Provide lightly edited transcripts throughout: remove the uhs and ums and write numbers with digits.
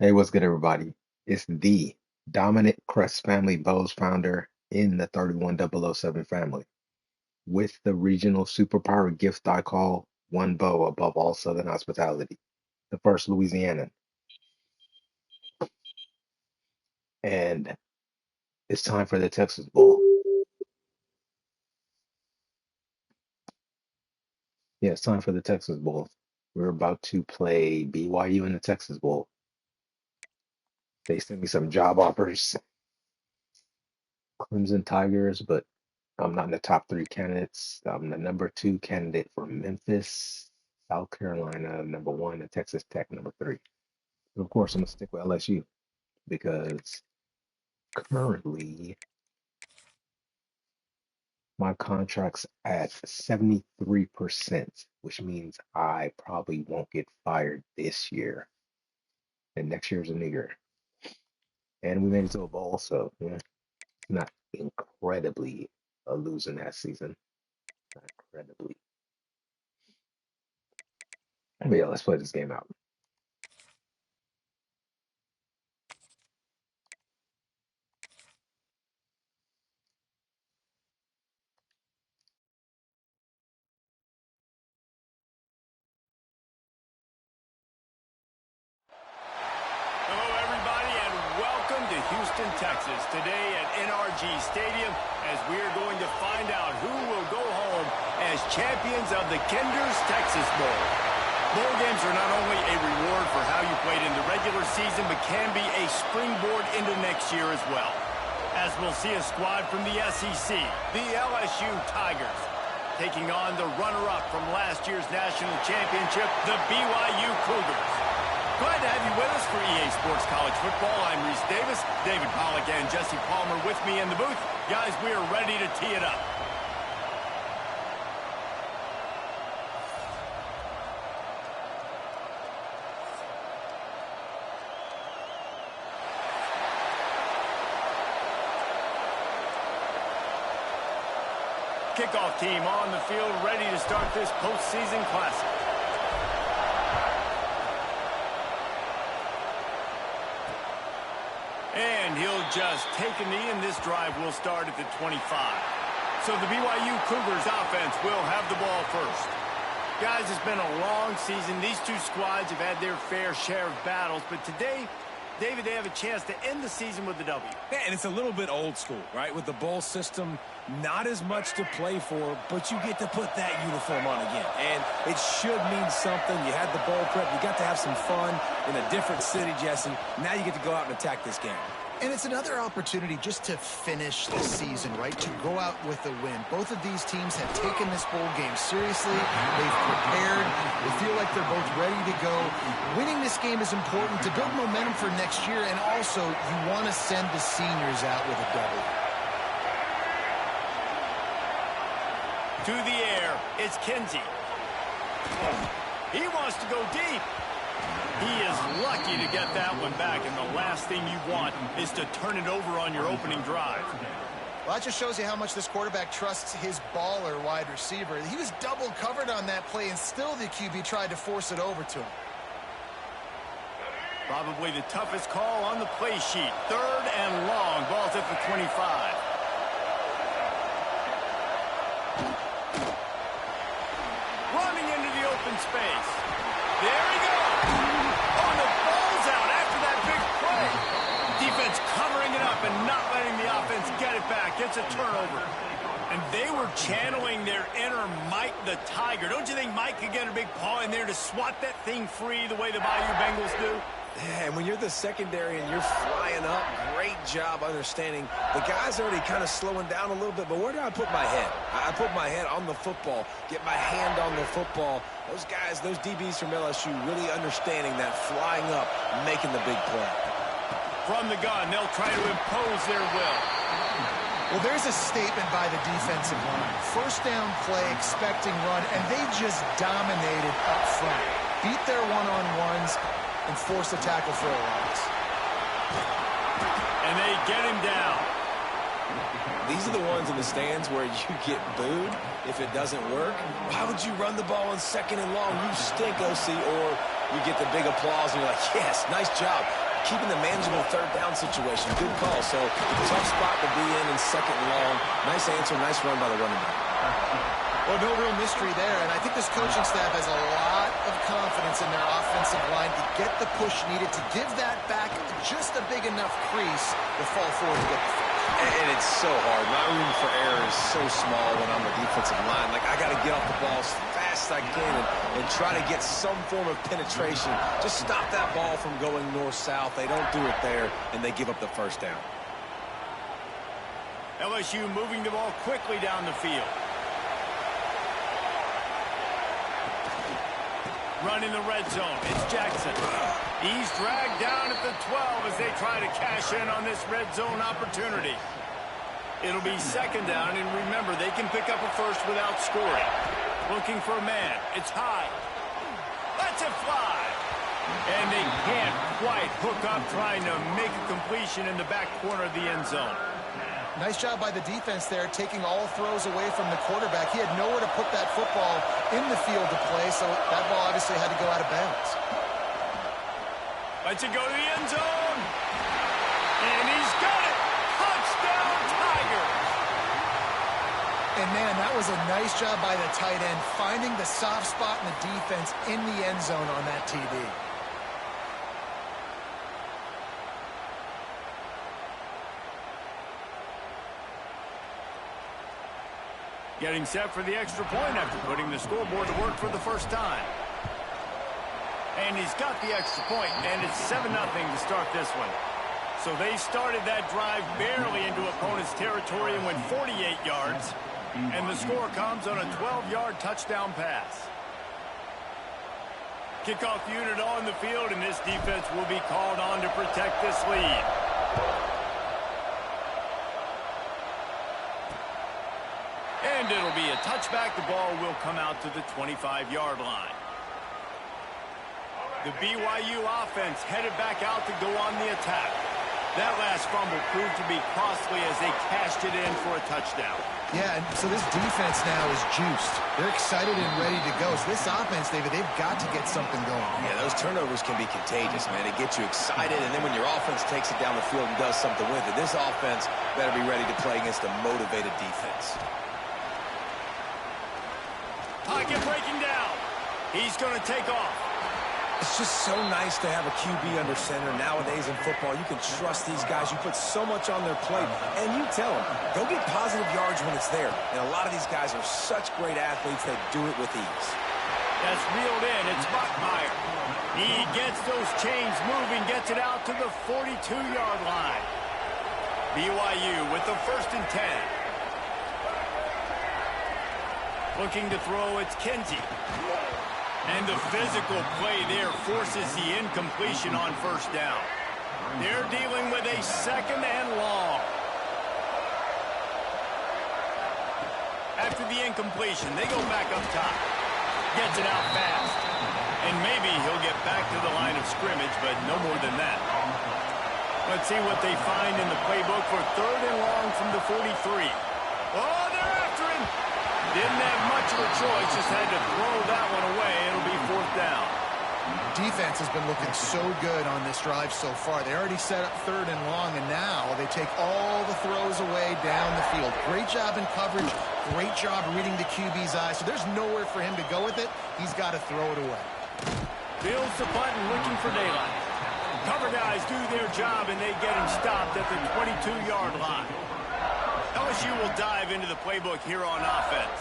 Hey, what's good, everybody? It's the dominant Crest family Bose founder in the 31007 family with the regional superpower gift I call one bow above all Southern hospitality, the first Louisianan. And it's time for the Texas Bowl. Yeah, it's time for the Texas Bowl. We're about to play BYU in the Texas Bowl. They sent me some job offers, Clemson Tigers, but I'm not in the top three candidates. I'm the number two candidate for Memphis, South Carolina, number one, and Texas Tech, number three. But of course, I'm gonna stick with LSU because currently my contract's at 73%, which means I probably won't get fired this year. And next year's a new year. And we made it to a bowl, so yeah, not incredibly a losing that season. Not incredibly. But yeah, let's play this game out. Hello, everybody, and welcome to Houston, Texas. Today at NRG Stadium, as we're going to find out who will go home as champions of the Kinder's Texas Bowl. Bowl games are not only a reward for how you played in the regular season, but can be a springboard into next year as well. As we'll see a squad from the SEC, the LSU Tigers, taking on the runner-up from last year's national championship, the BYU Cougars. Glad to have you with us for EA Sports College Football. I'm Reese Davis, David Pollack, and Jesse Palmer with me in the booth. Guys, we are ready to tee it up. Kickoff team on the field, ready to start this postseason classic. And he'll just take a knee, and this drive will start at the 25. So the BYU Cougars offense will have the ball first. Guys, it's been a long season. These two squads have had their fair share of battles, but today, David, they have a chance to end the season with a W. Yeah, and it's a little bit old school, right? With the bowl system, not as much to play for, but you get to put that uniform on again. And it should mean something. You had the bowl prep. You got to have some fun in a different city, Jesse. Now you get to go out and attack this game. And it's another opportunity just to finish the season, right? To go out with a win. Both of these teams have taken this bowl game seriously. They've prepared. They feel like they're both ready to go. Winning this game is important to build momentum for next year, and also you want to send the seniors out with a W. To the air, it's Kinsey. He wants to go deep. He is lucky to get that one back, and the last thing you want is to turn it over on your opening drive. Well, that just shows you how much this quarterback trusts his baller wide receiver. He was double covered on that play, and still the QB tried to force it over to him. Probably the toughest call on the play sheet. Third and long. Ball's at the 25. Running into the open space. There he goes. Oh, and the ball's out after that big play. Defense covering it up and not letting the offense get it back. It's a turnover. And they were channeling their inner Mike the Tiger. Don't you think Mike could get a big paw in there to swat that thing free the way the Bayou Bengals do? Yeah, and when you're the secondary and you're flying up, great job understanding. The guy's already kind of slowing down a little bit, but where do I put my head? I put my head on the football, get my hand on the football. Those guys, those DBs from LSU really understanding that flying up, making the big play. From the gun, they'll try to impose their will. Well, there's a statement by the defensive line. First down play, expecting run, and they just dominated up front. Beat their one-on-ones and force a tackle for a loss. And they get him down. These are the ones in the stands where you get booed if it doesn't work. Why would you run the ball on second and long? You stink, OC. Or you get the big applause and you're like, yes, nice job. keeping the manageable third down situation. Good call. So tough spot to be in second and long. Nice answer, nice run by the running back. Well, no real mystery there, and I think this coaching staff has a lot of confidence in their offensive line to get the push needed to give that back just a big enough crease to fall forward to get the first. And it's so hard. My room for error is so small when I'm the defensive line. Like, I got to get off the ball as fast as I can and try to get some form of penetration. Just stop that ball from going north-south. They don't do it there, and they give up the first down. LSU moving the ball quickly down the field. Run in the red zone. It's Jackson. He's dragged down at the 12 as they try to cash in on this red zone opportunity. It'll be second down, and remember, they can pick up a first without scoring. Looking for a man. It's high. Lets it fly. And they can't quite hook up trying to make a completion in the back corner of the end zone. Nice job by the defense there, taking all throws away from the quarterback. He had nowhere to put that football in the field to play, so that ball obviously had to go out of bounds. Lets it go to the end zone. And he's got it. Touchdown, Tigers. And, man, that was a nice job by the tight end, finding the soft spot in the defense in the end zone on that TD. Getting set for the extra point after putting the scoreboard to work for the first time. And he's got the extra point, and it's 7-0 to start this one. So they started that drive barely into opponent's territory and went 48 yards. And the score comes on a 12-yard touchdown pass. Kickoff unit on the field, and this defense will be called on to protect this lead. And it'll be a touchback. The ball will come out to the 25-yard line. The BYU offense headed back out to go on the attack. That last fumble proved to be costly as they cashed it in for a touchdown. Yeah, and so this defense now is juiced. They're excited and ready to go. So this offense, David, they've got to get something going. Yeah, those turnovers can be contagious, man. It gets you excited, and then when your offense takes it down the field and does something with it, this offense better be ready to play against a motivated defense. Pocket breaking down. He's going to take off. It's just so nice to have a QB under center. Nowadays in football, you can trust these guys. You put so much on their plate, and you tell them, go get positive yards when it's there. And a lot of these guys are such great athletes, they do it with ease. That's reeled in. It's Buckmeyer. He gets those chains moving, gets it out to the 42-yard line. BYU with the 1st and 10. Looking to throw, it's Kenzie. And the physical play there forces the incompletion on 1st down. They're dealing with a 2nd and long. After the incompletion, they go back up top. Gets it out fast. And maybe he'll get back to the line of scrimmage, but no more than that. Let's see what they find in the playbook for 3rd and long from the 43. Oh, they're after him. Didn't have much of a choice, just had to throw that one away. It'll be 4th down. Defense has been looking so good on this drive so far. They already set up 3rd and long, and now they take all the throws away down the field. Great job in coverage, great job reading the QB's eyes. So there's nowhere for him to go with it. He's got to throw it away. Fields the button, looking for daylight. Cover guys do their job, and they get him stopped at the 22-yard line. LSU will dive into the playbook here on offense.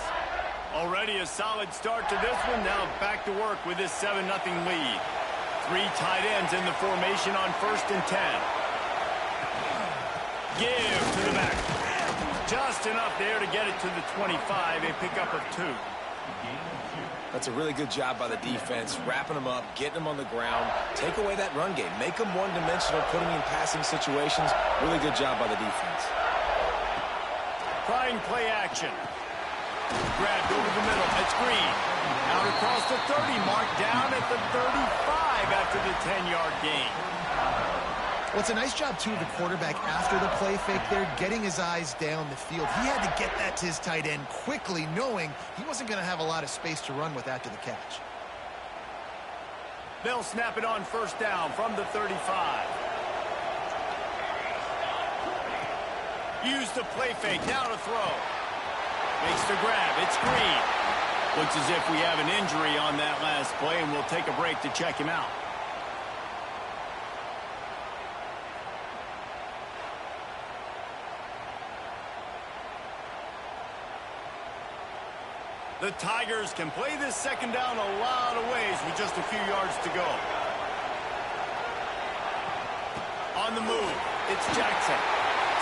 Already a solid start to this one. Now back to work with this 7-0 lead. 3 tight ends in the formation on 1st and 10. Give to the back. Just enough there to get it to the 25. A pickup of 2. That's a really good job by the defense, wrapping them up, getting them on the ground. Take away that run game. Make them one-dimensional, put them in passing situations. Really good job by the defense. Trying play action. Grabbed over the middle. It's Green. Out across the 30 mark, down at the 35 after the 10-yard gain. Well, it's a nice job, too, of the quarterback after the play fake there, getting his eyes down the field. He had to get that to his tight end quickly, knowing he wasn't going to have a lot of space to run with after the catch. They'll snap it on 1st down from the 35. Use the play fake. Now to throw. Makes the grab. It's Green. Looks as if we have an injury on that last play, and we'll take a break to check him out. The Tigers can play this second down a lot of ways with just a few yards to go. On the move, it's Jackson.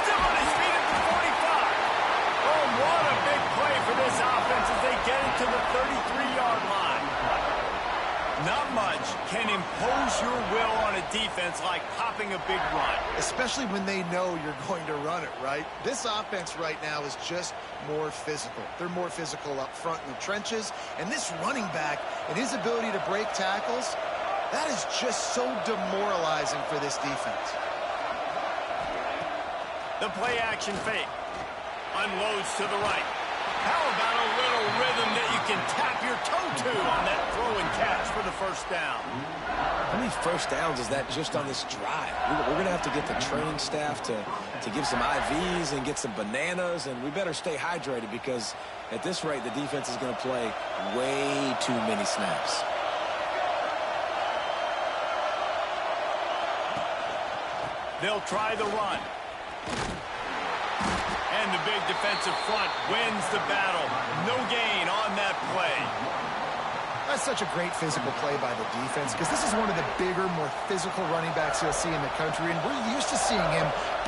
Still on his feet at the 45. Oh, what a big play for this offense as they get it to the 33-yard line. Not much can impose your will on a defense like popping a big run. Especially when they know you're going to run it, right? This offense right now is just more physical. They're more physical up front in the trenches. And this running back and his ability to break tackles, that is just so demoralizing for this defense. The play action fake. Unloads to the right. How about a little rhythm that you can tap your toe to on that throw and catch for the first down? How many first downs is that just on this drive? We're going to have to get the training staff to give some IVs and get some bananas, and we better stay hydrated because at this rate, the defense is going to play way too many snaps. They'll try the run. And the big defensive front wins the battle. No gain on that play. That's such a great physical play by the defense because this is one of the bigger, more physical running backs you'll see in the country, and we're used to seeing him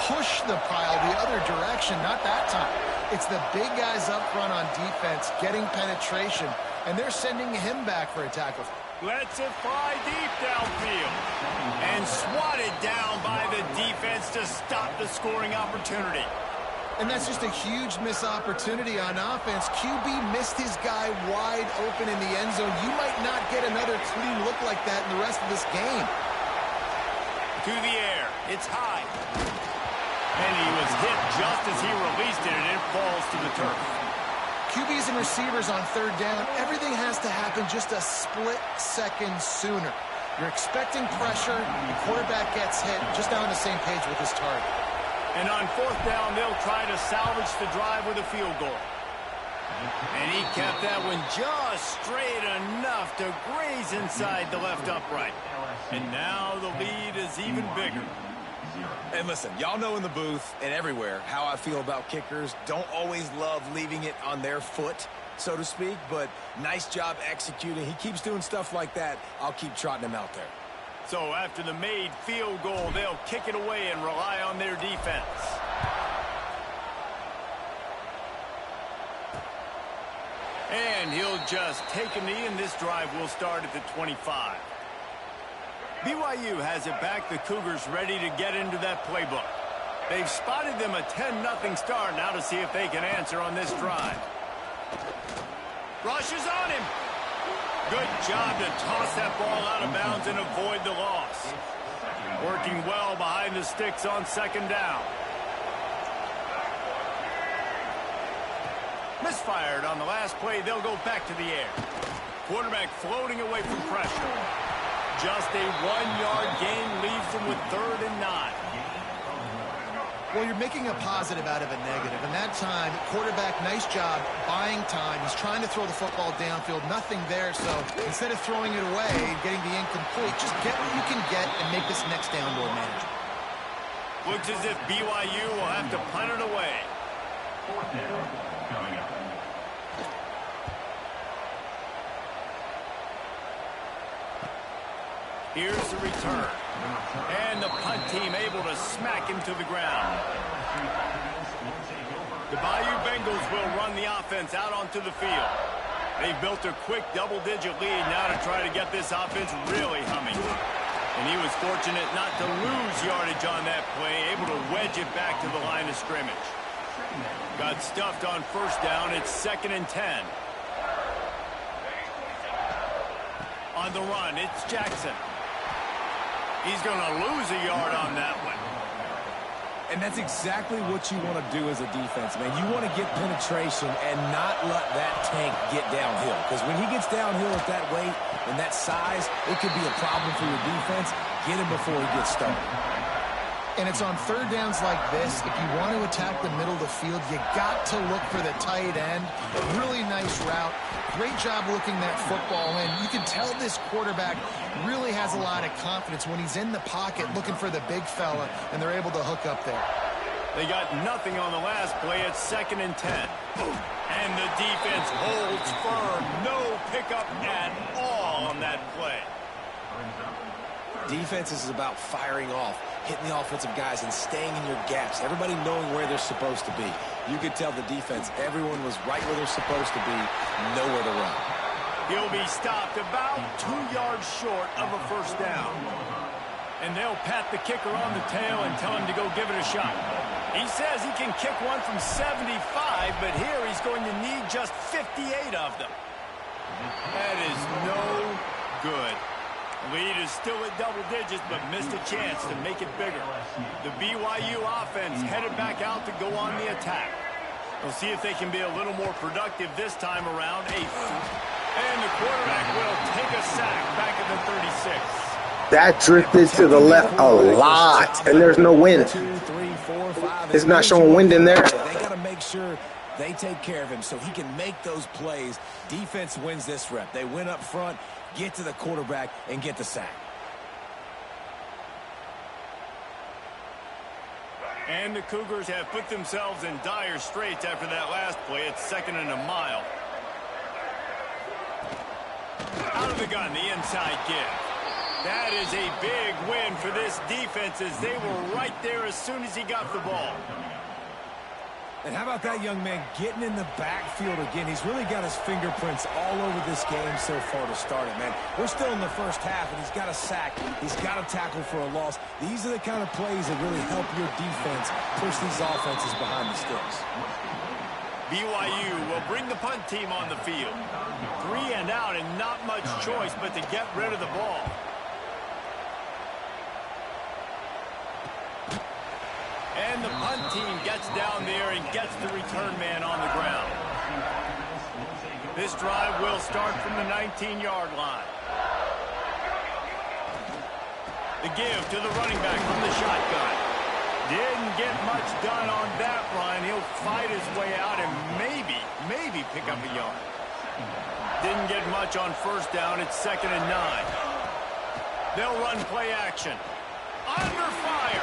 push the pile the other direction, not that time. It's the big guys up front on defense getting penetration, and they're sending him back for a tackle. Lets it fly deep downfield. And swatted down by the defense to stop the scoring opportunity. And that's just a huge missed opportunity on offense. QB missed his guy wide open in the end zone. You might not get another clean look like that in the rest of this game. To the air. It's high. And he was hit just as he released it, and it falls to the turf. QBs and receivers on third down, everything has to happen just a split second sooner. You're expecting pressure, the quarterback gets hit, just not on the same page with his target. And on fourth down, they'll try to salvage the drive with a field goal. And he kept that one just straight enough to graze inside the left upright. And now the lead is even bigger. And listen, y'all know in the booth and everywhere how I feel about kickers. Don't always love leaving it on their foot, so to speak, but nice job executing. He keeps doing stuff like that. I'll keep trotting him out there. So after the made field goal, they'll kick it away and rely on their defense. And he'll just take a knee, and this drive will start at the 25. BYU has it back. The Cougars ready to get into that playbook. They've spotted them a 10-0 start. Now to see if they can answer on this drive. Rushes on him. Good job to toss that ball out of bounds and avoid the loss. Working well behind the sticks on second down. Misfired on the last play. They'll go back to the air. Quarterback floating away from pressure. Just a 1-yard gain leaves them with 3rd and 9. Well, you're making a positive out of a negative. And that time, quarterback, nice job buying time. He's trying to throw the football downfield. Nothing there. So instead of throwing it away and getting the incomplete, just get what you can get and make this next down more manageable. Looks as if BYU will have to punt it away. Here's the return. And the punt team able to smack him to the ground. The Bayou Bengals will run the offense out onto the field. They've built a quick double-digit lead now to try to get this offense really humming. And he was fortunate not to lose yardage on that play, able to wedge it back to the line of scrimmage. Got stuffed on first down. It's 2nd and 10. On the run, it's Jackson. He's going to lose a yard on that one. And that's exactly what you want to do as a defense, man. You want to get penetration and not let that tank get downhill. Because when he gets downhill at that weight and that size, it could be a problem for your defense. Get him before he gets started. And it's on third downs like this. If you want to attack the middle of the field, you got to look for the tight end. Really nice route. Great job looking that football in. You can tell this quarterback really has a lot of confidence when he's in the pocket looking for the big fella, and they're able to hook up there. They got nothing on the last play. It's 2nd and 10. And the defense holds firm. No pickup at all on that play. Defense is about firing off, hitting the offensive guys and staying in your gaps. Everybody knowing where they're supposed to be. You could tell the defense, everyone was right where they're supposed to be, nowhere to run. He'll be stopped about 2 yards short of a first down. And they'll pat the kicker on the tail and tell him to go give it a shot. He says he can kick one from 75, but here he's going to need just 58 of them. That is no good. Lead is still at double digits, but missed a chance to make it bigger. The BYU offense headed back out to go on the attack. We'll see if they can be a little more productive this time around. And the quarterback will take a sack back at the 36. That drifted to the left a lot, and there's no wind. 2, 3, 4, 5. It's not showing wind in there. They got to make sure they take care of him so he can make those plays. Defense wins this rep. They win up front, get to the quarterback, and get the sack. And the Cougars have put themselves in dire straits after that last play. It's 2nd and a mile. Out of the gun, the inside give. That is a big win for this defense as they were right there as soon as he got the ball. And how about that young man getting in the backfield again? He's really got his fingerprints all over this game so far to start it, man. We're still in the first half, and he's got a sack. He's got a tackle for a loss. These are the kind of plays that really help your defense push these offenses behind the sticks. BYU will bring the punt team on the field. 3 and out and not much choice but to get rid of the ball. And the punt team gets down there and gets the return man on the ground. This drive will start from the 19-yard line. The give to the running back from the shotgun. Didn't get much done on that run. He'll fight his way out and maybe pick up a yard. Didn't get much on first down. It's 2nd and 9. They'll run play action. Under fire.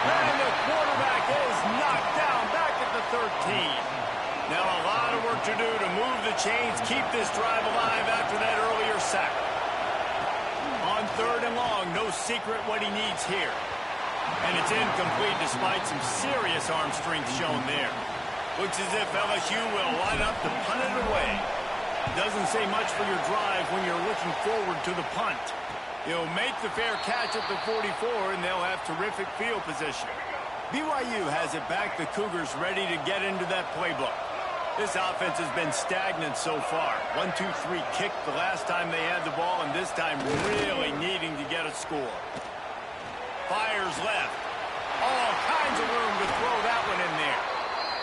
And the quarterback is knocked down back at the 13. Now a lot of work to do to move the chains, keep this drive alive after that earlier sack. On 3rd and long, no secret what he needs here. And it's incomplete despite some serious arm strength shown there. Looks as if LSU will line up to punt it away. Doesn't say much for your drive when you're looking forward to the punt. He'll make the fair catch at the 44, and they'll have terrific field position. BYU has it back. The Cougars ready to get into that playbook. This offense has been stagnant so far. 1-2-3 kick the last time they had the ball, and this time really needing to get a score. Fires left. All kinds of room to throw that one in there.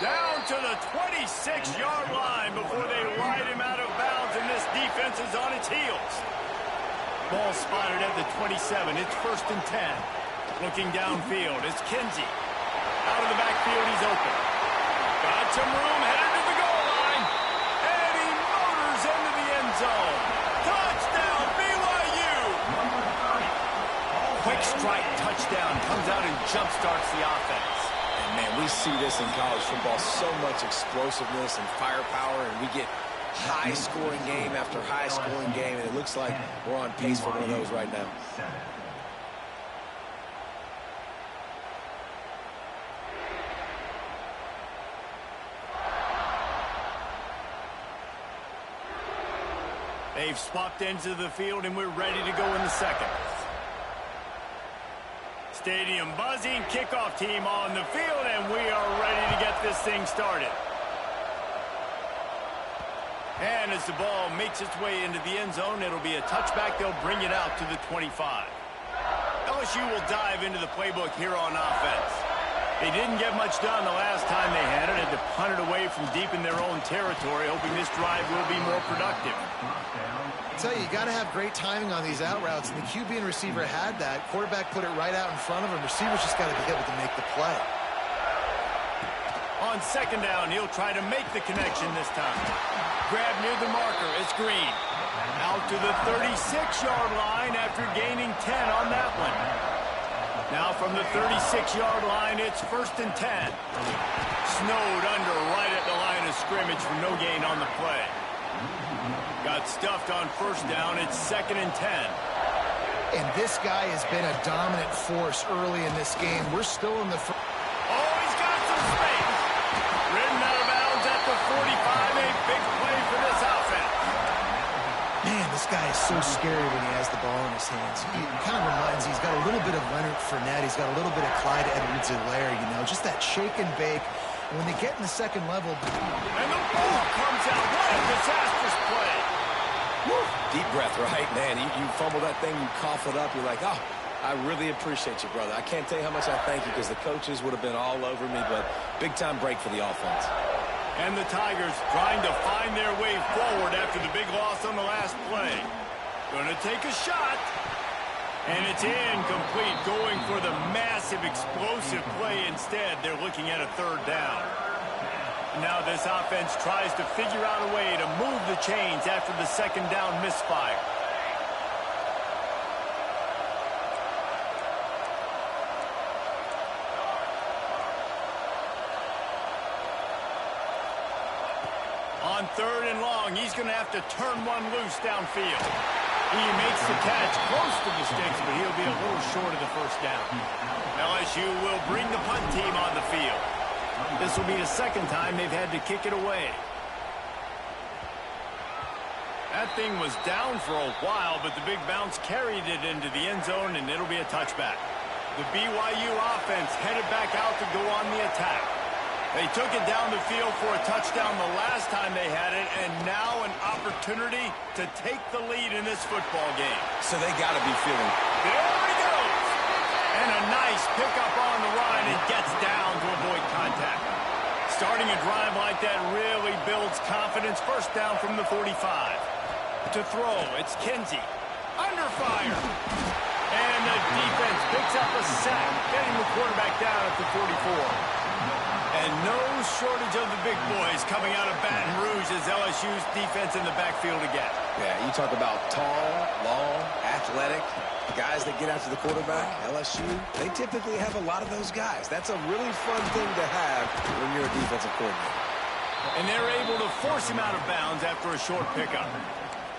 Down to the 26-yard line before they ride him out of bounds, and this defense is on its heels. Ball spotted at the 27. It's 1st and 10. Looking downfield. It's Kinsey. Out of the backfield, he's open. Got some room, headed to the goal line. And he motors into the end zone. Touchdown, BYU! Quick strike touchdown. Comes out and jump-starts the offense. And, man, we see this in college football. So much explosiveness and firepower, and we get high-scoring game after high-scoring game, and it looks like we're on pace for one of those right now. They've swapped ends of the field, and we're ready to go in the second. Stadium buzzing, kickoff team on the field, and we are ready to get this thing started. And as the ball makes its way into the end zone, it'll be a touchback. They'll bring it out to the 25. LSU will dive into the playbook here on offense. They didn't get much done the last time they had it. Had to punt it away from deep in their own territory, hoping this drive will be more productive. I tell you got to have great timing on these out routes, and the QB and receiver had that. Quarterback put it right out in front of him. Receivers just got to be able to make the play. On second down, he'll try to make the connection this time. Grab near the marker. It's Green. Out to the 36-yard line after gaining 10 on that one. Now from the 36-yard line, it's 1st and 10. Snowed under right at the line of scrimmage for no gain on the play. Got stuffed on 1st down. It's 2nd and 10. And this guy has been a dominant force early in this game. We're still in the... Oh, he's got some space. Ridden out of bounds at the 45. A big play for this offense. Man, this guy is so scary when he has the ball in his hands. He kind of reminds me, he's got a little bit of Leonard Fournette. He's got a little bit of Clyde Edwards-Helaire, you know, just that shake and bake. And when they get in the second level... And the ball comes out. What a disastrous play. Woo. Deep breath, right? Man, you fumble that thing, you cough it up, you're like, oh, I really appreciate you, brother. I can't tell you how much I thank you because the coaches would have been all over me, but big-time break for the offense. And the Tigers trying to find their way forward after the big loss on the last play. Going to take a shot. And it's incomplete, going for the massive explosive play instead. They're looking at a 3rd down. Now this offense tries to figure out a way to move the chains after the 2nd down misfire. On 3rd and long, he's going to have to turn one loose downfield. He makes the catch close to the sticks, but he'll be a little short of the 1st down. LSU will bring the punt team on the field. This will be the 2nd time they've had to kick it away. That thing was down for a while, but the big bounce carried it into the end zone, and it'll be a touchback. The BYU offense headed back out to go on the attack. They took it down the field for a touchdown the last time they had it, and now an opportunity to take the lead in this football game. So they got to be feeling. There he goes. And a nice pickup on the run and gets down to avoid contact. Starting a drive like that really builds confidence. 1st down from the 45. To throw, it's Kinsey. Under fire. And the defense picks up a sack, getting the quarterback down at the 44. And no shortage of the big boys coming out of Baton Rouge as LSU's defense in the backfield again. Yeah, you talk about tall, long, athletic, guys that get after the quarterback, LSU, they typically have a lot of those guys. That's a really fun thing to have when you're a defensive coordinator. And they're able to force him out of bounds after a short pickup.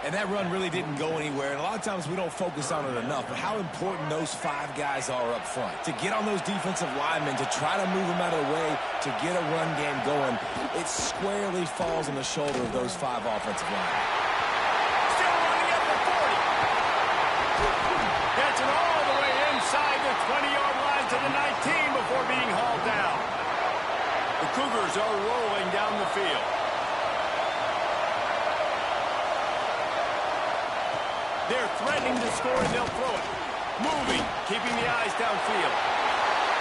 And that run really didn't go anywhere. And a lot of times we don't focus on it enough. But how important those 5 guys are up front. To get on those defensive linemen, to try to move them out of the way, to get a run game going, it squarely falls on the shoulder of those 5 offensive linemen. Still running at the 40. Gets it all the way inside the 20-yard line to the 19 before being hauled down. The Cougars are rolling down the field. They're threatening to score, and they'll throw it. Moving, keeping the eyes downfield.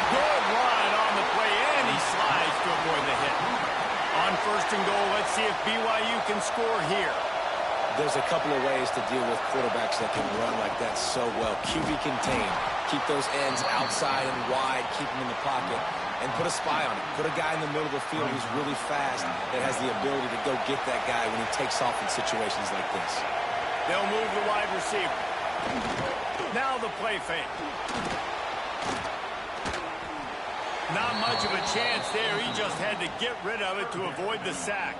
Good line on the play, and he slides to avoid the hit. On 1st and goal, let's see if BYU can score here. There's a couple of ways to deal with quarterbacks that can run like that so well. QB contain. Keep those ends outside and wide. Keep them in the pocket. And put a spy on it. Put a guy in the middle of the field who's really fast that has the ability to go get that guy when he takes off in situations like this. They'll move the wide receiver. Now the play fake. Not much of a chance there. He just had to get rid of it to avoid the sack.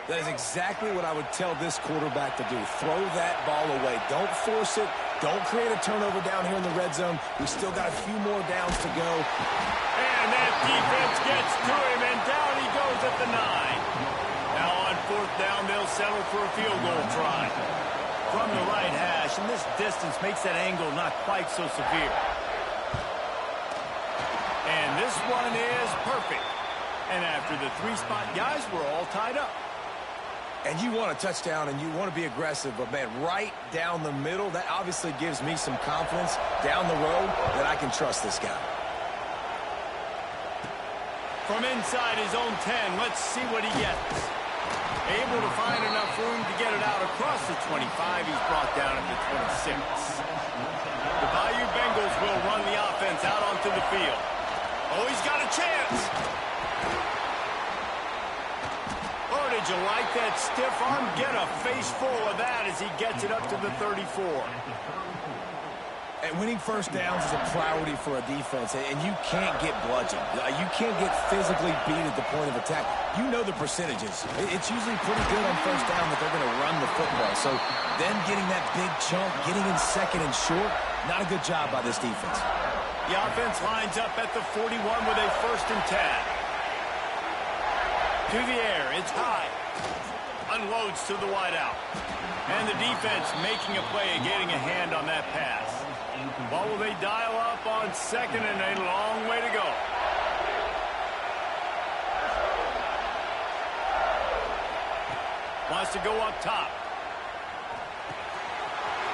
That is exactly what I would tell this quarterback to do. Throw that ball away. Don't force it. Don't create a turnover down here in the red zone. We still got a few more downs to go. And that defense gets to him, and down he goes at the 9. Now on 4th down, they'll settle for a field goal try. From the right hash, and this distance makes that angle not quite so severe. And this one is perfect. And after the 3-spot guys, we're all tied up. And you want a touchdown and you want to be aggressive, but, man, right down the middle, that obviously gives me some confidence down the road that I can trust this guy. From inside his own 10, let's see what he gets. Able to find enough room to get it out across the 25. He's brought down at the 26. The Bayou Bengals will run the offense out onto the field. Oh, he's got a chance. Oh, did you like that stiff arm? Get a face full of that as he gets it up to the 34. And winning first downs is a priority for a defense, and you can't get bludgeoned. You can't get physically beat at the point of attack. You know the percentages. It's usually pretty good on first down that they're going to run the football. So them getting that big chunk, getting in second and short, not a good job by this defense. The offense lines up at the 41 with a 1st and 10. To the air, it's high. Unloads to the wideout. And the defense making a play, getting a hand on that pass. What will they dial up on 2nd and a long way to go? Wants to go up top.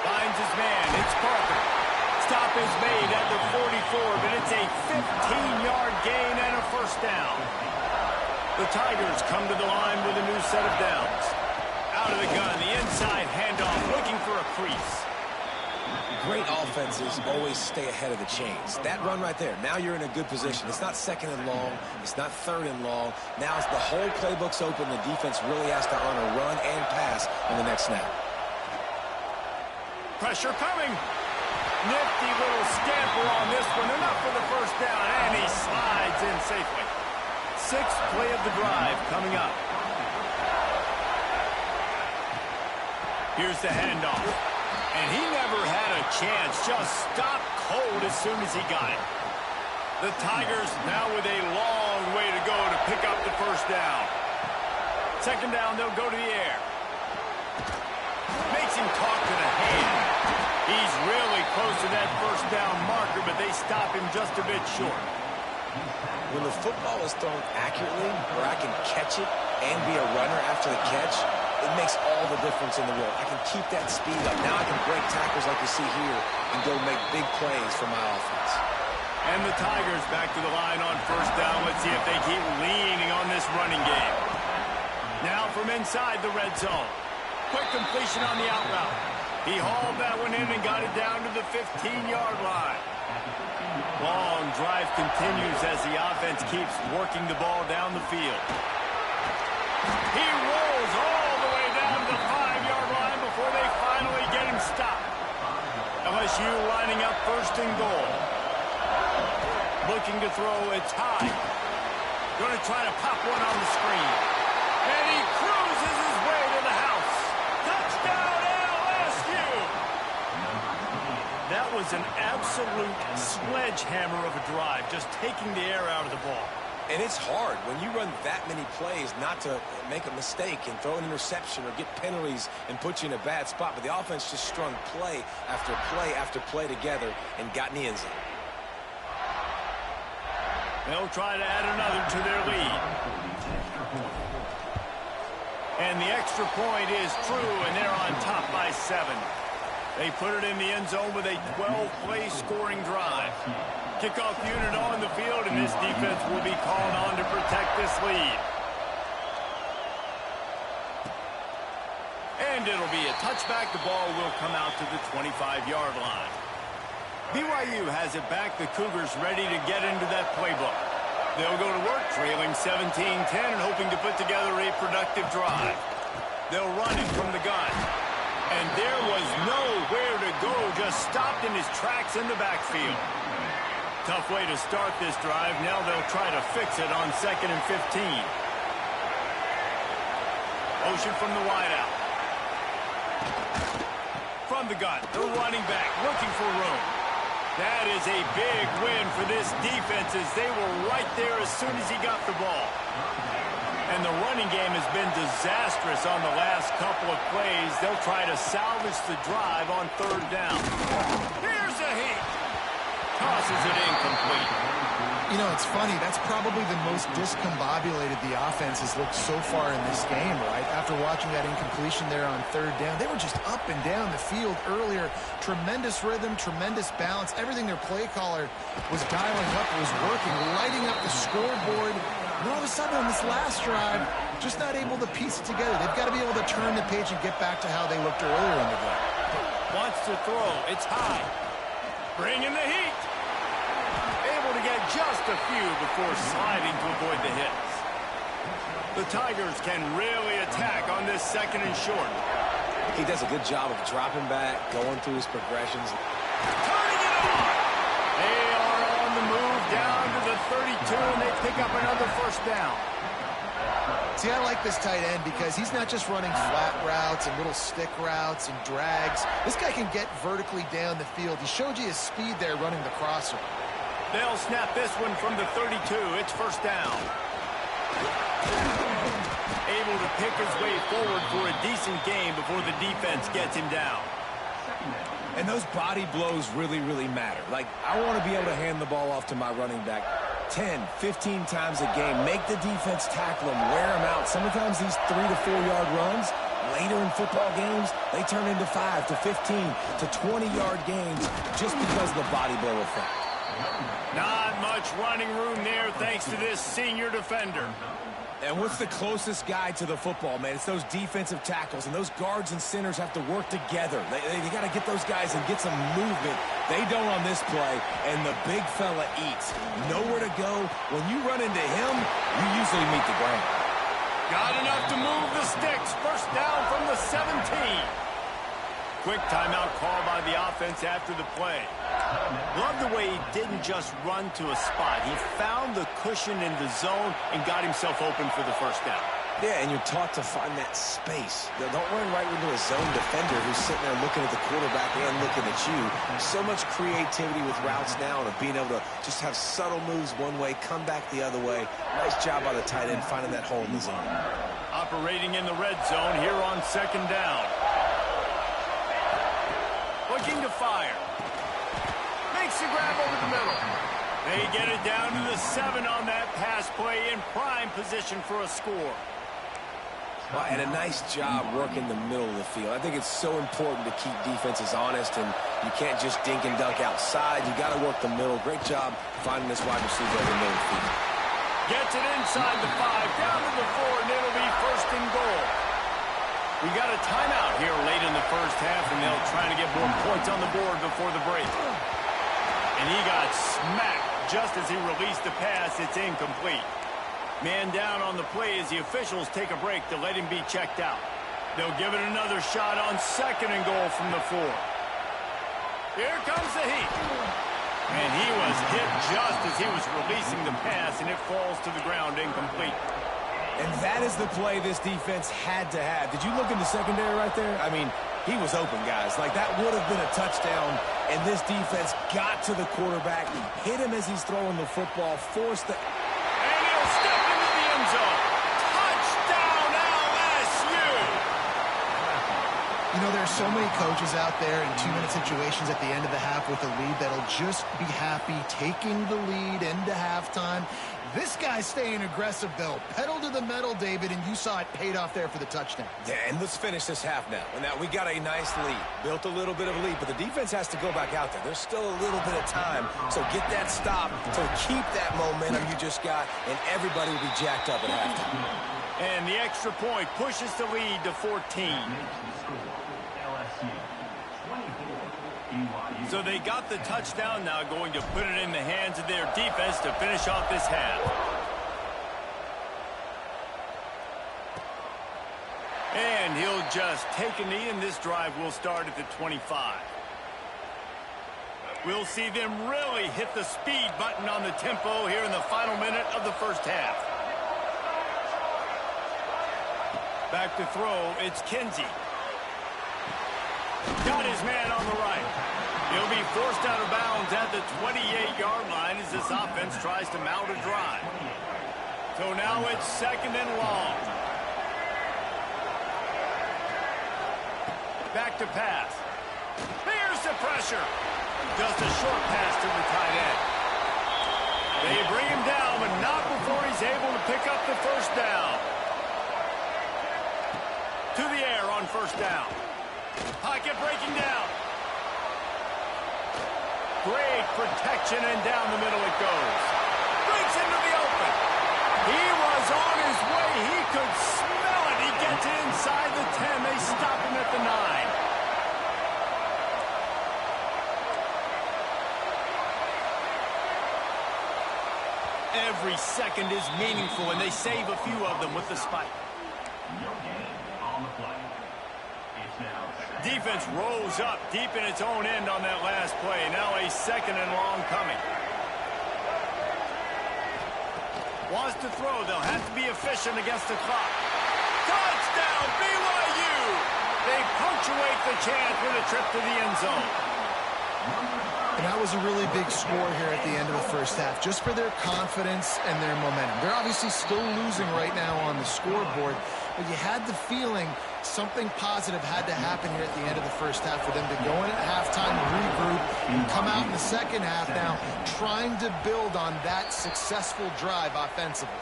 Finds his man. It's Parker. Stop is made at the 44, but it's a 15-yard gain and a 1st down. The Tigers come to the line with a new set of downs. Out of the gun, the inside handoff, looking for a crease. Great offenses always stay ahead of the chains. That run right there, now you're in a good position. It's not 2nd and long. It's not 3rd and long. Now as the whole playbook's open, the defense really has to honor run and pass on the next snap. Pressure coming. Nifty little scamper on this one. Enough for the 1st down, and he slides in safely. 6th play of the drive coming up. Here's the handoff. And he never had a chance. Just stopped cold as soon as he got it. The Tigers now with a long way to go to pick up the 1st down. 2nd down, they'll go to the air. Makes him talk to the hand. He's really close to that 1st down marker, but they stop him just a bit short. When the football is thrown accurately, where I can catch it and be a runner after the catch, it makes all the difference in the world. I can keep that speed up. Now I can break tackles like you see here and go make big plays for my offense. And the Tigers back to the line on 1st down. Let's see if they keep leaning on this running game. Now from inside the red zone. Quick completion on the out route. He hauled that one in and got it down to the 15-yard line. Long drive continues as the offense keeps working the ball down the field. He rolls all the way down to the 5-yard line before they finally get him stopped. LSU lining up 1st and goal. Looking to throw, it's high. Going to try to pop one on the screen. And he cruises his way to the house. Touchdown, LSU! That was an absolute sledgehammer of a drive, just taking the air out of the ball. And it's hard when you run that many plays not to make a mistake and throw an interception or get penalties and put you in a bad spot. But the offense just strung play after play after play together and got in the end zone. They'll try to add another to their lead. And the extra point is true, and they're on top by 7. They put it in the end zone with a 12-play scoring drive. Kickoff unit on the field, and this defense will be called on to protect this lead. And it'll be a touchback. The ball will come out to the 25-yard line. BYU has it back. The Cougars ready to get into that playbook. They'll go to work, trailing 17-10 and hoping to put together a productive drive. They'll run it from the gun. And there was nowhere to go, just stopped in his tracks in the backfield. Tough way to start this drive. Now they'll try to fix it on 2nd and 15. Motion from the wideout. From the gun, the running back looking for room. That is a big win for this defense as they were right there as soon as he got the ball. And the running game has been disastrous on the last couple of plays. They'll try to salvage the drive on 3rd down. Here's a heat. Tosses it incomplete. You know, it's funny. That's probably the most discombobulated the offense has looked so far in this game, right? After watching that incompletion there on third down, they were just up and down the field earlier. Tremendous rhythm, tremendous balance. Everything their play caller was dialing up was working, lighting up the scoreboard. And all of a sudden on this last drive, just not able to piece it together. They've got to be able to turn the page and get back to how they looked earlier in the game. Wants to throw. It's high. Bringing the heat. Able to get just a few before sliding to avoid the hits. The Tigers can really attack on this second and short. He does a good job of dropping back, going through his progressions. Turning it on. They are on the move down to the 32, and they pick up another first down. See, I like this tight end because he's not just running flat routes and little stick routes and drags. This guy can get vertically down the field. He showed you his speed there running the crosser. They'll snap this one from the 32. It's first down. Able to pick his way forward for a decent game before the defense gets him down. And those body blows really, really matter. Like, I want to be able to hand the ball off to my running back 10, 15 times a game. Make the defense tackle him, wear him out. Sometimes these 3 to 4 yard runs, later in football games, they turn into 5 to 15 to 20 yard games just because of the body blow effect. Not much running room there thanks to this senior defender. And what's the closest guy to the football, man? It's those defensive tackles, and those guards and centers have to work together. They got to get those guys and get some movement. They don't on this play, and the big fella eats. Nowhere to go. When you run into him, you usually meet the ground. Got enough to move the sticks. First down from the 17. Quick timeout call by the offense after the play. Love the way he didn't just run to a spot. He found the cushion in the zone and got himself open for the first down. Yeah, and you're taught to find that space. Don't run right into a zone defender who's sitting there looking at the quarterback and looking at you. So much creativity with routes now and of being able to just have subtle moves one way, come back the other way. Nice job by the tight end finding that hole in the zone. Operating in the red zone here on second down. Looking to fire. Makes the grab over the middle. They get it down to the 7 on that pass play in prime position for a score. Well, and a nice job working the middle of the field. I think it's so important to keep defenses honest, and you can't just dink and dunk outside. You got to work the middle. Great job finding this wide receiver over the middle of the field. Gets it inside the 5, down to the 4, and it'll be first and goal. We got a timeout here late in the first half, and they'll try to get more points on the board before the break. And he got smacked just as he released the pass. It's incomplete. Man down on the play as the officials take a break to let him be checked out. They'll give it another shot on second and goal from the 4. Here comes the heat. And he was hit just as he was releasing the pass, and it falls to the ground incomplete. And that is the play this defense had to have. Did you look in the secondary right there? I mean, he was open, guys. Like, that would have been a touchdown, and this defense got to the quarterback, hit him as he's throwing the football, forced the... And he'll step into the end zone. Touchdown, LSU! You know, there are so many coaches out there in 2-minute situations at the end of the half with a lead that'll just be happy taking the lead into halftime. This guy's staying aggressive, though. Pedal to the metal, David, and you saw it paid off there for the touchdown. Yeah, and let's finish this half now. And now we got a nice lead. Built a little bit of a lead, but the defense has to go back out there. There's still a little bit of time. So get that stop to keep that momentum you just got, and everybody will be jacked up at halftime. And the extra point pushes the lead to 14. So they got the touchdown, now going to put it in the hands of their defense to finish off this half. And he'll just take a knee, and this drive will start at the 25. We'll see them really hit the speed button on the tempo here in the final minute of the first half. Back to throw, it's Kinsey. Got his man on the right. He'll be forced out of bounds at the 28-yard line as this offense tries to mount a drive. So now it's second and long. Back to pass. Here's the pressure. Just a short pass to the tight end. They bring him down, but not before he's able to pick up the first down. To the air on first down. Pocket breaking down. Great protection, and down the middle it goes. Breaks into the open. He was on his way. He could smell it. He gets it inside the 10. They stop him at the 9. Every second is meaningful, and they save a few of them with the spike. Defense rolls up deep in its own end on that last play. Now a second and long coming. Wants to throw. They'll have to be efficient against the clock. Touchdown, BYU! They punctuate the chance with a trip to the end zone. And that was a really big score here at the end of the first half, just for their confidence and their momentum. They're obviously still losing right now on the scoreboard, but you had the feeling something positive had to happen here at the end of the first half for them to go in at halftime, regroup, and come out in the second half now trying to build on that successful drive offensively.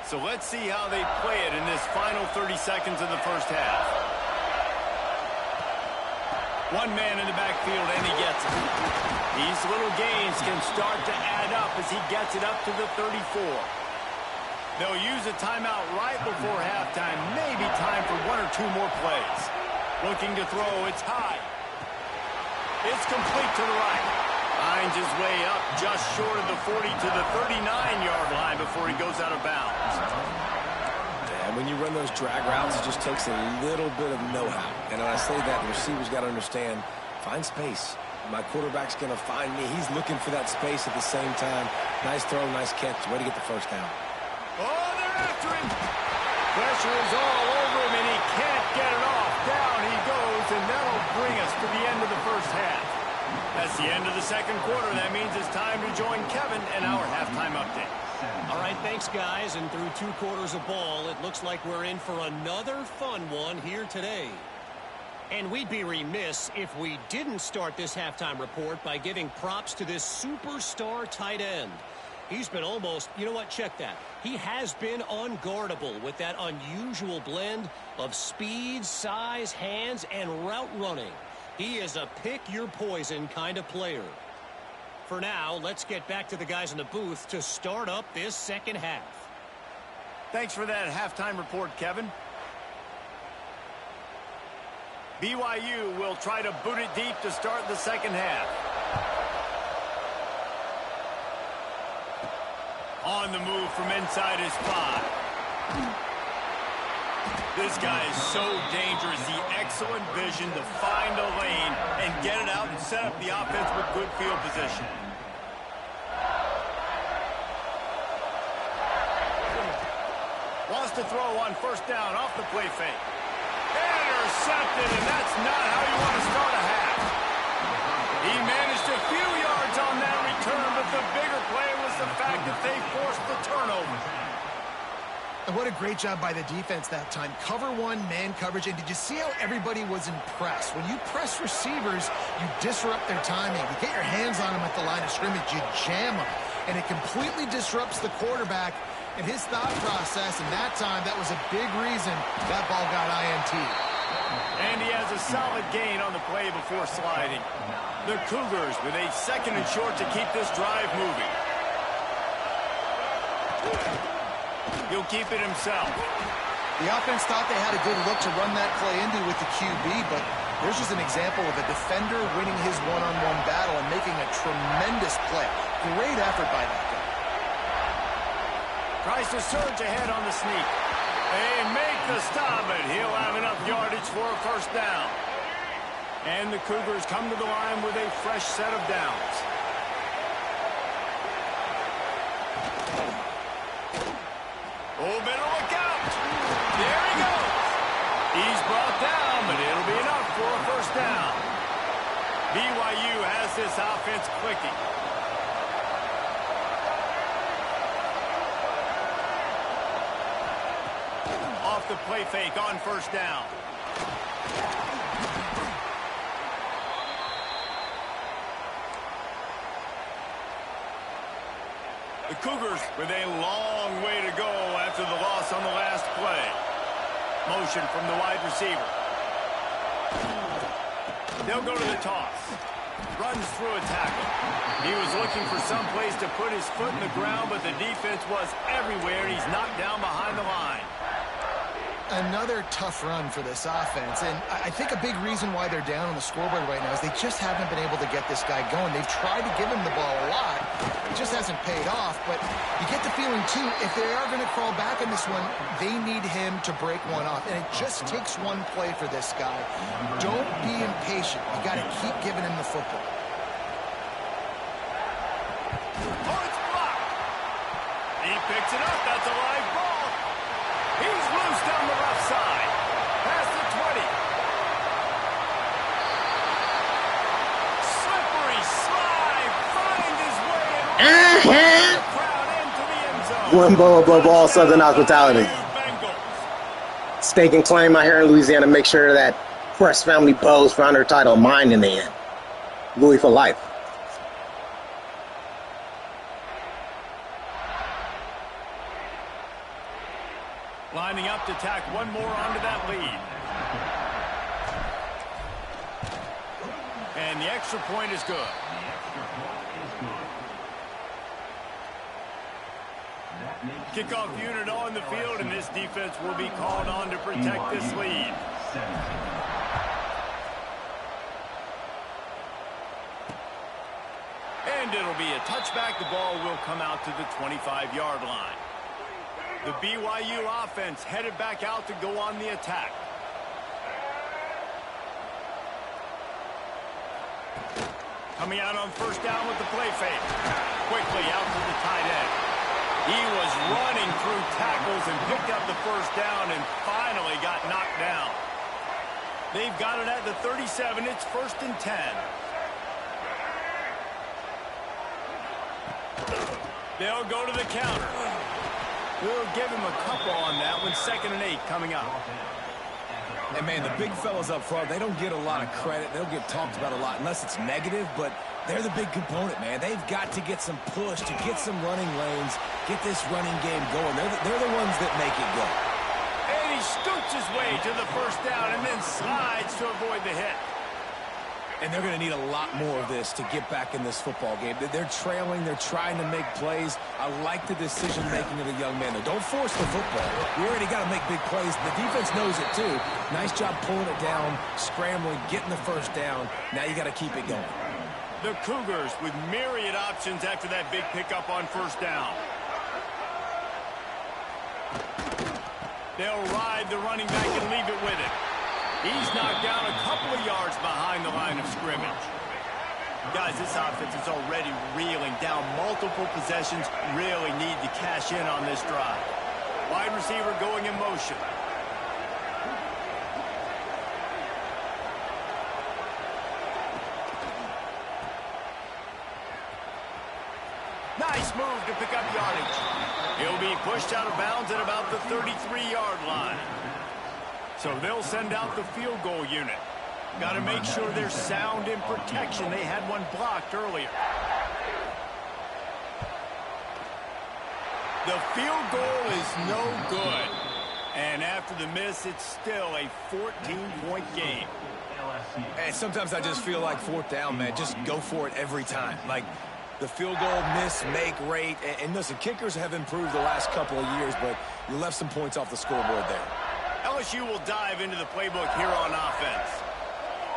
So let's see how they play it in this final 30 seconds of the first half. One man in the backfield, and he gets it. These little gains can start to add up as he gets it up to the 34. They'll use a timeout right before halftime. Maybe time for one or two more plays. Looking to throw. It's high. It's complete to the right. Finds his way up just short of the 40 to the 39-yard line before he goes out of bounds. And when you run those drag routes, it just takes a little bit of know-how. And when I say that, the receiver's got to understand, find space. My quarterback's going to find me. He's looking for that space at the same time. Nice throw, nice catch. Way to get the first down. Oh, they're after him. Pressure is all over him, and he can't get it off. Down he goes, and that'll bring us to the end of the first half. That's the end of the second quarter. That means it's time to join Kevin and our halftime update. All right, thanks, guys. And through 2 quarters of ball, it looks like we're in for another fun one here today. And we'd be remiss if we didn't start this halftime report by giving props to this superstar tight end. He's been almost, you know what, check that. He has been unguardable with that unusual blend of speed, size, hands, and route running. He is a pick-your-poison kind of player. For now, let's get back to the guys in the booth to start up this second half. Thanks for that halftime report, Kevin. BYU will try to boot it deep to start the second half. On the move from inside his 5. This guy is so dangerous. The excellent vision to find a lane and get it out and set up the offense with good field position. Wants to throw on first down off the play fake. Intercepted, and that's not how you want to start a half. He managed a few yards on that return, but the bigger play was the fact that they forced the turnover. And what a great job by the defense that time. Cover 1, man coverage. And did you see how everybody was impressed? When you press receivers, you disrupt their timing. You get your hands on them at the line of scrimmage. You jam them. And it completely disrupts the quarterback and his thought process. And that time, that was a big reason that ball got INT. And he has a solid gain on the play before sliding. The Cougars with a second and short to keep this drive moving. He'll keep it himself. The offense thought they had a good look to run that play into with the QB, but there's just an example of a defender winning his one-on-one battle and making a tremendous play. Great effort by that guy. Tries to surge ahead on the sneak. They make the stop, but he'll have enough yardage for a first down. And the Cougars come to the line with a fresh set of downs. Oh, better look out. There he goes. He's brought down, but it'll be enough for a first down. BYU has this offense clicking. Off the play fake on first down. The Cougars with a long way to go after the loss on the last play. Motion from the wide receiver. They'll go to the toss. Runs through a tackle. He was looking for some place to put his foot in the ground, but the defense was everywhere, and he's knocked down behind the line. Another tough run for this offense, and I think a big reason why they're down on the scoreboard right now is they just haven't been able to get this guy going. They've tried to give him the ball a lot. It just hasn't paid off, but you get the feeling, too, if they are going to crawl back in this one, they need him to break one off, and it just takes one play for this guy. Don't be impatient. You got to keep giving him the football. Oh, it's blocked. He picks it up. That's a live ball. He's loose down the left side. Past the 20. Slippery slide. Finds his way in. The crowd into the end zone. One bow above all Southern hospitality. Stake and claim out here in Louisiana. Make sure that Crest family bows found their title. Mine in the end. Louis for life. Lining up to tack one more onto that lead. And the extra point is good. Kickoff unit on the field, and this defense will be called on to protect this lead. And it'll be a touchback. The ball will come out to the 25-yard line. The BYU offense headed back out to go on the attack. Coming out on first down with the play fake. Quickly out to the tight end. He was running through tackles and picked up the first down and finally got knocked down. They've got it at the 37. It's 1st and 10. They'll go to the counter. We'll give him a couple on that one. 2nd and 8 coming up. And, man, the big fellas up front, they don't get a lot of credit. They don't get talked about a lot unless it's negative, but they're the big component, man. They've got to get some push, to get some running lanes, get this running game going. They're the ones that make it go. And he scoots his way to the first down and then slides to avoid the hit. And they're going to need a lot more of this to get back in this football game. They're trailing. They're trying to make plays. I like the decision-making of the young man. Don't force the football. We already got to make big plays. The defense knows it, too. Nice job pulling it down, scrambling, getting the first down. Now you got to keep it going. The Cougars with myriad options after that big pickup on first down. They'll ride the running back and leave it with him. He's knocked down a couple of yards behind the line of scrimmage. Guys, this offense is already reeling down multiple possessions. Really need to cash in on this drive. Wide receiver going in motion. Nice move to pick up yardage. He'll be pushed out of bounds at about the 33-yard line. So they'll send out the field goal unit. Got to make sure they're sound in protection. They had one blocked earlier. The field goal is no good. And after the miss, it's still a 14-point game. And sometimes I just feel like 4th down, man. Just go for it every time. Like the field goal miss-make rate. And listen, kickers have improved the last couple of years, but you left some points off the scoreboard there. LSU will dive into the playbook here on offense.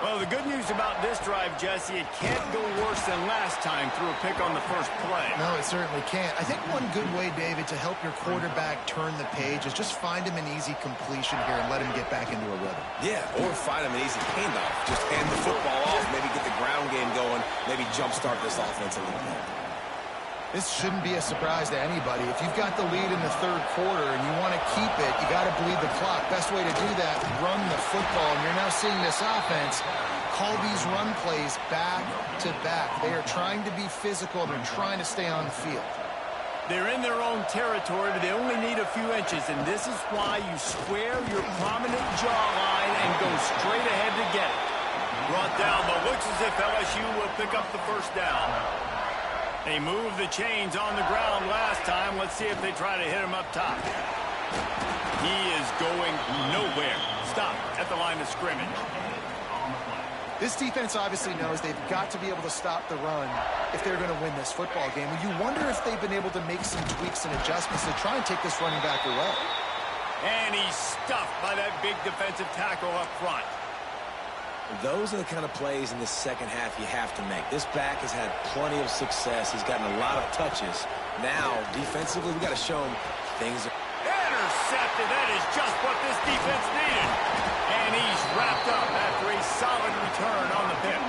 Well, the good news about this drive, Jesse, it can't go worse than last time through a pick on the first play. No, it certainly can't. I think one good way, David, to help your quarterback turn the page is just find him an easy completion here and let him get back into a rhythm. Yeah, or find him an easy handoff. Just hand the football off, maybe get the ground game going, maybe jumpstart this offense a little bit. This shouldn't be a surprise to anybody. If you've got the lead in the 3rd quarter and you want to keep it, you got to bleed the clock. Best way to do that, run the football. And you're now seeing this offense call these run plays back to back. They are trying to be physical. They're trying to stay on the field. They're in their own territory, but they only need a few inches. And this is why you square your prominent jawline and go straight ahead to get it. Brought down, but looks as if LSU will pick up the first down. They moved the chains on the ground last time. Let's see if they try to hit him up top. He is going nowhere. Stop at the line of scrimmage. This defense obviously knows they've got to be able to stop the run if they're going to win this football game. And you wonder if they've been able to make some tweaks and adjustments to try and take this running back away. And he's stuffed by that big defensive tackle up front. Those are the kind of plays in the second half you have to make. This back has had plenty of success. He's gotten a lot of touches. Now, defensively, we've got to show him things. Intercepted. That is just what this defense needed. And he's wrapped up after a solid return on the pick.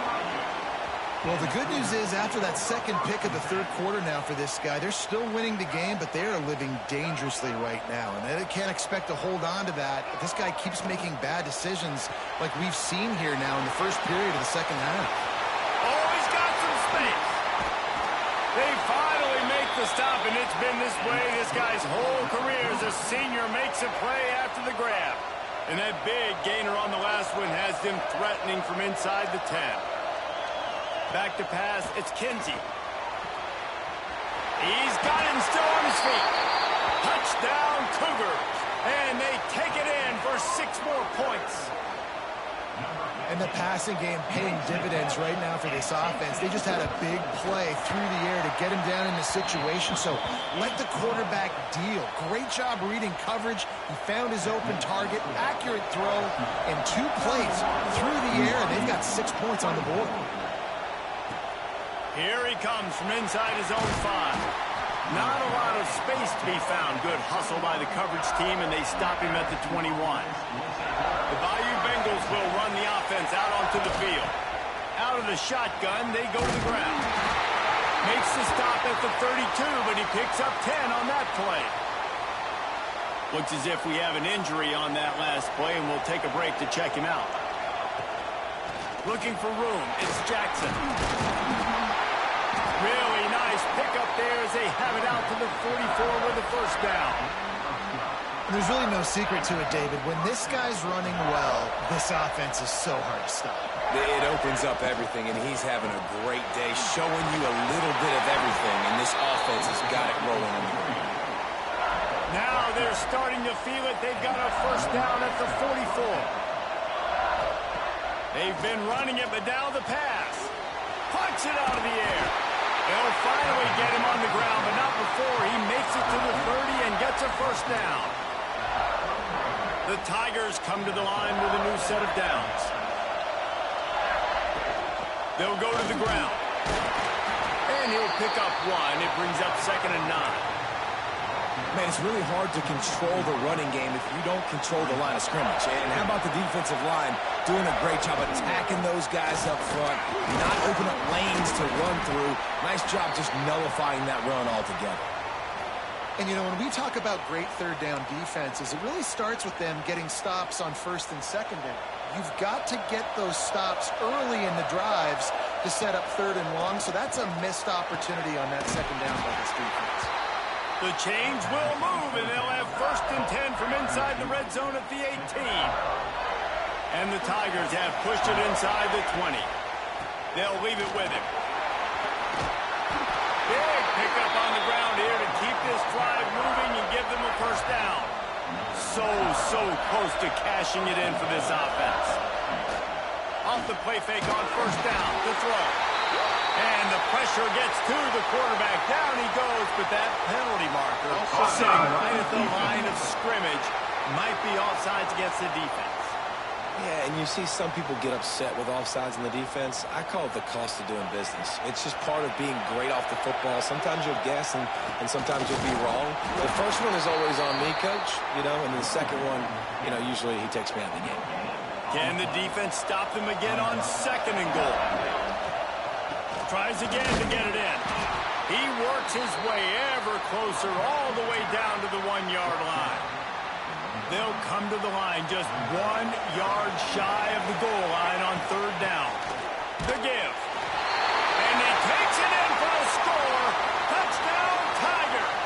Well, the good news is after that second pick of the third quarter now for this guy, they're still winning the game, but they are living dangerously right now. And they can't expect to hold on to that if this guy keeps making bad decisions like we've seen here now in the first period of the second half. Oh, he's got some space. They finally make the stop, and it's been this way this guy's whole career as a senior makes a play after the grab. And that big gainer on the last one has them threatening from inside the 10. Back to pass, it's Kinsey. He's got him still on his feet. Touchdown, Cougars. And they take it in for 6 more points. And the passing game paying dividends right now for this offense. They just had a big play through the air to get him down in the situation. So let the quarterback deal. Great job reading coverage. He found his open target, accurate throw, and 2 plays through the air, and they've got 6 points on the board. Here he comes from inside his own 5. Not a lot of space to be found. Good hustle by the coverage team, and they stop him at the 21. The Bayou Bengals will run the offense out onto the field. Out of the shotgun, they go to the ground. Makes the stop at the 32, but he picks up 10 on that play. Looks as if we have an injury on that last play, and we'll take a break to check him out. Looking for room, it's Jackson. Really nice pickup there as they have it out to the 44 with the first down. And there's really no secret to it, David. When this guy's running well, this offense is so hard to stop. It opens up everything, and he's having a great day, showing you a little bit of everything, and this offense has got it rolling on the ground. Now they're starting to feel it. They've got a first down at the 44. They've been running it, but now the pass. Punch it out of the air. They'll finally get him on the ground, but not before he makes it to the 30 and gets a first down. The Tigers come to the line with a new set of downs. They'll go to the ground. And he'll pick up 1. It brings up 2nd and 9. Man, it's really hard to control the running game if you don't control the line of scrimmage. And how about the defensive line doing a great job attacking those guys up front, not open up lanes to run through. Nice job just nullifying that run altogether. And, you know, when we talk about great third down defenses, it really starts with them getting stops on first and second down. You've got to get those stops early in the drives to set up 3rd and long, so that's a missed opportunity on that second down by this defense. The chains will move, and they'll have 1st and 10 from inside the red zone at the 18. And the Tigers have pushed it inside the 20. They'll leave it with him. Big pickup on the ground here to keep this drive moving and give them a first down. So close to cashing it in for this offense. Off the play fake on first down, the throw. And the pressure gets to the quarterback. Down he goes, but that penalty marker sitting right at the line of scrimmage might be offsides against the defense. Yeah, and you see some people get upset with offsides in the defense. I call it the cost of doing business. It's just part of being great off the football. Sometimes you'll guess, and sometimes you'll be wrong. The first one is always on me, Coach, you know, and the second one, you know, usually he takes me out of the game. Can the defense stop them again on 2nd and goal? Tries again to get it in. He works his way ever closer all the way down to the 1-yard line. They'll come to the line just 1 yard shy of the goal line on 3rd down. The give. And he takes it in for the score. Touchdown, Tigers.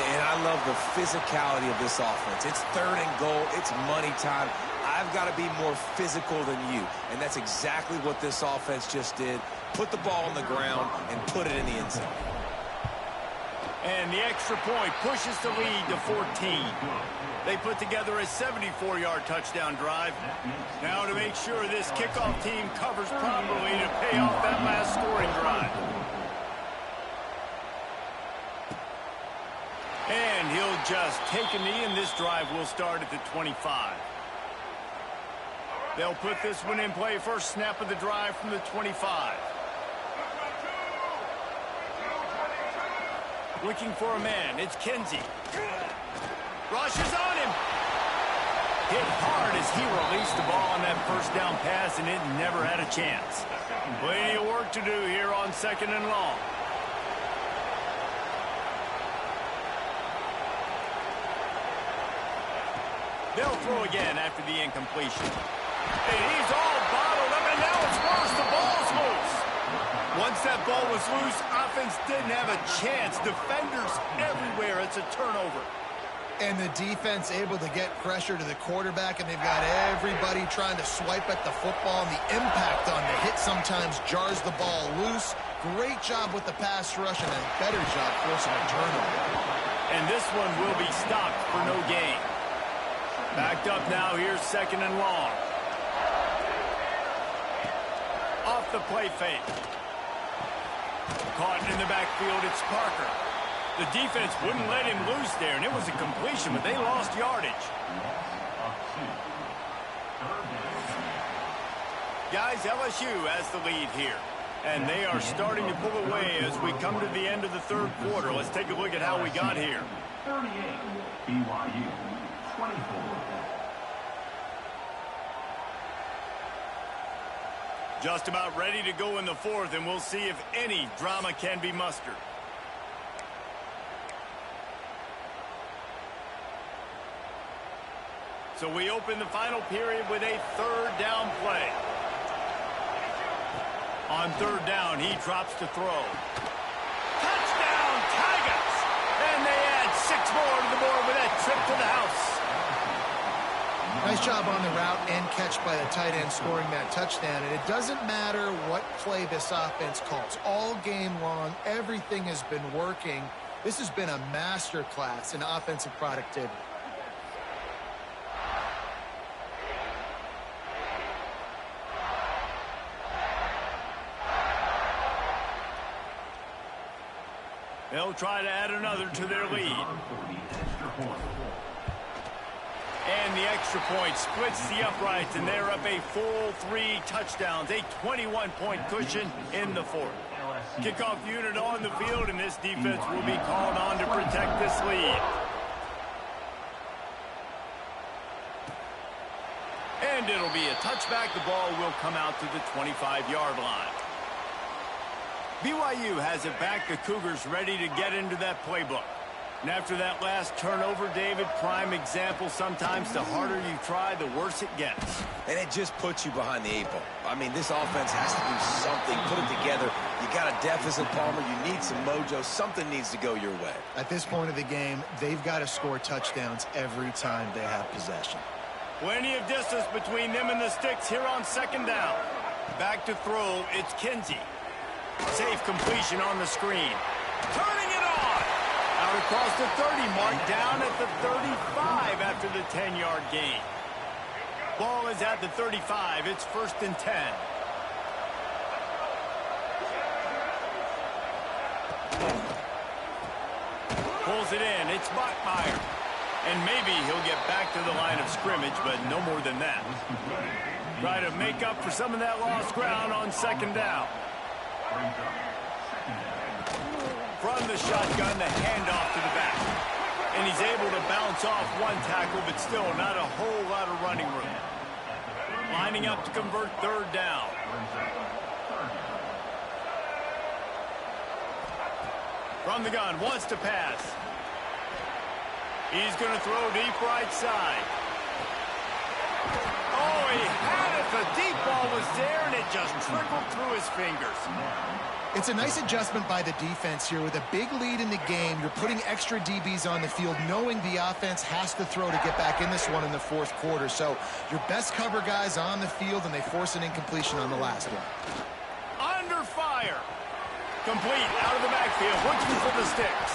And I love the physicality of this offense. It's 3rd and goal. It's money time. I've got to be more physical than you. And that's exactly what this offense just did. Put the ball on the ground and put it in the end zone. And the extra point pushes the lead to 14. They put together a 74-yard touchdown drive. Now to make sure this kickoff team covers properly to pay off that last scoring drive. And he'll just take a knee, and this drive will start at the 25. They'll put this one in play. First snap of the drive from the 25. Looking for a man. It's Kinsey. Rushes on him. Hit hard as he released the ball on that first down pass, and it never had a chance. Plenty of work to do here on 2nd and long. They'll throw again after the incompletion. And he's all bottled up, and now it's worse. The ball's loose. Once that ball was loose, offense didn't have a chance. Defenders everywhere. It's a turnover. And the defense able to get pressure to the quarterback, and they've got everybody trying to swipe at the football, and the impact on the hit sometimes jars the ball loose. Great job with the pass rush, and a better job forcing a turnover. And this one will be stopped for no gain. Backed up now, here's 2nd and long. Off the play fake. Caught in the backfield, it's Parker. The defense wouldn't let him loose there, and it was a completion, but they lost yardage. Guys, LSU has the lead here, and they are starting to pull away as we come to the end of the 3rd quarter. Let's take a look at how we got here. 38, BYU, 24. Just about ready to go in the 4th, and we'll see if any drama can be mustered. So we open the final period with a 3rd down play. On 3rd down, he drops to throw. Touchdown, Tigers! And they add 6 more to the board with that trip to the house. Nice job on the route and catch by the tight end scoring that touchdown. And it doesn't matter what play this offense calls. All game long, everything has been working. This has been a master class in offensive productivity. They'll try to add another to their lead. And the extra point splits the uprights, and they're up a full 3 touchdowns, a 21-point cushion in the 4th. Kickoff unit on the field, and this defense will be called on to protect this lead. And it'll be a touchback. The ball will come out to the 25-yard line. BYU has it back. The Cougars ready to get into that playbook. And after that last turnover, David, prime example, sometimes the harder you try, the worse it gets. And it just puts you behind the 8 ball. I mean, this offense has to do something, put it together. You got a deficit, Palmer. You need some mojo. Something needs to go your way. At this point of the game, they've got to score touchdowns every time they have possession. Plenty of distance between them and the sticks here on 2nd down. Back to throw, it's Kinsey. Safe completion on the screen. Turning it on. Out across the 30 mark, down at the 35 after the 10-yard gain. Ball is at the 35. It's 1st and 10. Pulls it in. It's Bachmeier. And maybe he'll get back to the line of scrimmage, but no more than that. Try to make up for some of that lost ground on 2nd down. From the shotgun, the handoff to the back. And he's able to bounce off one tackle, but still not a whole lot of running room. Lining up to convert 3rd down. From the gun, wants to pass. He's going to throw deep right side. Oh, he had it. The deep ball was there, and it just trickled through his fingers. It's a nice adjustment by the defense here. With a big lead in the game, you're putting extra DBs on the field, knowing the offense has to throw to get back in this one in the fourth quarter. So your best cover guys on the field, and they force an incompletion on the last one. Under fire. Complete out of the backfield, looking for the sticks.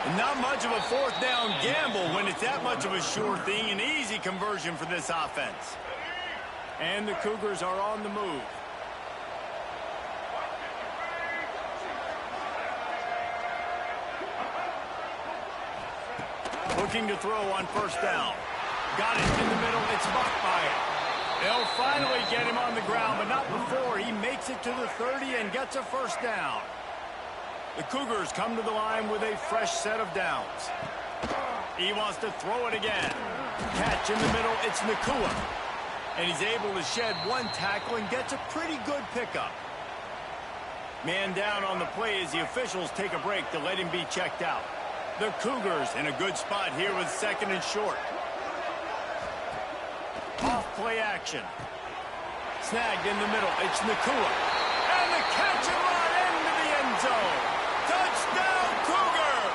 And not much of a fourth down gamble when it's that much of a sure thing. An easy conversion for this offense. And the Cougars are on the move. Looking to throw on first down. Got it in the middle. It's blocked by it. They'll finally get him on the ground, but not before he makes it to the 30 and gets a first down. The Cougars come to the line with a fresh set of downs. He wants to throw it again. Catch in the middle. It's Nakua. And he's able to shed one tackle and gets a pretty good pickup. Man down on the play as the officials take a break to let him be checked out. The Cougars in a good spot here with second and short. Off play action. Snagged in the middle. It's Nakua. And the catch and run into the end zone. Touchdown, Cougars!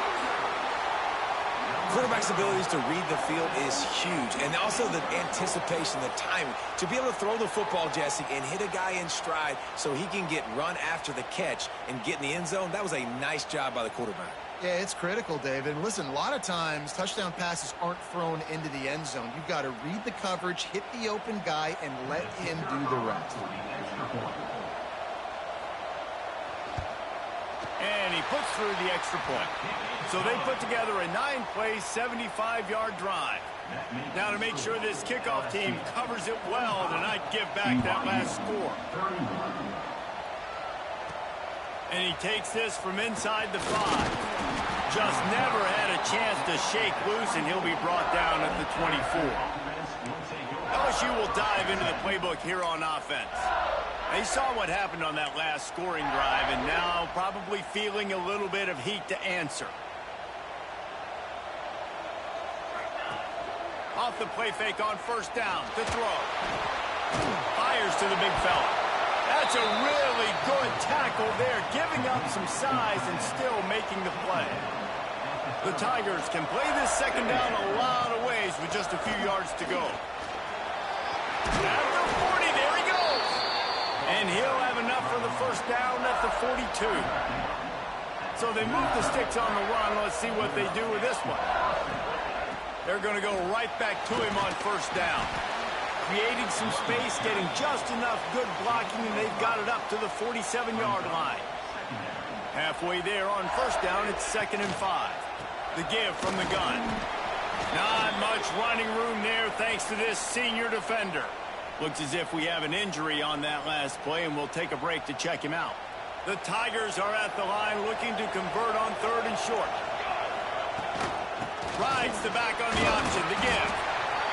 Quarterback's abilities to read the field is huge. And also the anticipation, the timing. To be able to throw the football, Jesse, and hit a guy in stride so he can get run after the catch and get in the end zone, that was a nice job by the quarterback. Yeah, it's critical, David. And listen, a lot of times touchdown passes aren't thrown into the end zone. You've got to read the coverage, hit the open guy, and let him do the rest. And he puts through the extra point. So they put together a 9-play, 75-yard drive. Now to make sure this kickoff team covers it well to not give back that last score. And he takes this from inside the 5. Just never had a chance to shake loose, and he'll be brought down at the 24. LSU will dive into the playbook here on offense. They saw what happened on that last scoring drive, and now probably feeling a little bit of heat to answer. Off the play fake on first down to throw. Fires to the big fella. That's a really good tackle there, giving up some size and still making the play. The Tigers can play this second down a lot of ways with just a few yards to go. At the 40, there he goes. And he'll have enough for the first down at the 42. So they move the sticks on the run. Let's see what they do with this one. They're going to go right back to him on first down. Creating some space, getting just enough good blocking, and they've got it up to the 47-yard line. Halfway there on first down, it's 2nd and 5. The give from the gun. Not much running room there thanks to this senior defender. Looks as if we have an injury on that last play, and we'll take a break to check him out. The Tigers are at the line looking to convert on 3rd and short. Rides the back on the option. The give.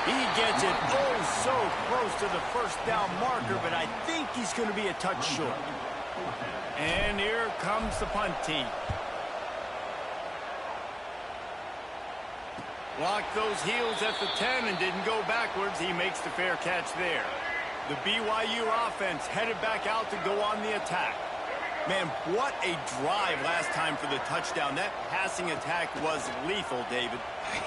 He gets it so close to the first down marker, but I think he's going to be a touch short. And here comes the punt team. Blocked those heels at the 10 and didn't go backwards. He makes the fair catch there. The BYU offense headed back out to go on the attack. Man, what a drive last time for the touchdown. That passing attack was lethal, David.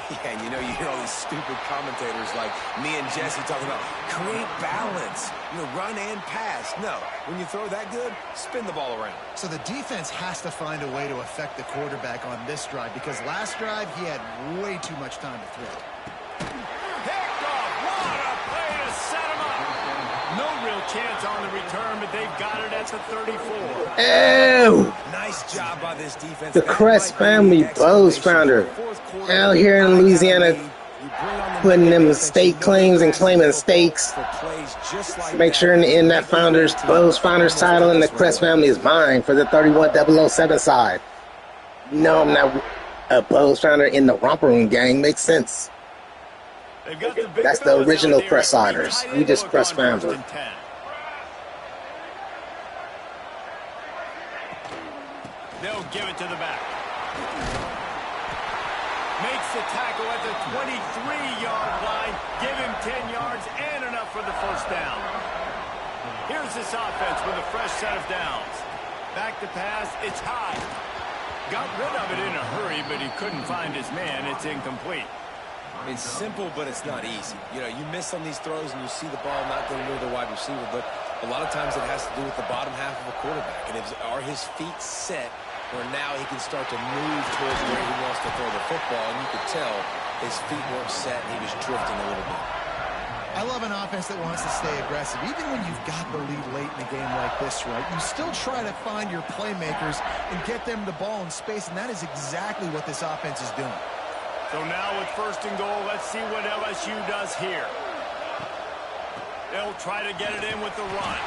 Yeah, and you know, you hear all these stupid commentators like me and Jesse talking about create balance, run and pass. No, when you throw that good, spin the ball around. So the defense has to find a way to affect the quarterback on this drive, because last drive he had way too much time to throw. Picked off. What a play to set him up. No real chance on the return, but they've got it at the 34. Ew! Nice job by this defense. The Crest family Bose founder out here in Louisiana putting them state claims and claiming stakes. Make sure in that Bose founders title and the Crest family is mine for the 31007 side. No, I'm not a Bose founder in the Romper Room gang. Makes sense. That's the original Crest siders. We just Crest family. They'll give it to the back. Makes the tackle at the 23-yard line. Give him 10 yards and enough for the first down. Here's here's this offense with a fresh set of downs. Back to pass, it's high. Got rid of it in a hurry, but he couldn't find his man. It's incomplete. It's simple, but it's not easy. You know, you miss on these throws and you see the ball not going near the wide receiver, but a lot of times it has to do with the bottom half of a quarterback. And are his feet set where now he can start to move towards where he wants to throw the football? And you could tell his feet weren't set and he was drifting a little bit. I love an offense that wants to stay aggressive. Even when you've got the lead late in a game like this, right, you still try to find your playmakers and get them the ball in space, and that is exactly what this offense is doing. So now with 1st and goal, let's see what LSU does here. They'll try to get it in with the run.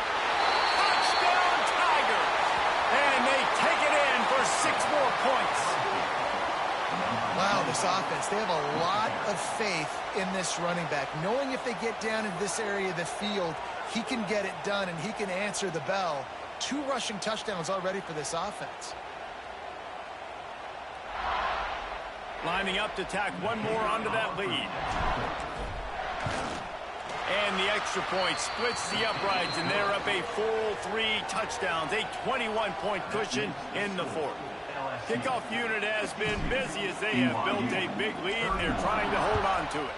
Touchdown, Tigers! And they take it in for 6 more points. Wow, this offense, they have a lot of faith in this running back, knowing if they get down in this area of the field, he can get it done and he can answer the bell. 2 rushing touchdowns already for this offense. Lining up to tack one more onto that lead. And the extra point splits the uprights, and they're up a full 3 touchdowns, a 21-point cushion in the 4th. Kickoff unit has been busy as they have built a big lead, and they're trying to hold on to it.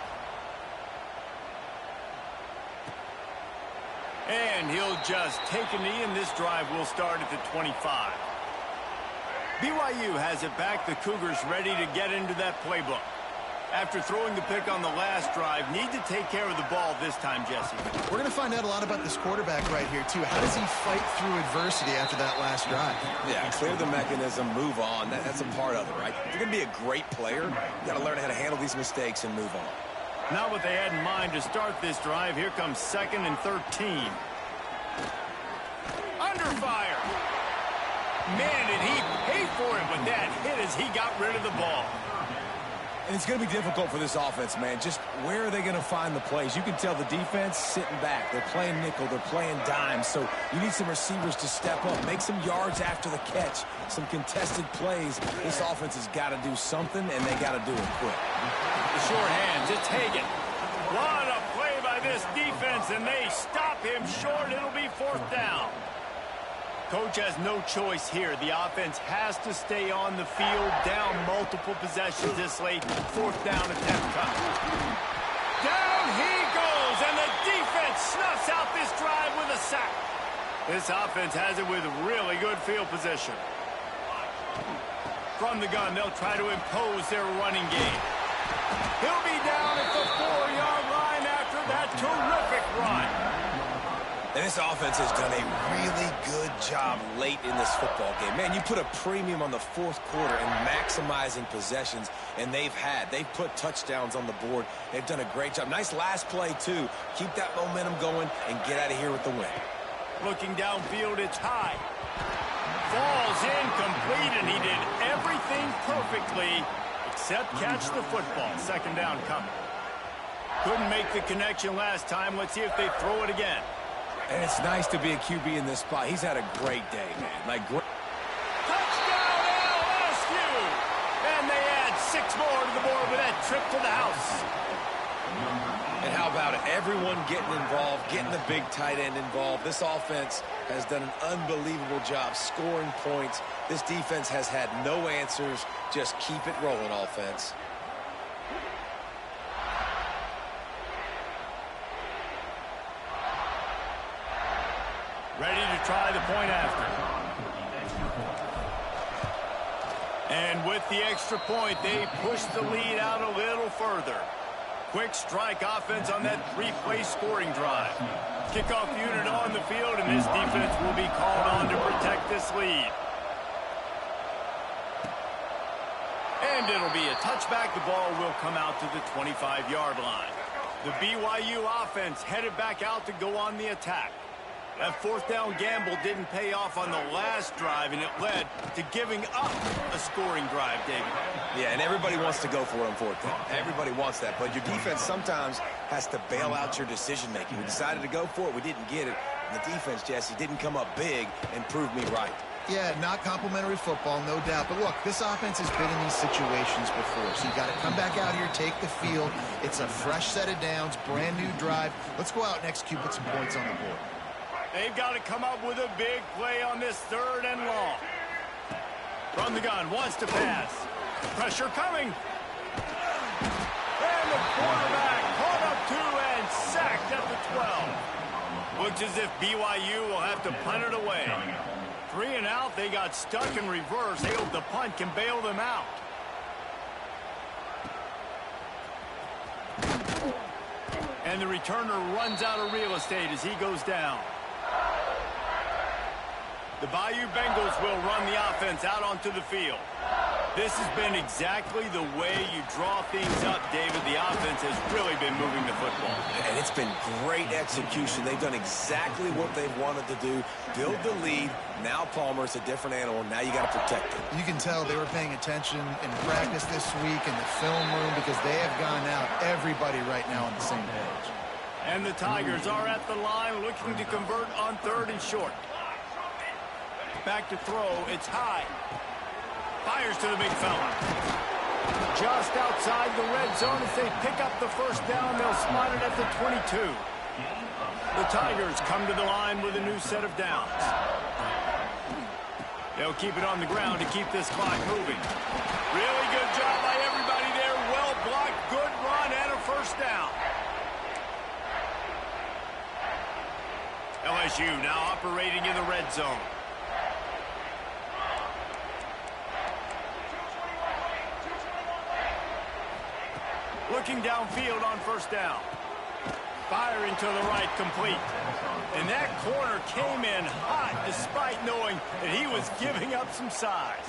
And he'll just take a knee, and this drive will start at the 25. BYU has it back. The Cougars ready to get into that playbook. After throwing the pick on the last drive, need to take care of the ball this time, Jesse. We're going to find out a lot about this quarterback right here, too. How does he fight through adversity after that last drive? Yeah, clear the mechanism, move on. That's a part of it, right? If you're going to be a great player, you got to learn how to handle these mistakes and move on. Not what they had in mind to start this drive. Here comes 2nd and 13. Under fire. Man, did he pay for it with that hit as he got rid of the ball. And it's going to be difficult for this offense, man. Just where are they going to find the plays? You can tell the defense sitting back. They're playing nickel. They're playing dime. So you need some receivers to step up, make some yards after the catch, some contested plays. This offense has got to do something, and they got to do it quick. The short hands, it's Hagan. What a play by this defense, and they stop him short. It'll be 4th down. Coach has no choice here. The offense has to stay on the field, down multiple possessions this late. 4th down attempt coming. Down he goes, and the defense snuffs out this drive with a sack. This offense has it with really good field position. From the gun, they'll try to impose their running game. He'll be down at the 4-yard line after that terrific run. And this offense has done a really good job late in this football game. Man, you put a premium on the 4th quarter and maximizing possessions, and they've put touchdowns on the board. They've done a great job. Nice last play, too. Keep that momentum going and get out of here with the win. Looking downfield, it's high. Falls incomplete, and he did everything perfectly except catch the football. 2nd down coming. Couldn't make the connection last time. Let's see if they throw it again. And it's nice to be a QB in this spot. He's had a great day, man. Touchdown, LSU! And they add 6 more to the board with that trip to the house. And how about it? Everyone getting involved, getting the big tight end involved. This offense has done an unbelievable job scoring points. This defense has had no answers. Just keep it rolling, offense. Ready to try the point after. And with the extra point, they push the lead out a little further. Quick strike offense on that 3-play scoring drive. Kickoff unit on the field, and this defense will be called on to protect this lead. And it'll be a touchback. The ball will come out to the 25-yard line. The BYU offense headed back out to go on the attack. That 4th down gamble didn't pay off on the last drive, and it led to giving up a scoring drive, David. Yeah, and everybody wants to go for it on 4th down. Everybody wants that, but your defense sometimes has to bail out your decision-making. We decided to go for it. We didn't get it. And the defense, Jesse, didn't come up big and prove me right. Yeah, not complimentary football, no doubt. But look, this offense has been in these situations before. So you got to come back out here, take the field. It's a fresh set of downs, brand new drive. Let's go out and execute, put some points on the board. They've got to come up with a big play on this 3rd and long. From the gun, wants to pass. Pressure coming. And the quarterback caught up to and sacked at the 12. Looks as if BYU will have to punt it away. 3 and out, they got stuck in reverse. They hope the punt can bail them out. And the returner runs out of real estate as he goes down. The Bayou Bengals will run the offense out onto the field. This has been exactly the way you draw things up, David. The offense has really been moving the football. And it's been great execution. They've done exactly what they've wanted to do. Build the lead. Now Palmer's a different animal. Now you got to protect him. You can tell they were paying attention in practice this week in the film room because they have gone out, everybody right now on the same page. And the Tigers are at the line looking to convert on 3rd and short. Back to throw. It's high. Fires to the big fella. Just outside the red zone as they pick up the 1st down. They'll slide it at the 22. The Tigers come to the line with a new set of downs. They'll keep it on the ground to keep this clock moving. Really good job by everybody there. Well blocked, good run, and a 1st down. LSU now operating in the red zone. Looking downfield on 1st down. Firing to the right, complete. And that corner came in hot despite knowing that he was giving up some size.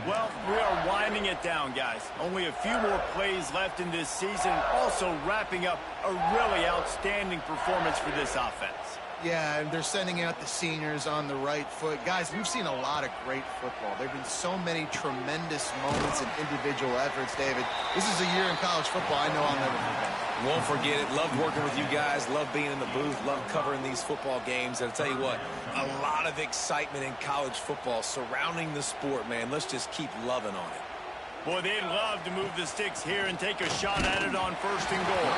Well, we are winding it down, guys. Only a few more plays left in this season. Also wrapping up a really outstanding performance for this offense. Yeah, and they're sending out the seniors on the right foot. Guys, we've seen a lot of great football. There have been so many tremendous moments and individual efforts, David. This is a year in college football I know I'll never forget. Won't forget it. Loved working with you guys. Loved being in the booth. Loved covering these football games. And I'll tell you what, a lot of excitement in college football surrounding the sport, man. Let's just keep loving on it. Boy, they'd love to move the sticks here and take a shot at it on 1st and goal.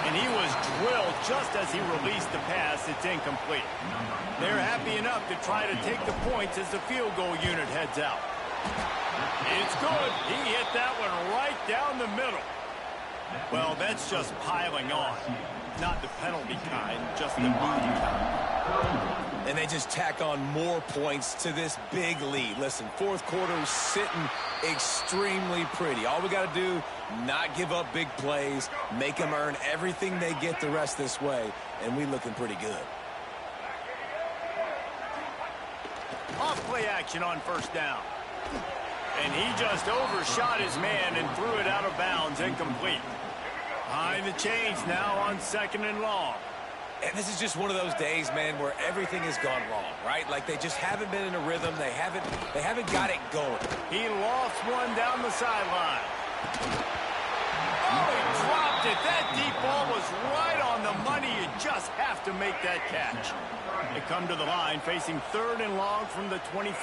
And he was drilled just as he released the pass. It's incomplete. They're happy enough to try to take the points as the field goal unit heads out. It's good. He hit that one right down the middle. Well, that's just piling on. Not the penalty kind, just the mean kind. And they just tack on more points to this big lead. Listen, 4th quarter is sitting extremely pretty. All we got to do, not give up big plays, make them earn everything they get the rest this way, and we looking pretty good. Off play action on 1st down. And he just overshot his man and threw it out of bounds, incomplete. Behind the chains now on 2nd and long. And this is just one of those days, man, where everything has gone wrong, right? Like they just haven't been in a rhythm. They haven't got it going. He lost one down the sideline. Oh, he dropped it. That deep ball was right on the money. You just have to make that catch. They come to the line facing 3rd and long from the 25.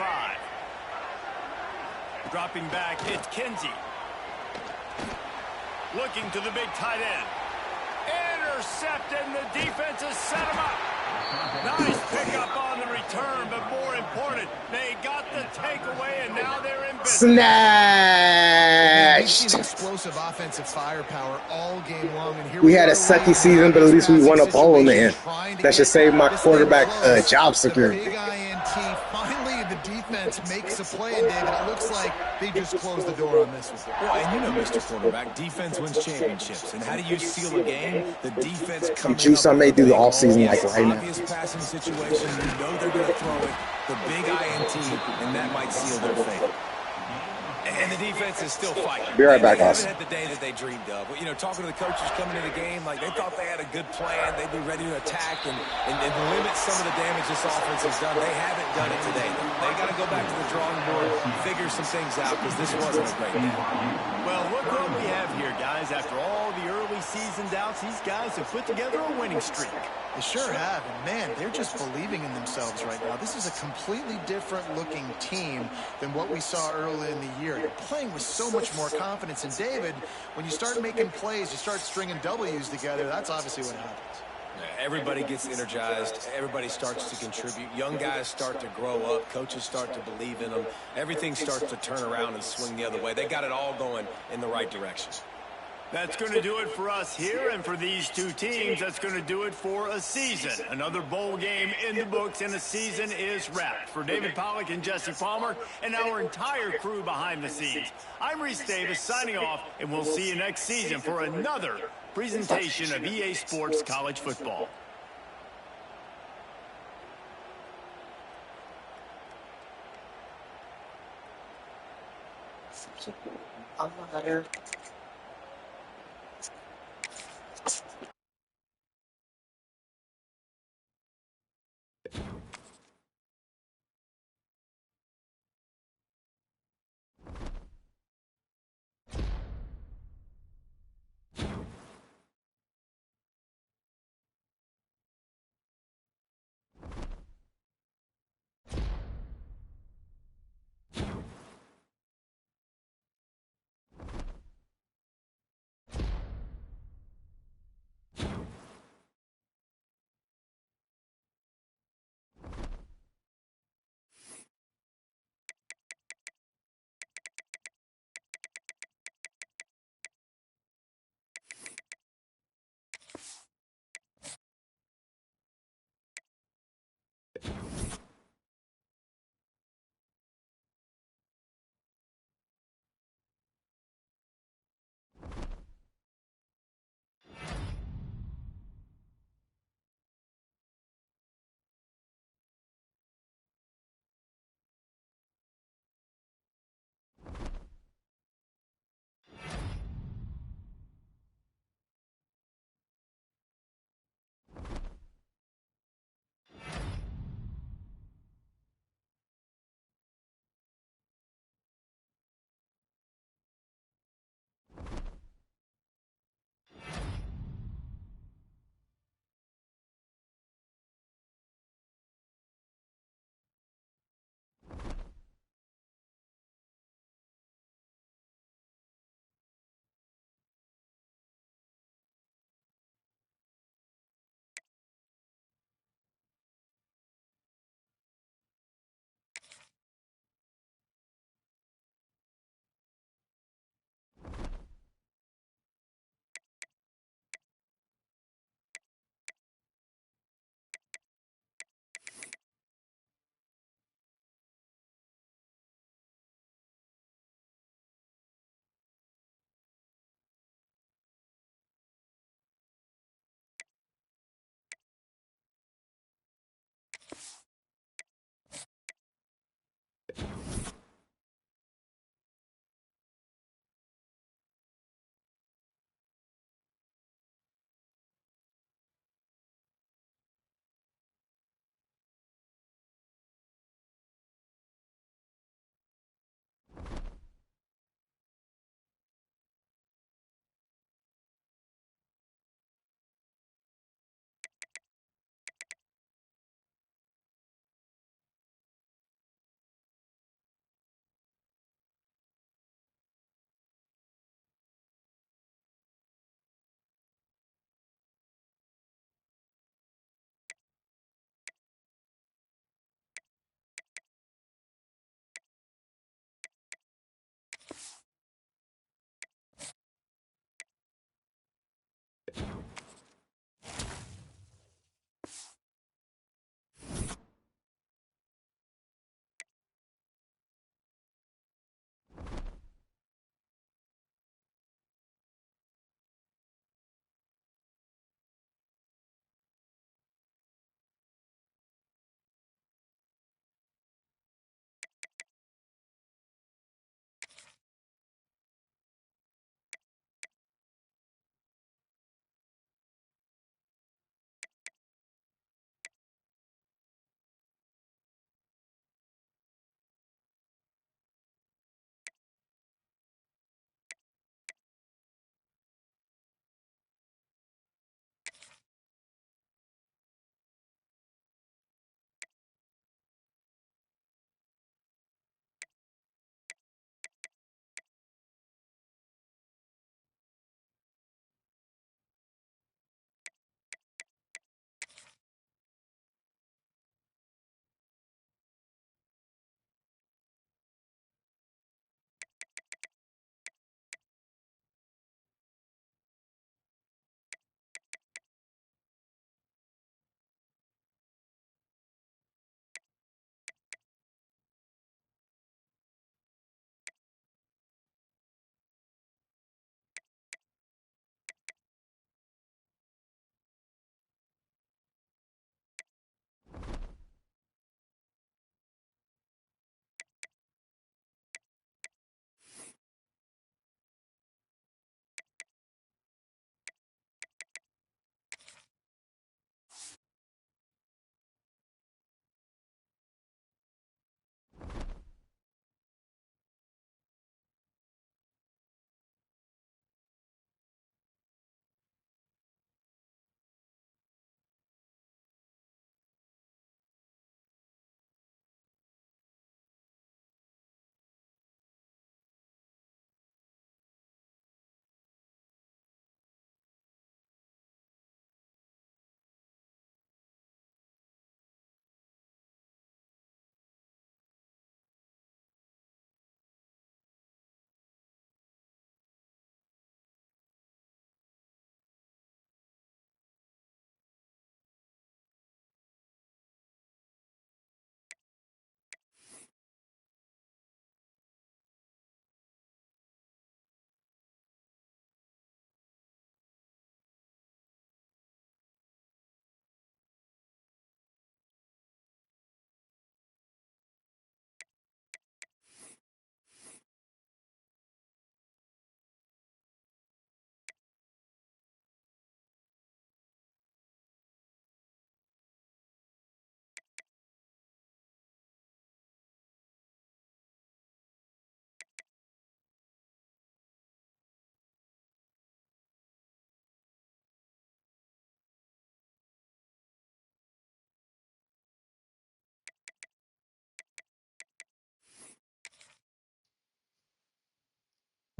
Dropping back, it's Kinsey. Looking to the big tight end. Intercepted, and the defense has set him up. Nice pickup on the return, but more important, they got the takeaway, and now they're in business. Snatched. Explosive offensive firepower all game long. And here we had a sucky season, but at least we won a bowl in the end. That should save my quarterback job security. Big INT. Finally, the defense makes a play, and David, it looks like they just closed the door on this one. Well, and you know, Mr. Quarterback, defense wins championships. And how do you seal a game? The defense coming juice I may do the all season like right now. Obvious passing situation, you know they're going to throw it. The big INT, and that might seal their fate. And the defense is still fighting. Be right back, guys. They haven't had the day that they dreamed of. You know, talking to the coaches coming into the game, like they thought they had a good plan. They'd be ready to attack and limit some of the damage this offense has done. They haven't done it today. They got to go back to the drawing board, figure some things out because this wasn't a great game. Well, look what we have here, guys. After all the early season doubts, these guys have put together a winning streak. They sure have, and man, they're just believing in themselves right now. This is a completely different looking team than what we saw early in the year. They're playing with so much more confidence, and David, when you start making plays, you start stringing W's together, that's obviously what happens. Everybody gets energized. Everybody starts to contribute. Young guys start to grow up. Coaches start to believe in them. Everything starts to turn around and swing the other way. They got it all going in the right direction. That's going to do it for us here, and for these two teams, that's going to do it for a season. Another bowl game in the books, and a season is wrapped. For David Pollack and Jesse Palmer and our entire crew behind the scenes, I'm Reese Davis signing off, and we'll see you next season for another presentation of EA Sports College Football.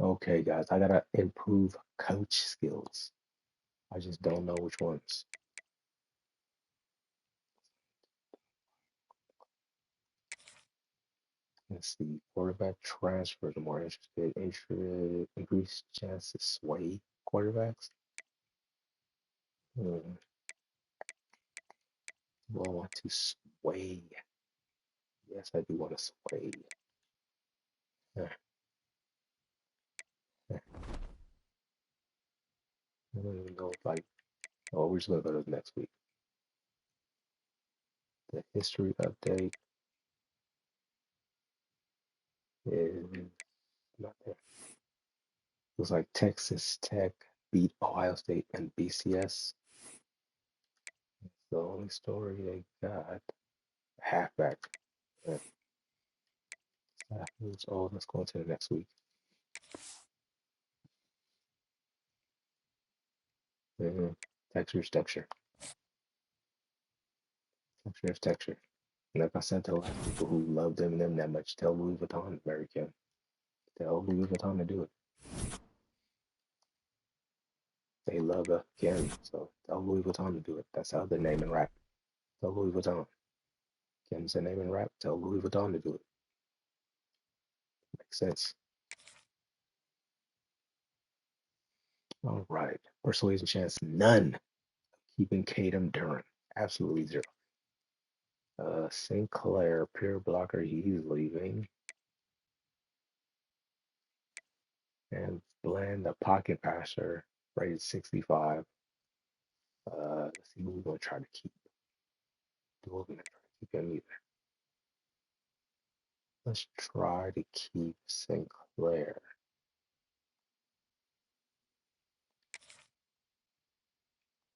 Okay, guys, I gotta improve coach skills. I just don't know which ones. Let's see. Quarterback transfers are more increased chance to sway quarterbacks. Hmm. Do I want to sway? Yes, I do want to sway. I don't even know if I. Oh, we're just gonna go to the next week. The history update is not there. Looks like Texas Tech beat Ohio State and BCS. It's the only story they got. Halfback. Yeah. Oh, let's go into the next week. Mm-hmm. Texture's texture. Texture is texture. And like I said to a lot of people who love them that much, tell Louis Vuitton, American. Tell Louis Vuitton to do it. They love Kim, so tell Louis Vuitton to do it. That's how their name in rap. Tell Louis Vuitton. Kim's their name in rap. Tell Louis Vuitton to do it. Makes sense. All right. Persuasion chance, none. Keeping Caden Durant. Absolutely zero. Sinclair, pure blocker, he's leaving. And Bland, the pocket passer, rated 65. Let's see who we're going to try to keep. Do we're going to try to keep him either. Let's try to keep Sinclair.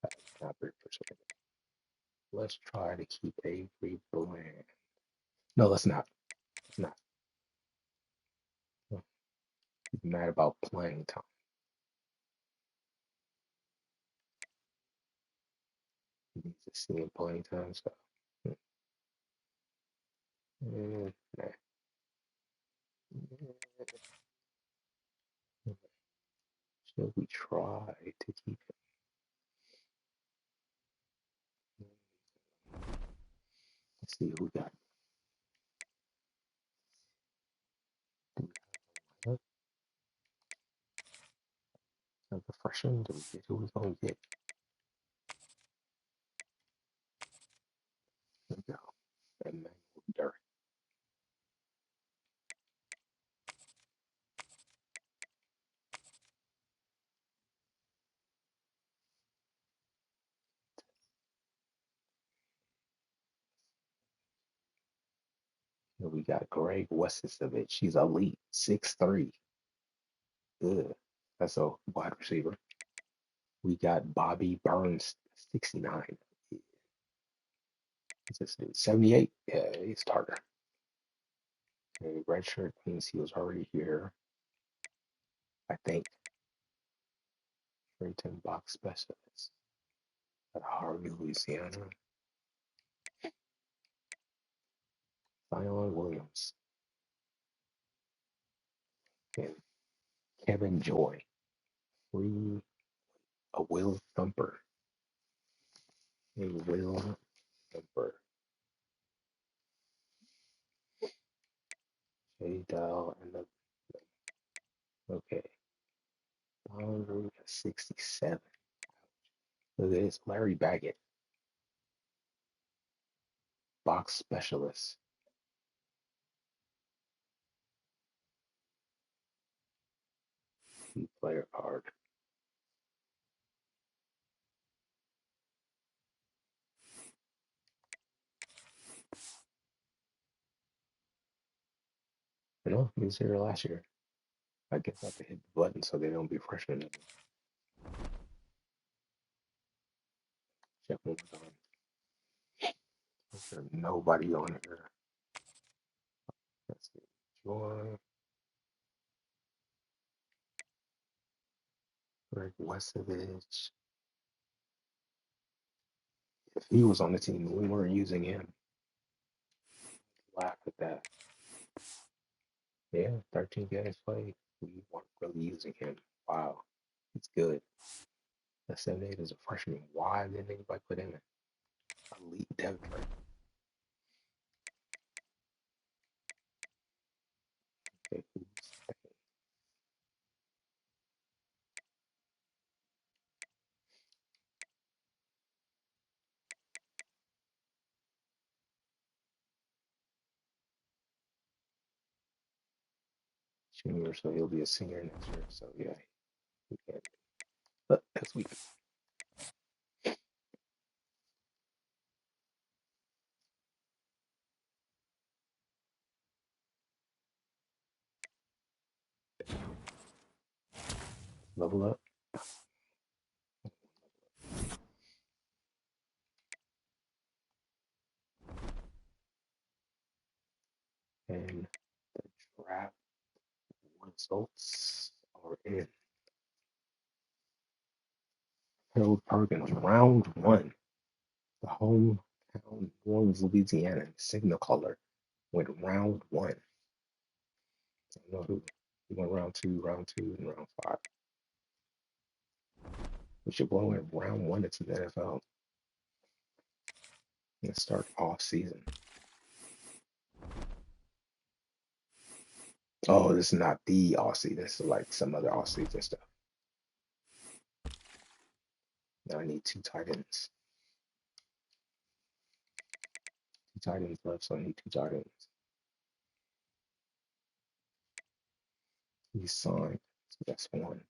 That's not very persuasive. Let's try to keep Avery Bland. No, let's not. Let's not. He's mad about playing time. He needs to see him playing time, so. Nah. Should we try to keep him? Let's see who we got. Do we have the freshman? Do we get who we gonna get? There we go. Emmanuel Dirk. Here we got Greg Wesisovich. She's elite, 6'3". Good. That's a wide receiver. We got Bobby Burns, 69. What's this dude? 78? Yeah, he's starter. Okay, red shirt means he was already here. I think. Creighton box specialist at Harvey, Louisiana. Zion Williams. And Kevin Joy. Free a Will Thumper. A Will Thumper. J. Dell and the okay. Boundary 67. Look at this. Larry Baggett. Box specialist. Key player card. You know, he was here last year. I guess I have to hit the button so they don't be freshmen. Check one more time. There's nobody on here. Let's see. Joy. Greg Wesovich. If he was on the team, we weren't using him. Laugh at that. Yeah, 13 games played. We weren't really using him. Wow, it's good. The 7-8 is a freshman. Why didn't anybody put him in? Elite depth right? Okay, who's second? Junior, so he'll be a senior next year. So yeah, we can. But next week, level up. And the draft results are in. Harold Perkins, round one. The hometown New Orleans, Louisiana signal color went round one. I don't know who. He went round two, and round five. We should blow in round one into the NFL and start off season. Oh, this is not the off season. This is like some other off season stuff. Now I need two tight ends. Two tight ends left, so I need two tight ends. He signed, so that's one.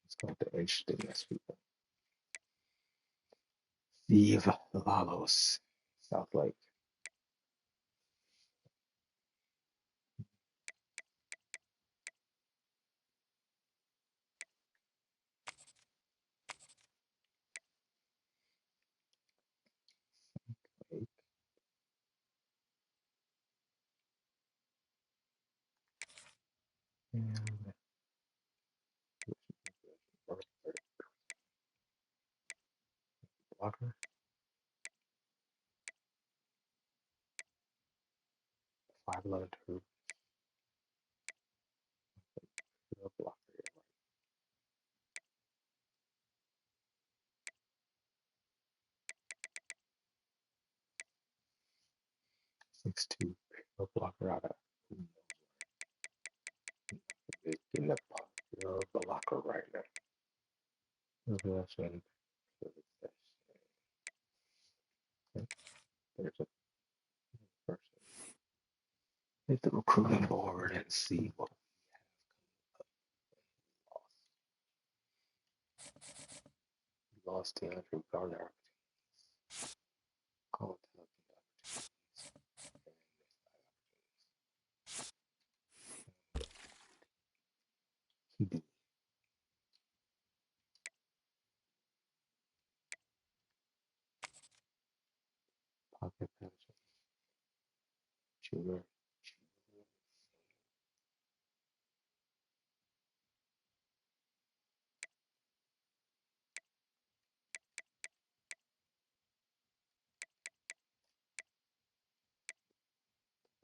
Let's go with the interestingness people. Steve Lalos, South Lake. And blocker, 5'11" to blocker. 6'2" blocker out of getting the blocker right now. Possession. There's a person. Hit the recruiting board and see what we lost. DeAndre Garner. Call it pocket passer. Junior.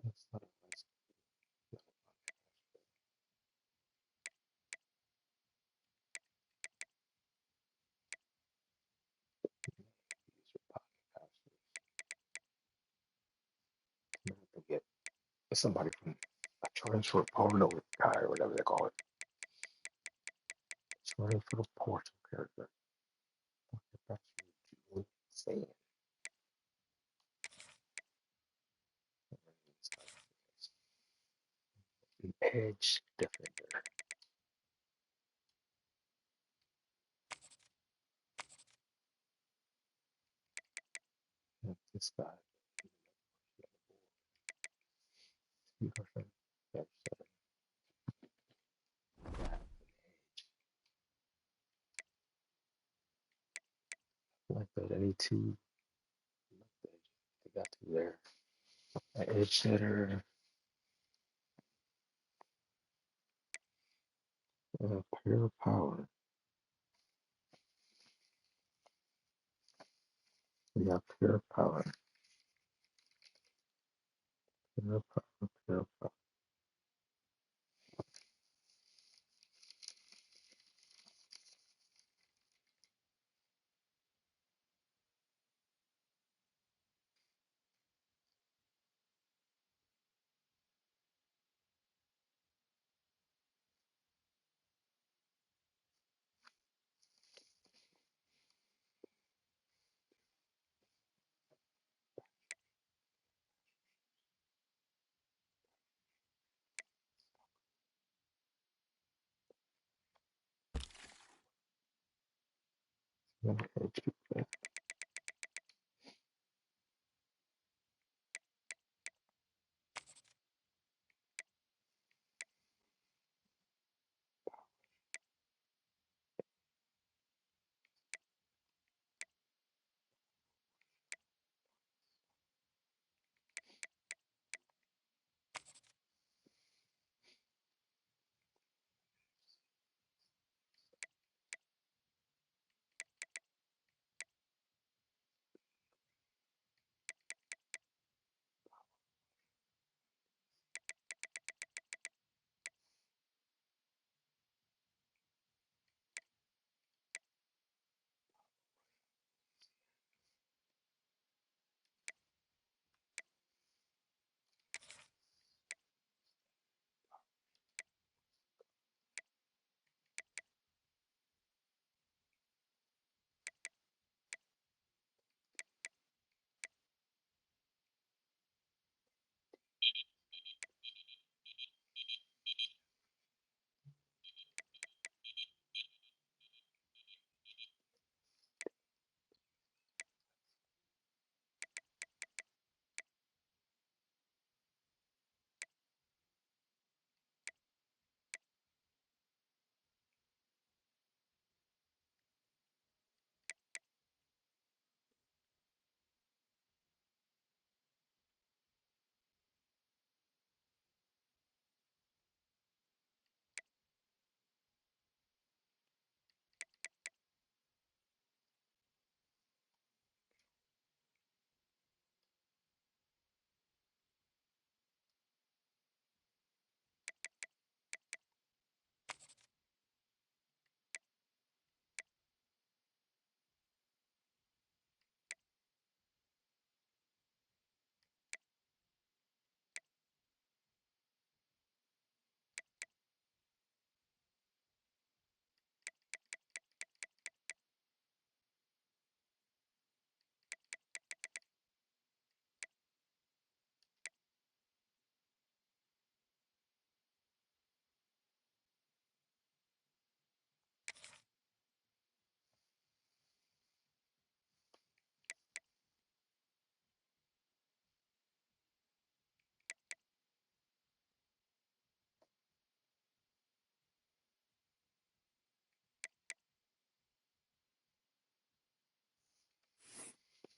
That's not a nice pocket passer. I'm gonna have to get somebody from a transfer portal guy or whatever they call it. Transfer portal character. Pocket passer. Julian Sand. An edge defender. This guy. Like that. I need two. They got two there. An edge hitter. Pure power. We got pure power. Pure power. Pure power. HP.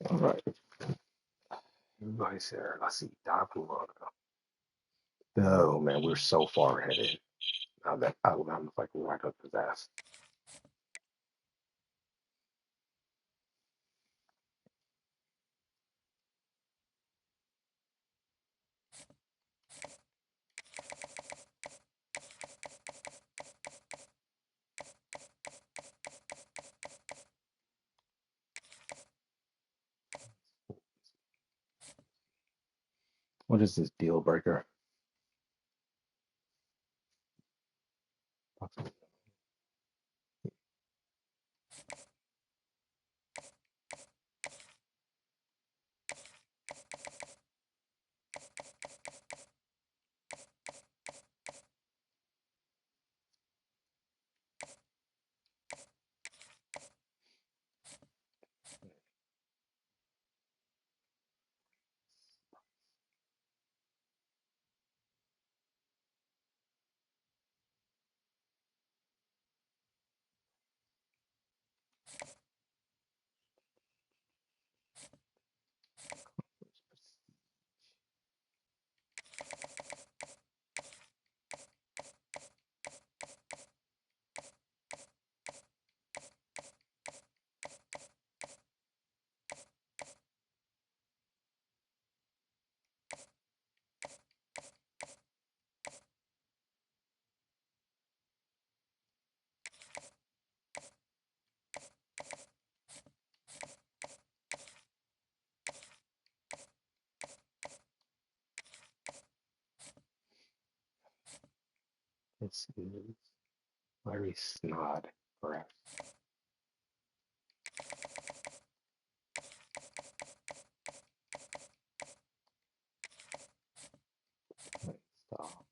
All right. Everybody's there. Let's see. Dapula. Oh man, we're so far ahead. Now that Alabama's like right up his ass. What is this deal breaker? This is Larry Snod, perhaps. Stop.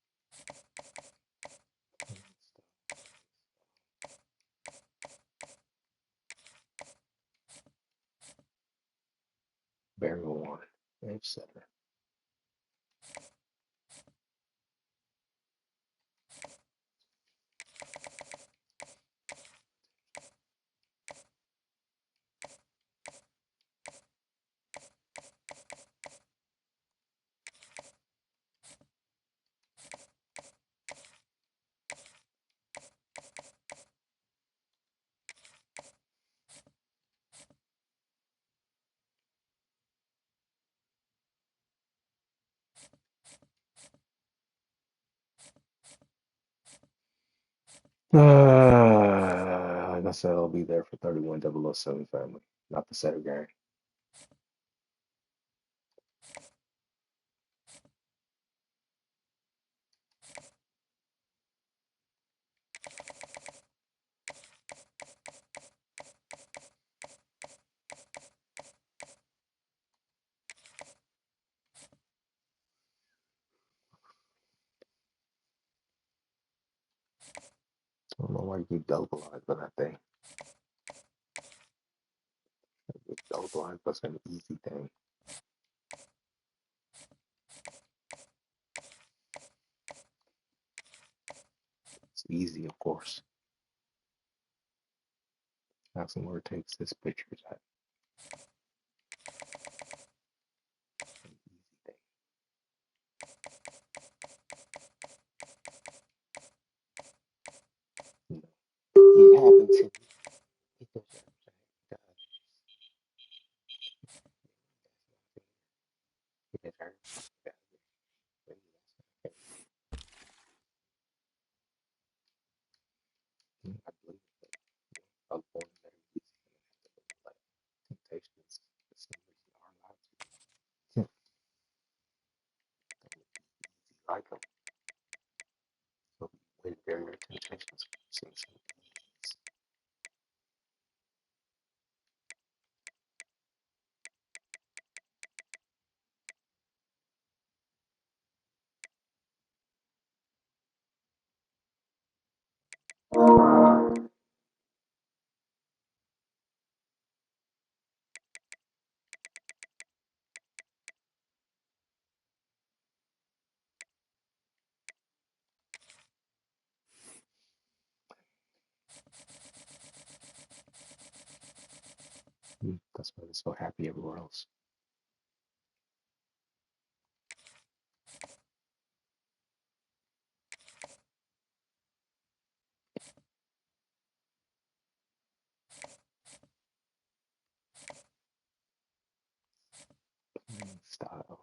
Barry Warren, edge setter. Like I said, I'll be there for 31007 family, not the setter gang. I don't know why you get double blind, but I think double blind was an easy thing. It's easy, of course. Ask him where it takes his pictures at. An easy thing. You know, it happened to me. It does. It does. It hurts. It does. I believe it. I was born in Louisiana. Temptations for some reason are allowed to. Easy like them. So when there are temptations, seeing some ease. That's why they're so happy everywhere else. Style.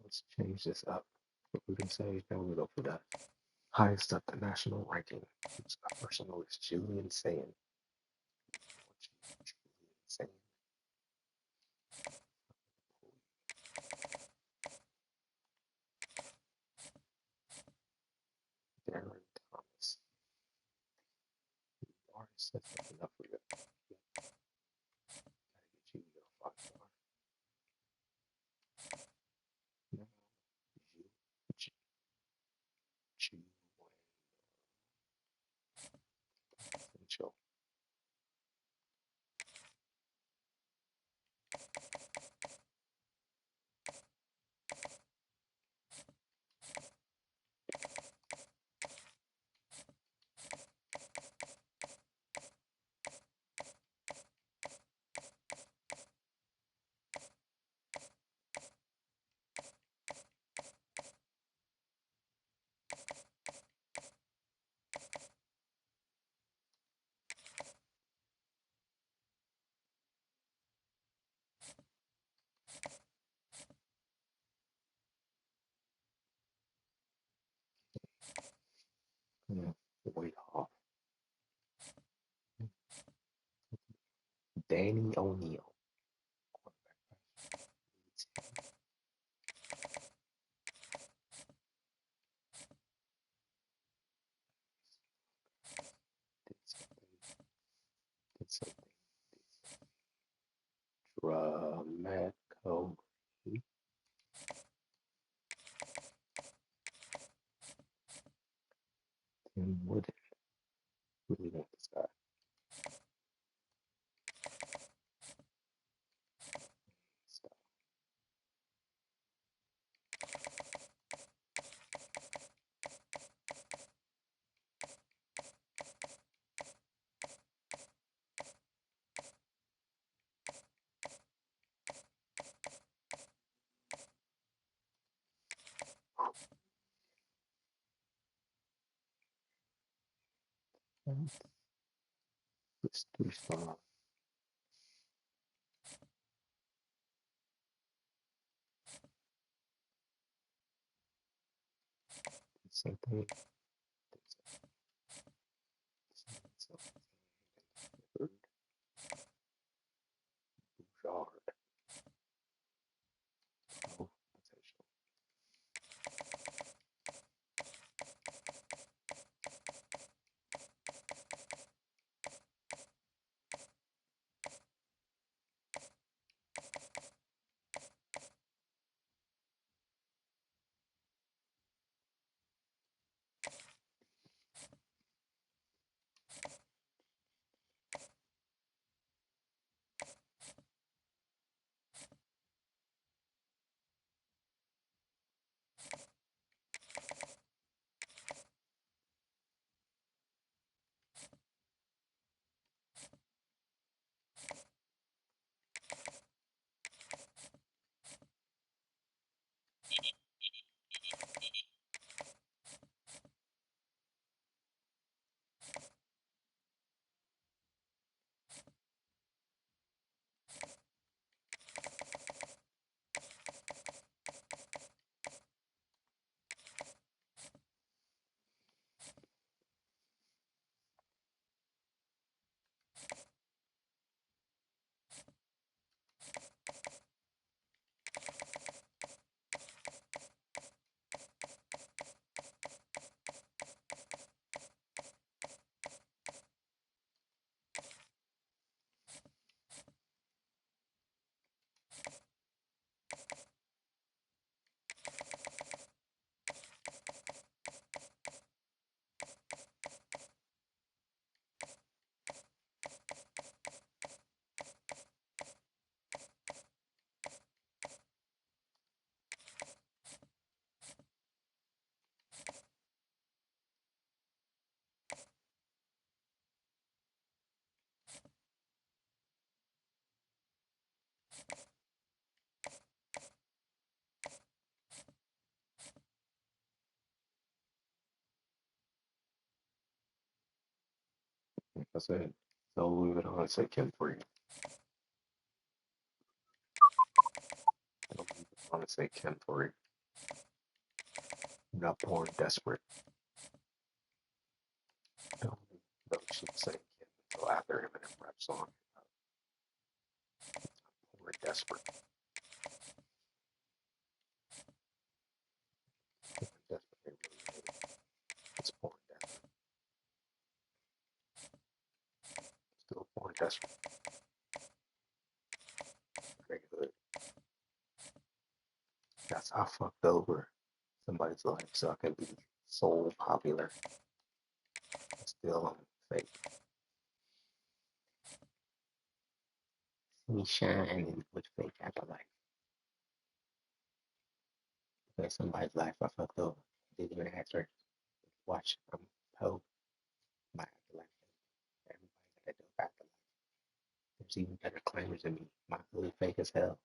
Let's change this up. What we can say, now we go for the highest up the national ranking. Who's my personal is Julian Sand. Julian Sand. Darren Thomas. You already said something up for you. Gotta get you your 5 star. Now, you, Ju, Ju, Potential. Danny O'Neal. Did something dramatic. Tim Wooden. Really want this guy. Stop. Let's do something. Bouchard. Oh, potential. Like I said, so leave it on and say Kim for you. I'll leave it on and say Kim for you. I'm not born desperate. Don't should say Kim until after Eminem rap song. Born desperate. Desperate. It's born desperate. Still born desperate. Very good. That's how I fucked over somebody's life so I can be so popular. Still fake. Me shine with fake afterlife. Because somebody's life I fucked over. Didn't even ask her. Watch, I'm Poe. My afterlife. Everybody got a dope afterlife. There's even better claimers than me. My hood fake as hell.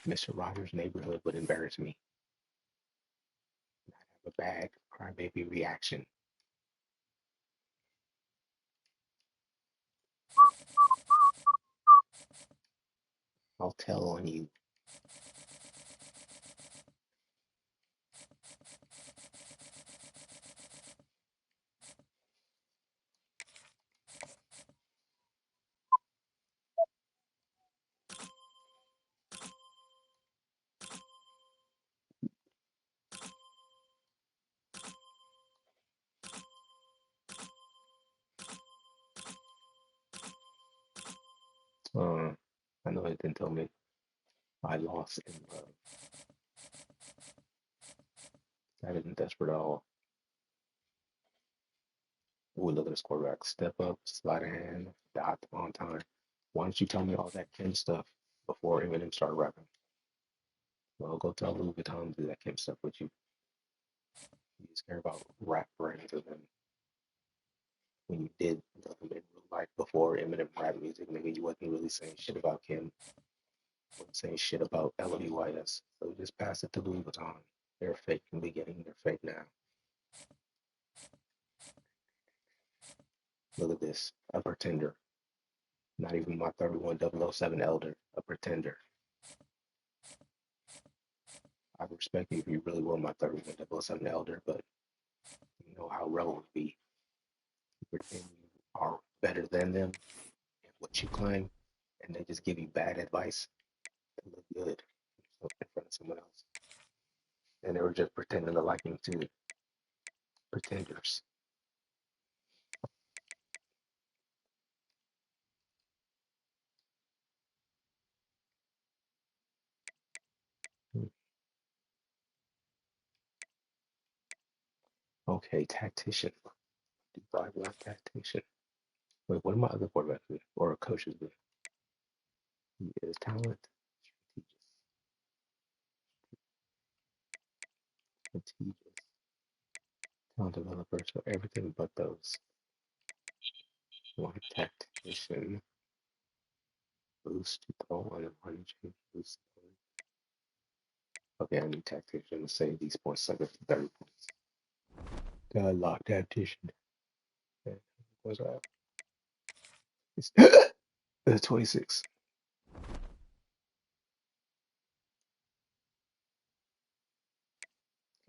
Mr. Rogers' neighborhood would embarrass me. Not have a bad crybaby reaction. I'll tell on you. know it didn't tell me I lost in love. That isn't desperate at all. Ooh, look at this quarterback. Step up, slide a hand, dot on time. Why don't you tell me all that Kim stuff before Eminem started rapping? Well, go tell Louis Vuitton to do that Kim stuff with you. You just care about rap brands, and then when you did them in real life before Eminem rap music, nigga, you wasn't really saying shit about Kim. Wasn't saying shit about LWYS. So just pass it to Louis Vuitton. They're fake in the beginning, they're fake now. Look at this. A pretender. Not even my 31007 elder. A pretender. I respect you if you really were my 31007 elder, but you know how relevant would be. You pretend you are better than them and what you claim, and they just give you bad advice to look good in front of someone else. And they were just pretending to like him too. Pretenders. Okay, tactician. Do I want tactician? Wait, what are my other quarterbacks do? Or coaches do? He is talent, strategic, talent developer, so everything but those. One tactician, boost to throw on a run change, boost. Okay, I need tactician to save these points like 30 points. God lock tactician. Okay, what's that? It's 26.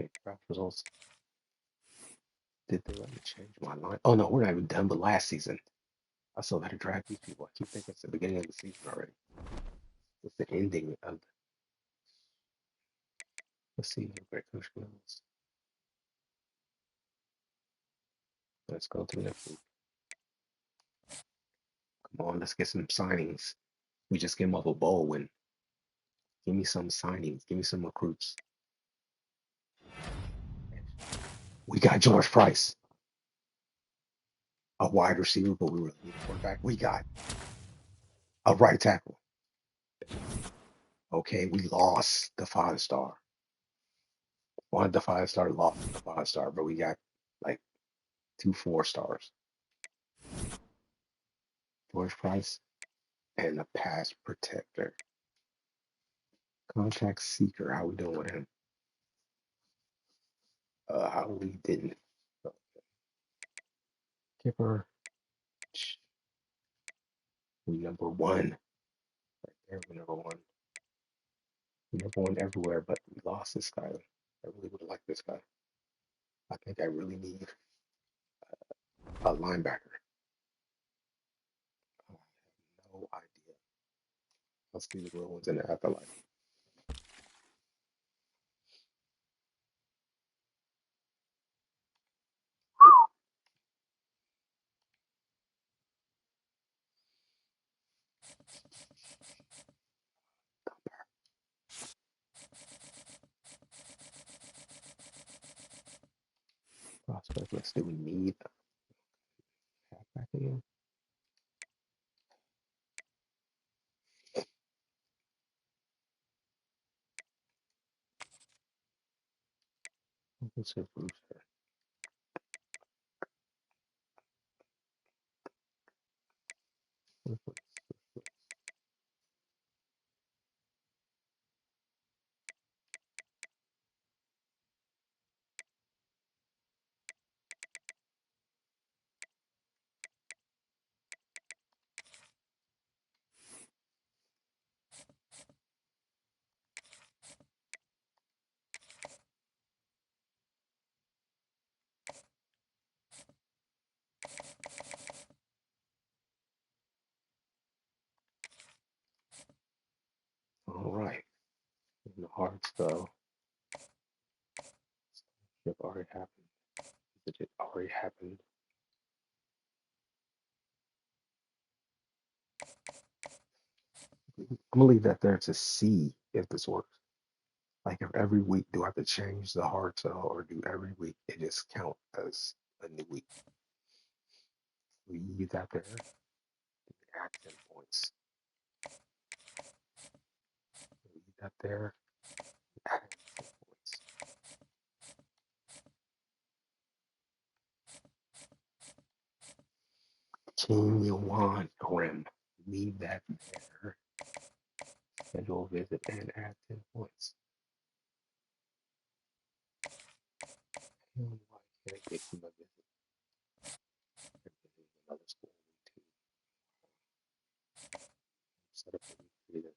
Okay, draft results. Did they let me change my line? Oh no, we're not even done with last season. I still got to draft these people. I keep thinking it's the beginning of the season already. It's the ending of. Let's see where Coach goes. Let's go to the next week. Come on, let's get some signings. We just came off a bowl win. Give me some signings. Give me some recruits. We got George Price, a wide receiver, but we really need a quarterback. We got a right tackle. Okay, we lost the 5-star. Wanted the 5-star, lost the 5-star, but we got like 2 4-stars. George Price and a pass protector. Contract seeker. How we doing with him? How we didn't. Kipper. We number one. Right there, we number one. We number one everywhere, but we lost this guy. I really would have liked this guy. I think I really need a linebacker. I have no idea. I'll see the real ones in the afterlife. Prospect list. Do we need a halfback again? Let's say Brewster. All right. In the hearts, though, it already happened. It already happened. gonna leave that there to see if this works. Like if every week do I have to change the hard sell or do every week it just count as a new week? Leave that there. Add 10 points. Leave that there. Add 10 points. King Yuan Grim. Leave that there. Schedule a visit and add 10 points. Why can't I get him a visit? I'm visiting another school week 2. Set up a week 3 then.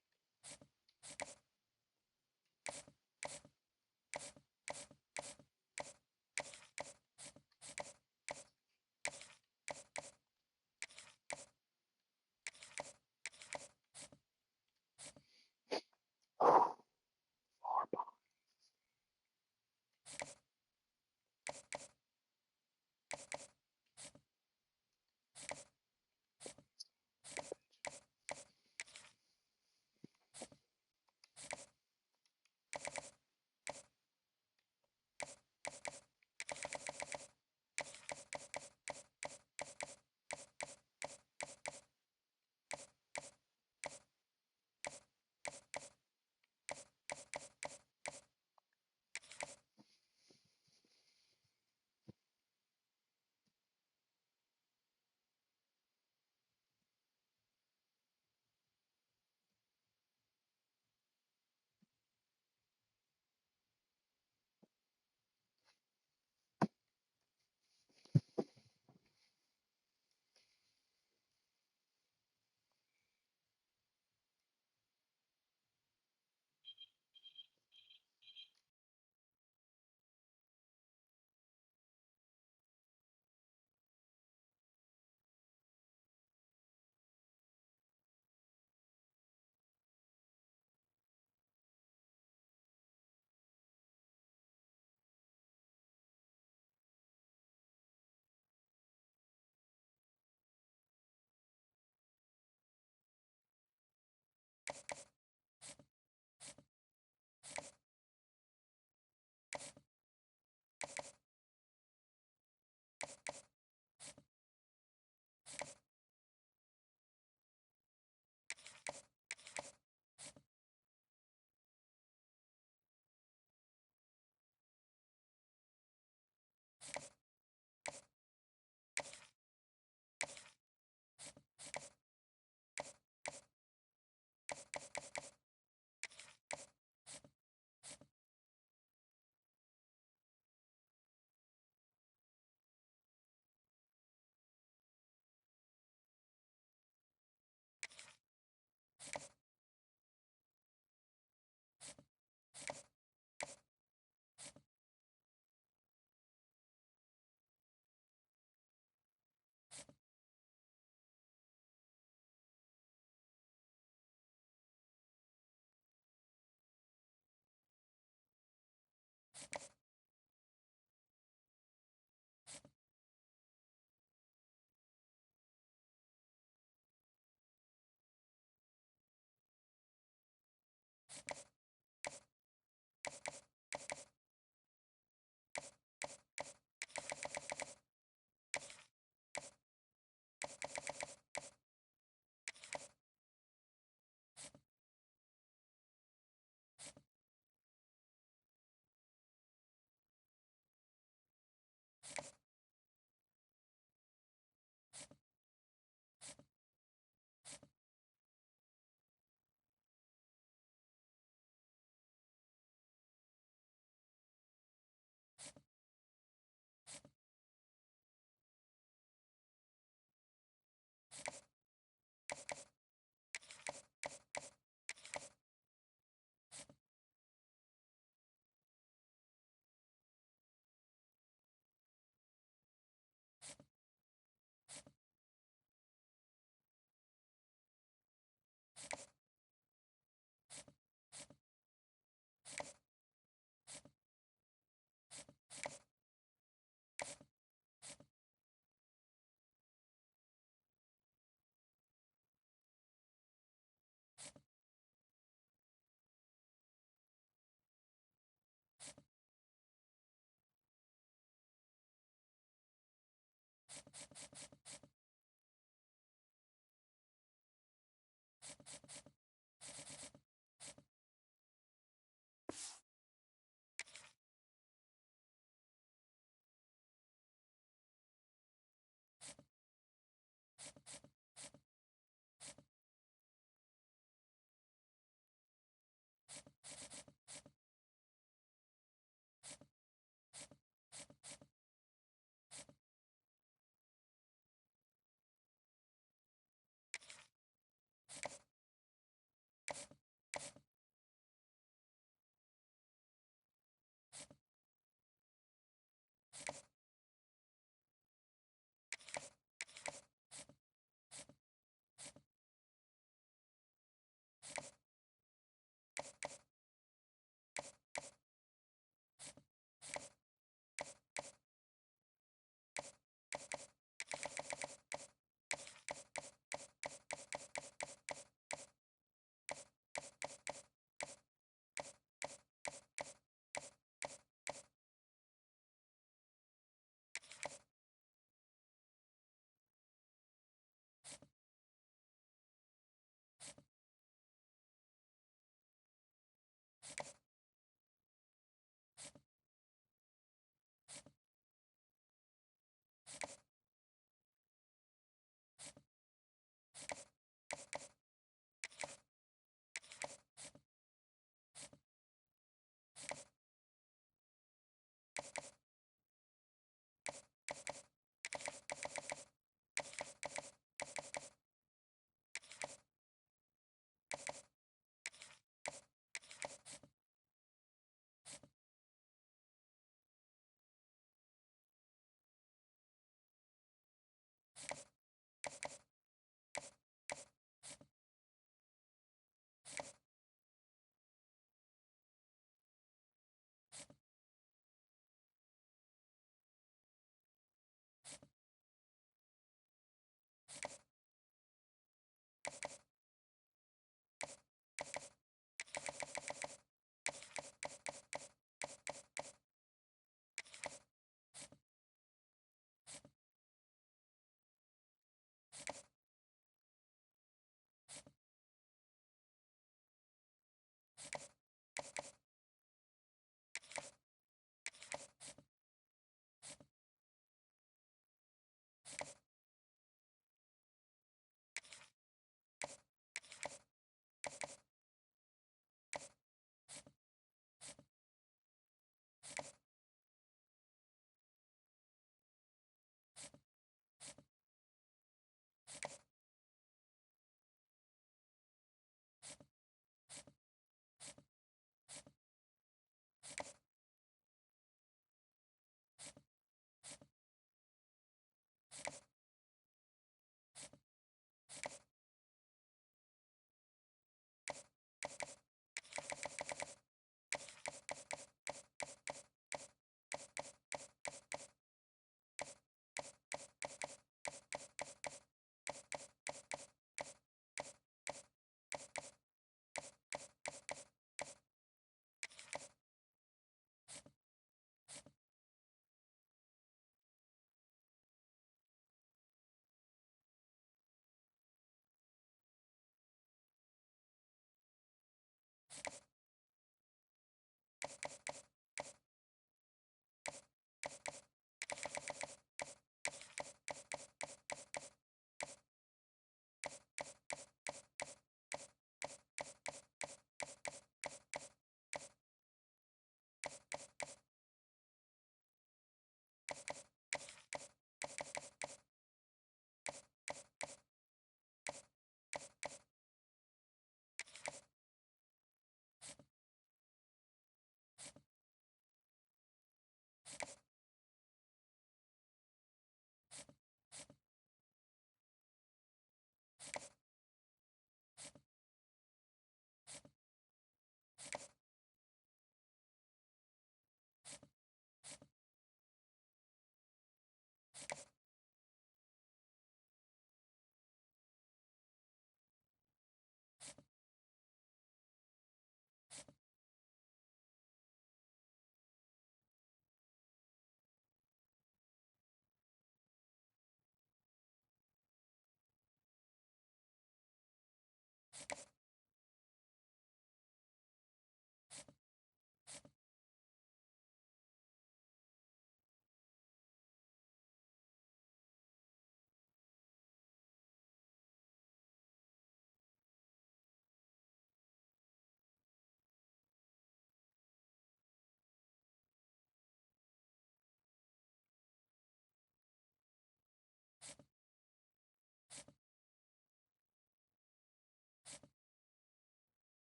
Far behind.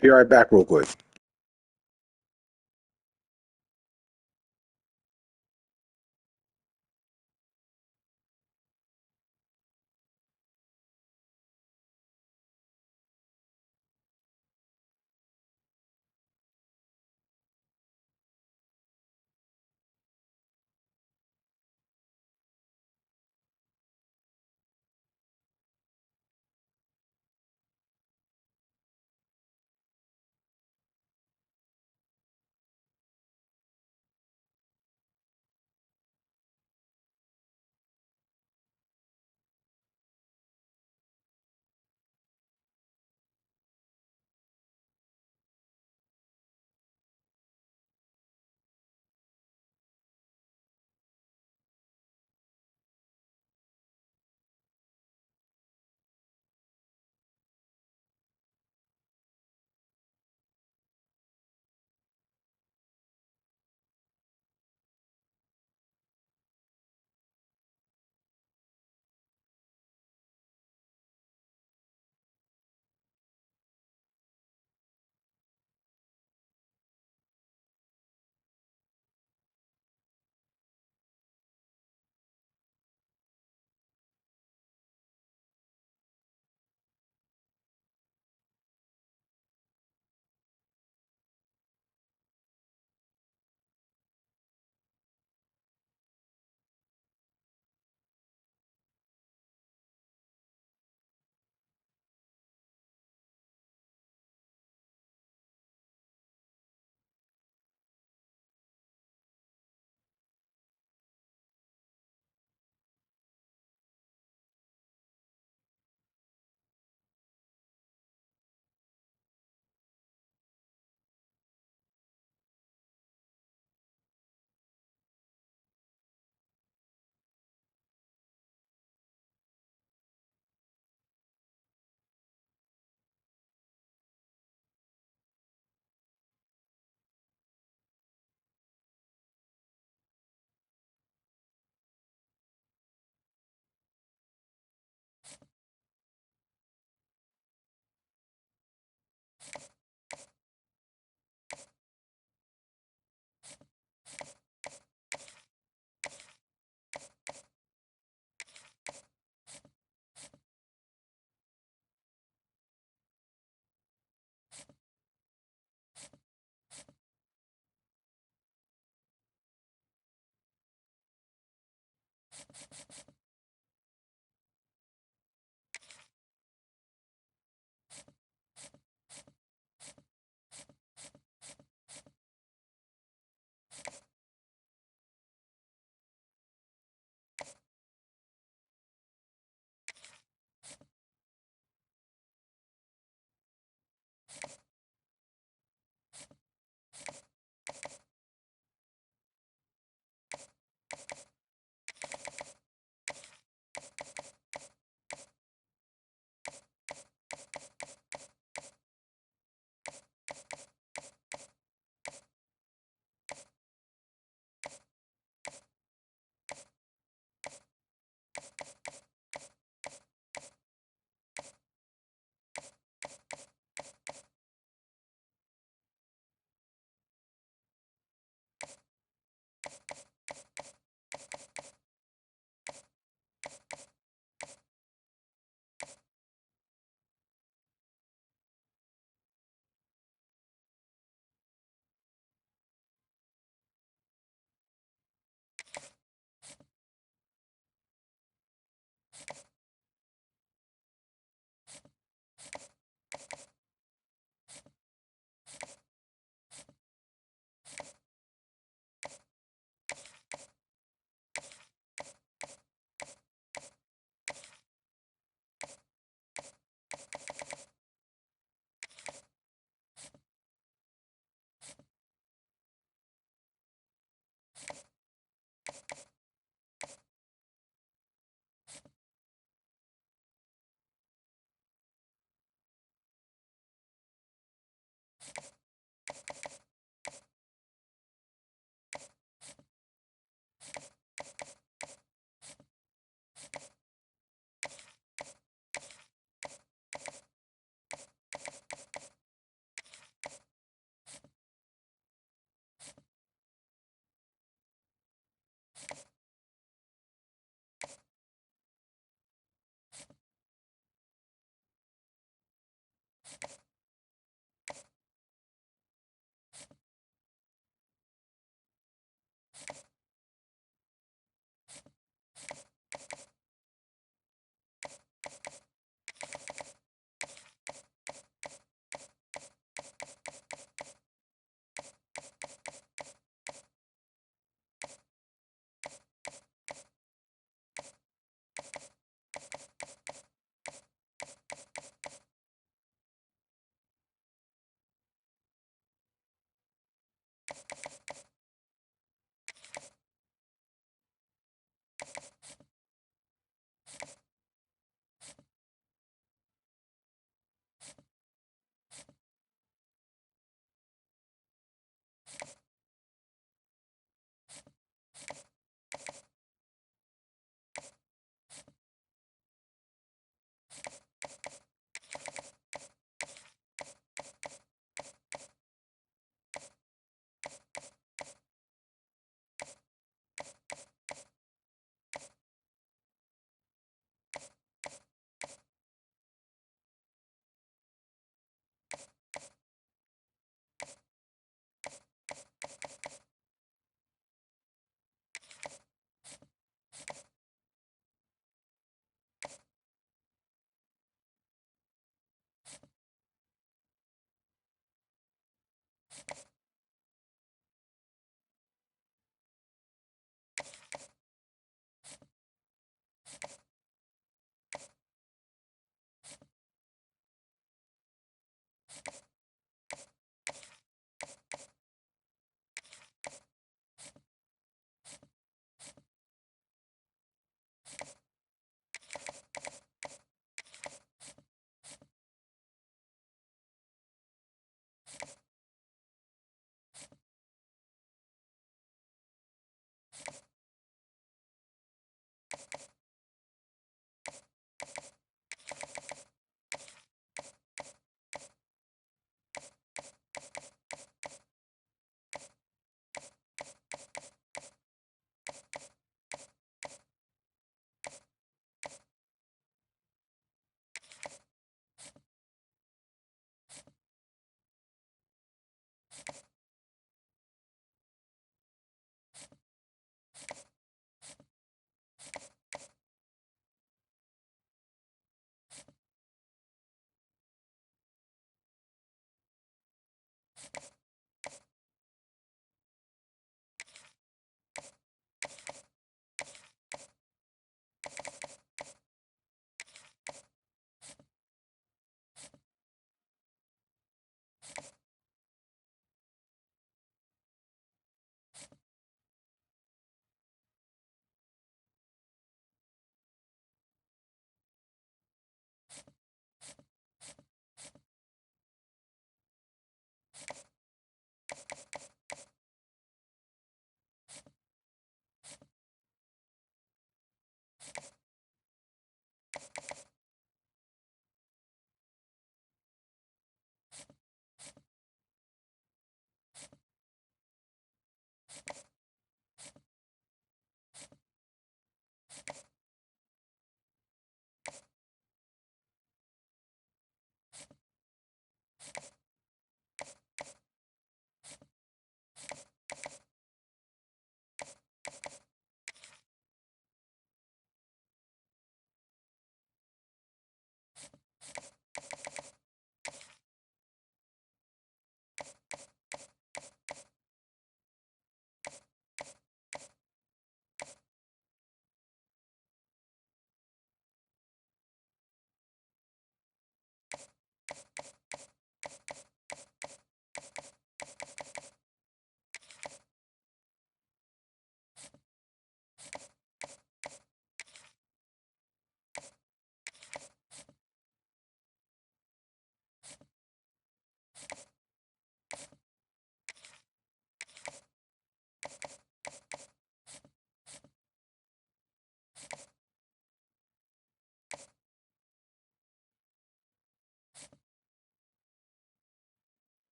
Be right back real quick.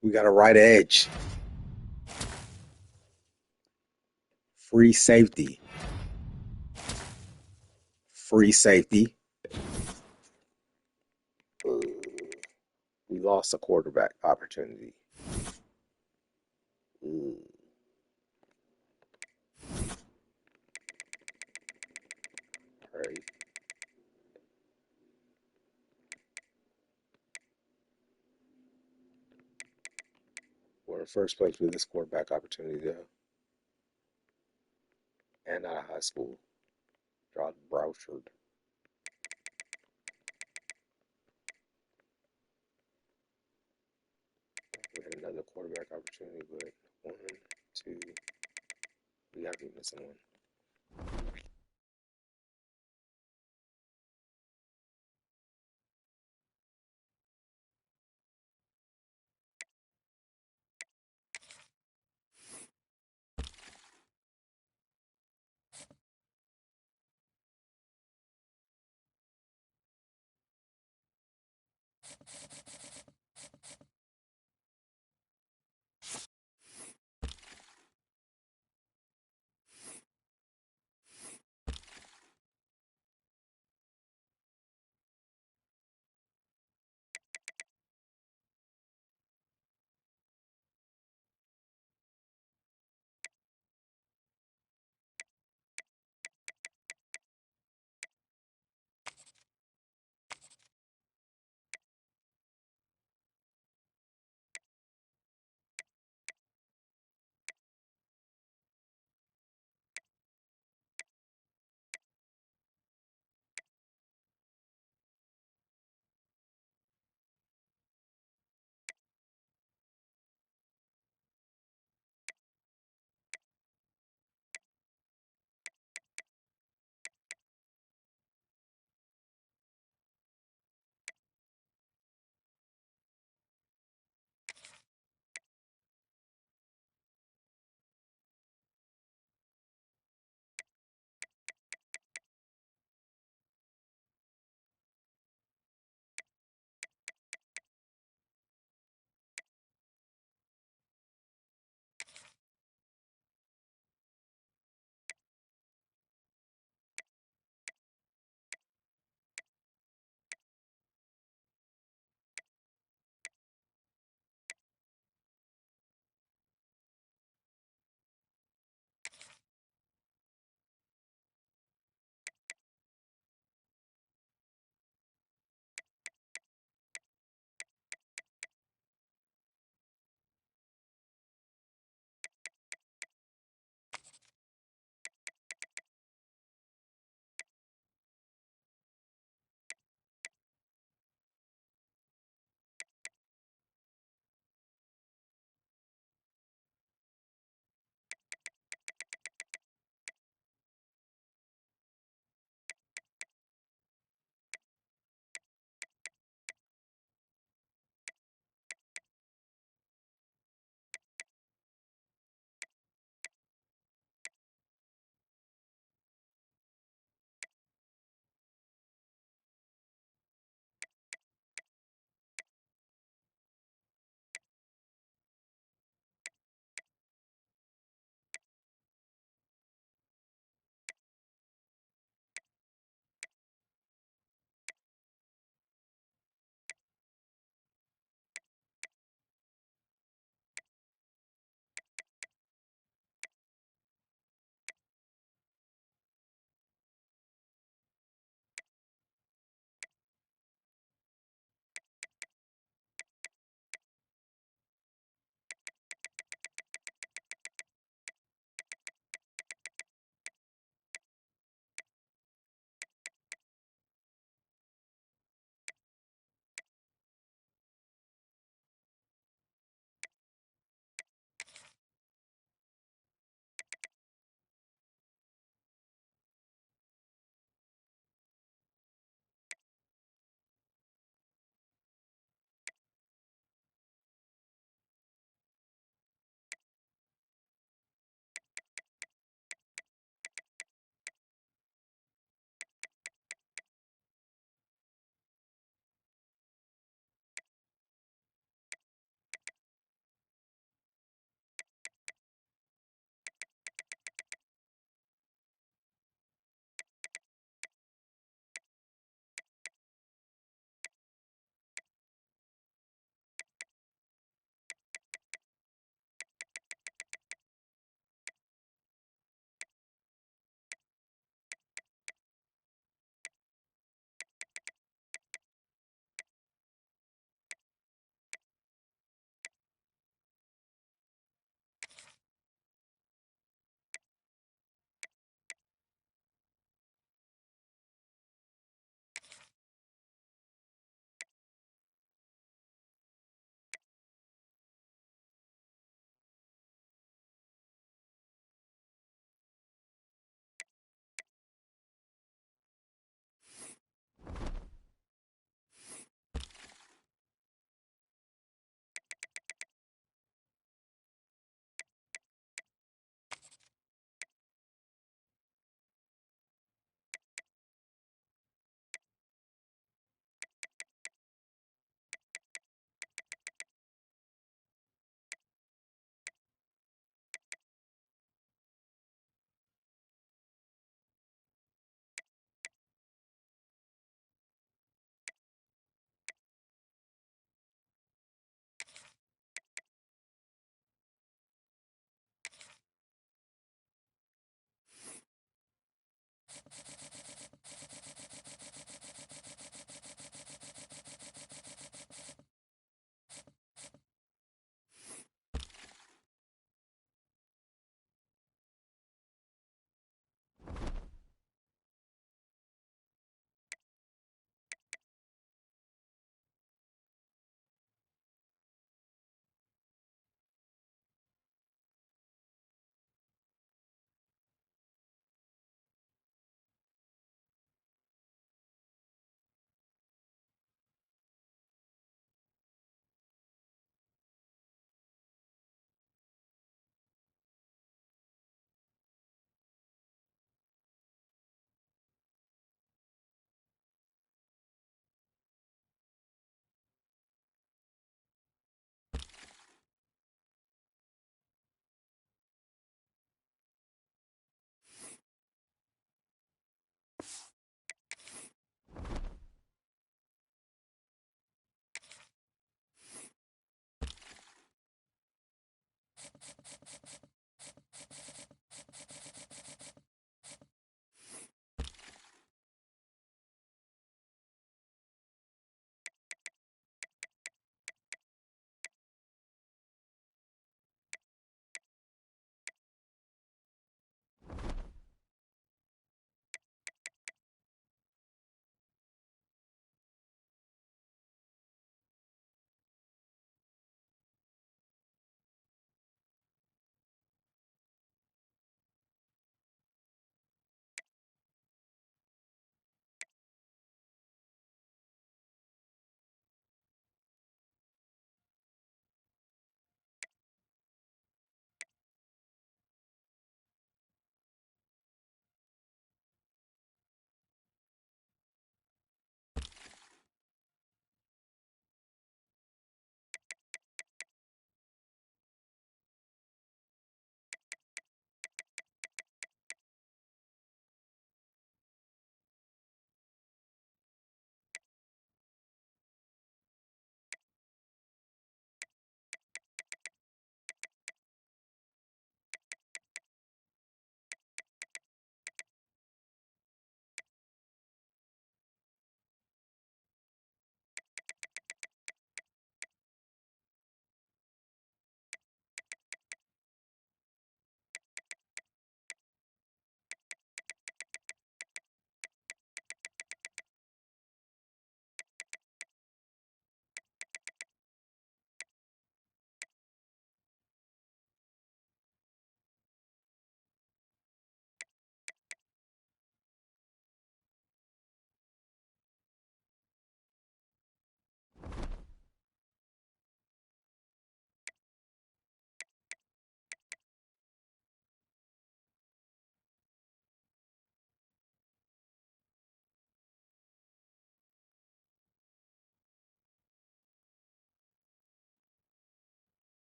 We got a right edge. Free safety. Free safety. We lost a quarterback opportunity. All right. We're in first place with this quarterback opportunity, though. And out of high school. Josh Brouchard. We had another quarterback opportunity, but 1, 2, we gotta be missing one.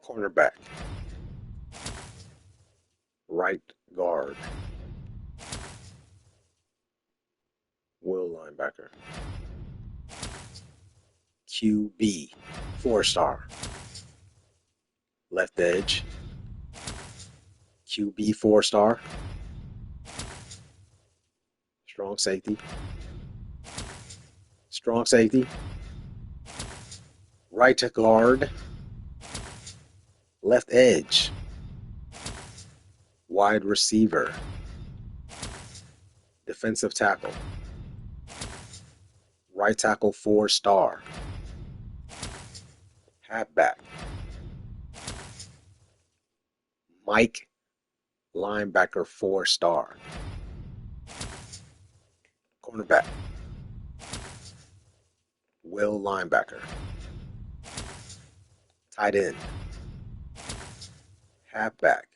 Cornerback. Right guard. Will linebacker. QB. 4-star. Left edge. QB 4-star. Strong safety. Strong safety. Right guard. Left edge. Wide receiver. Defensive tackle. Right tackle 4-star. Halfback. Mike linebacker 4-star. Cornerback. Will linebacker. Tight end. Halfback.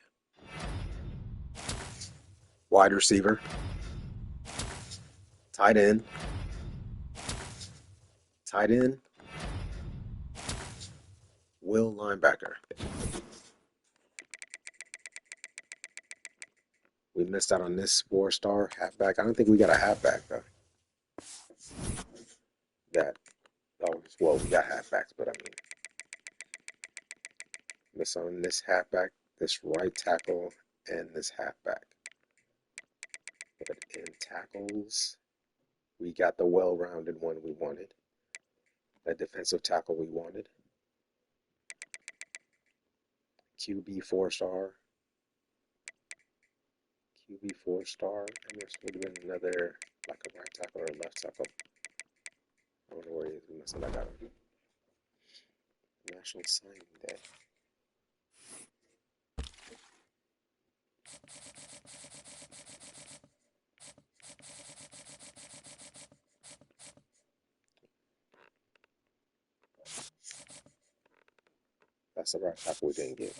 Wide receiver. Tight end. Tight end. Will linebacker. We missed out on this 4-star halfback. I don't think we got a halfback though. Well, we got halfbacks, but I mean, miss on this halfback, this right tackle, and this halfback. But in tackles, we got the well-rounded one we wanted. That defensive tackle we wanted. QB 4-star. QB 4-star. And this would have been another, like a right tackle or a left tackle. I wonder where he is. We must have got him. National Signing Day. That's the right tackle we didn't get.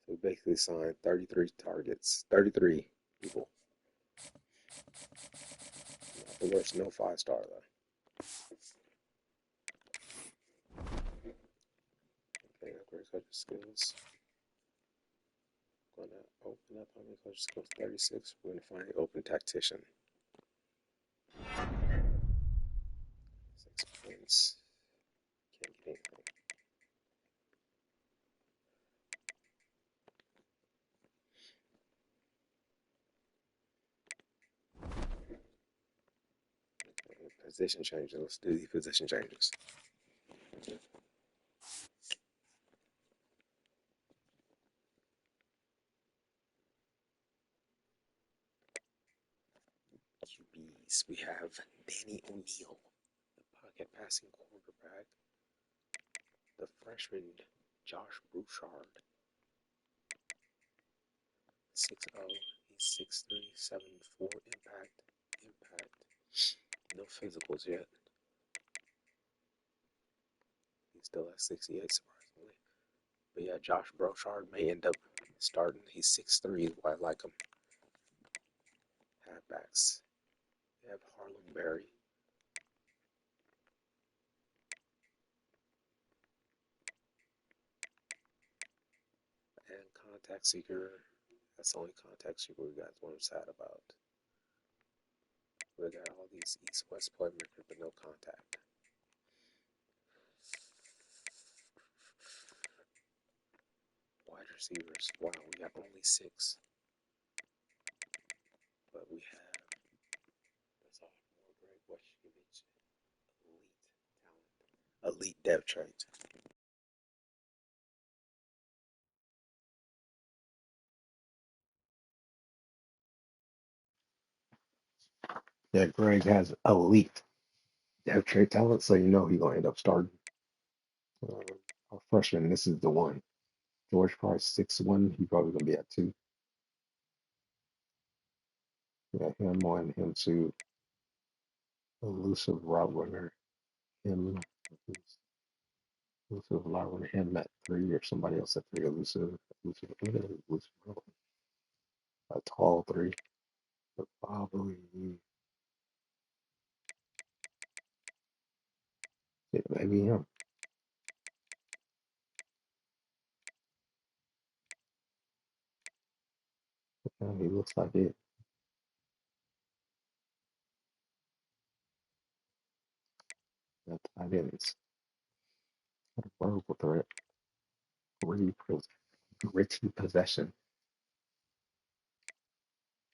So we basically signed 33 targets, 33 people. Not the worst, no 5-star though. Okay, upgrade coach skills. Gonna open up how many coach skills? 36. We're gonna find the open tactician. 6 points. Can't get anything. Position changes. Let's do these position changes. QBs. We have Danny O'Neal, the pocket passing quarterback. The freshman Josh Broussard, 6'0". He's 6'3", 7'4". Impact. No physicals yet. He's still at 68, surprisingly. But yeah, Josh Broussard may end up starting. He's 6'3", is why I like him. Halfbacks. We have Harlem Berry. And Contact Seeker. That's the only Contact Seeker we got. What I'm sad about. We got all these East-West playmakers, but no contact. Wide receivers. Wow, we got only 6. But we have the sophomore Greg Washkevich, elite talent, elite depth chart. Yeah, Greg has elite depth chart talent, so you know he's gonna end up starting. Uh, our freshman, this is the one. George Price, 6'1". He probably gonna be at 2. Yeah, him on him too. Elusive route runner. Him, elusive route runner. Him at 3, or somebody else at 3. Elusive route runner. A tall 3. But probably, yeah, maybe him. Yeah, he looks like it. That tight ends. What a vertical threat. Gritty possession.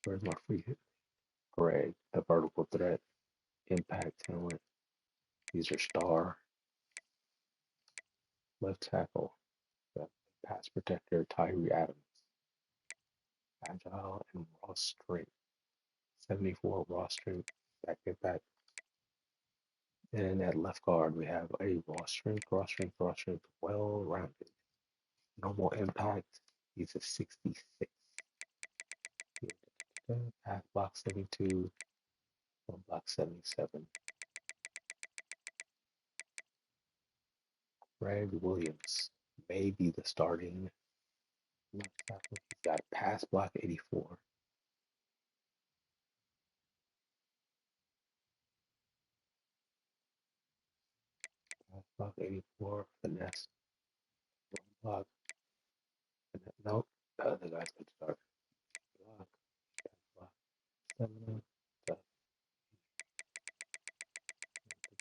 Where's my free hit? Greg, the vertical threat. Impact talent. He's your star. Left tackle. The pass protector, Tyree Adams. Agile and raw strength. 74 raw strength. Back impact. And at left guard, we have a raw strength, well rounded. Normal impact. He's a 66. Pass block 72. One block 77. Greg Williams may be the starting left tackle. He's got a pass block 84. Pass block 84. Finesse. One block. Nope. The other guy's going to start. Block. Pass block. Stamina.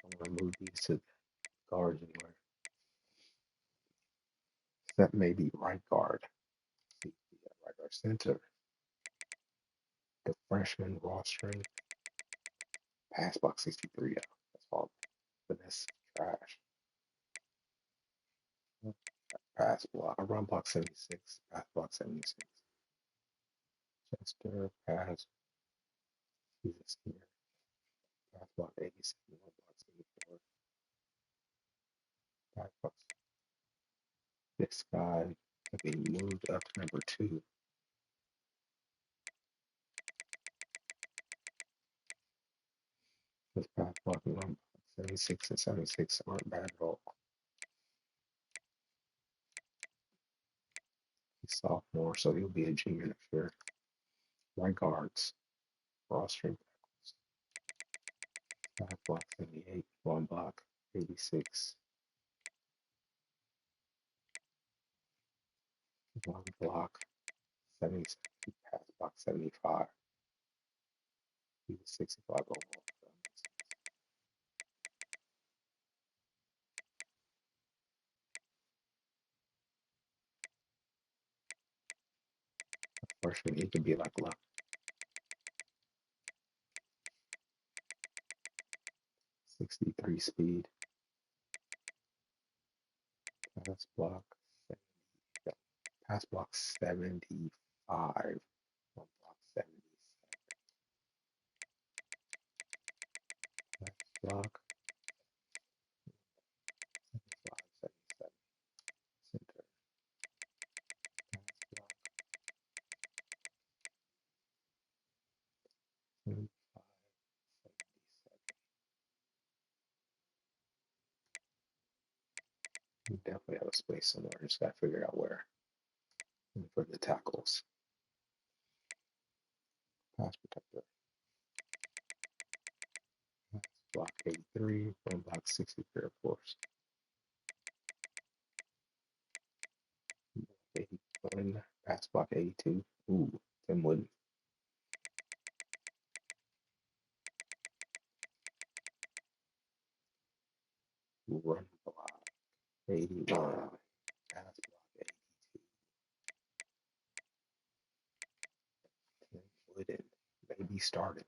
I'm going to move these to guards anywhere. That may be right guard. Right guard center. The freshman raw strength. Pass block 63. That's all. Finesse trash. Pass block. A run block 76. Pass block 76. Chester pass. He's a senior. Pass block 87. Run block 74. Pass block. This guy could be moved up to number 2. His pass block and run block 76 and 76 aren't bad at all. He's sophomore, so he'll be a junior next year. Right guards. Raw strength tackles. Pass block 78. Run block 86. One block 77. Pass block 75. He was 65 overall. Freshman, he could be like left. 63 speed. Pass block 70. Pass block 75. Run block 77. Pass block 75, 77. Center. Pass block 75, 77. We definitely have a space somewhere. Just gotta figure out where. And for the tackles. Pass protector. Pass block 83. Run block 63, of course. 81. Pass block 82. Ooh, Tim Wooden. Run block 81. Pass block 82. Tim Wooden. Maybe starting.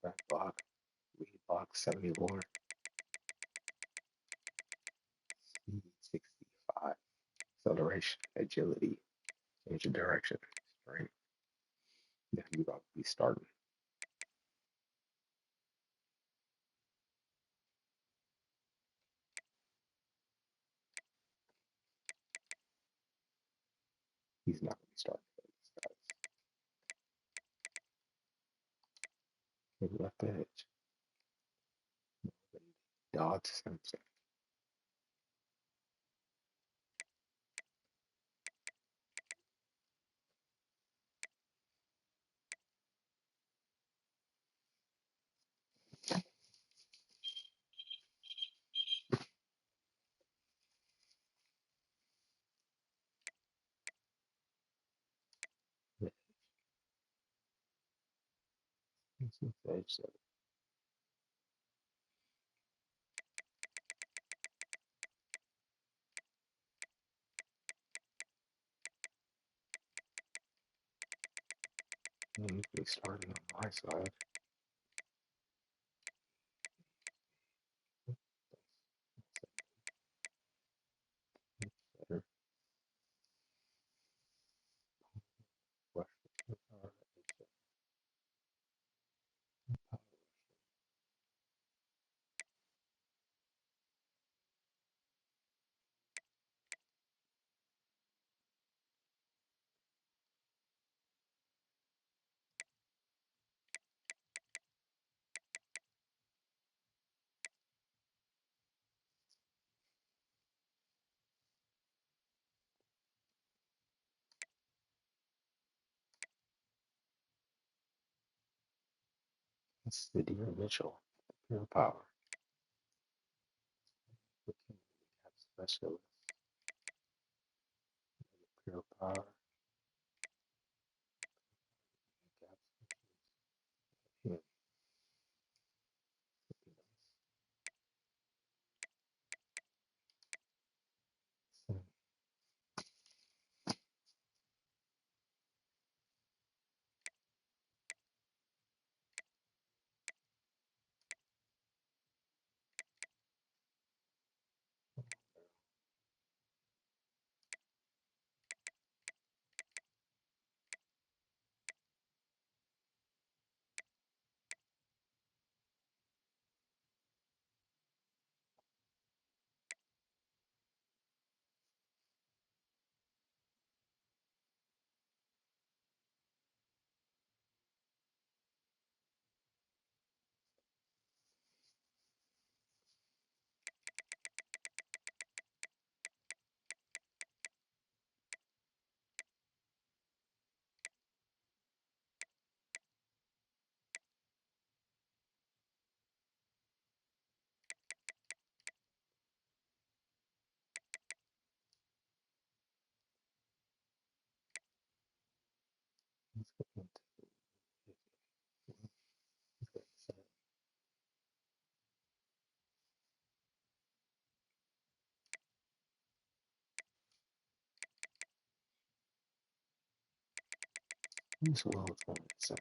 Back block. Lead block 74. Speed 65. Acceleration. Agility. Change of direction. Strength. Yeah, you got to be starting. He's not going to be starting for these guys. Hit left edge. Dodge Simpson. Edge. So he's be starting on my side. Better. That's the Deer Mitchell. Pure power. Specialist. Pure power. Yeah. Who's well 27?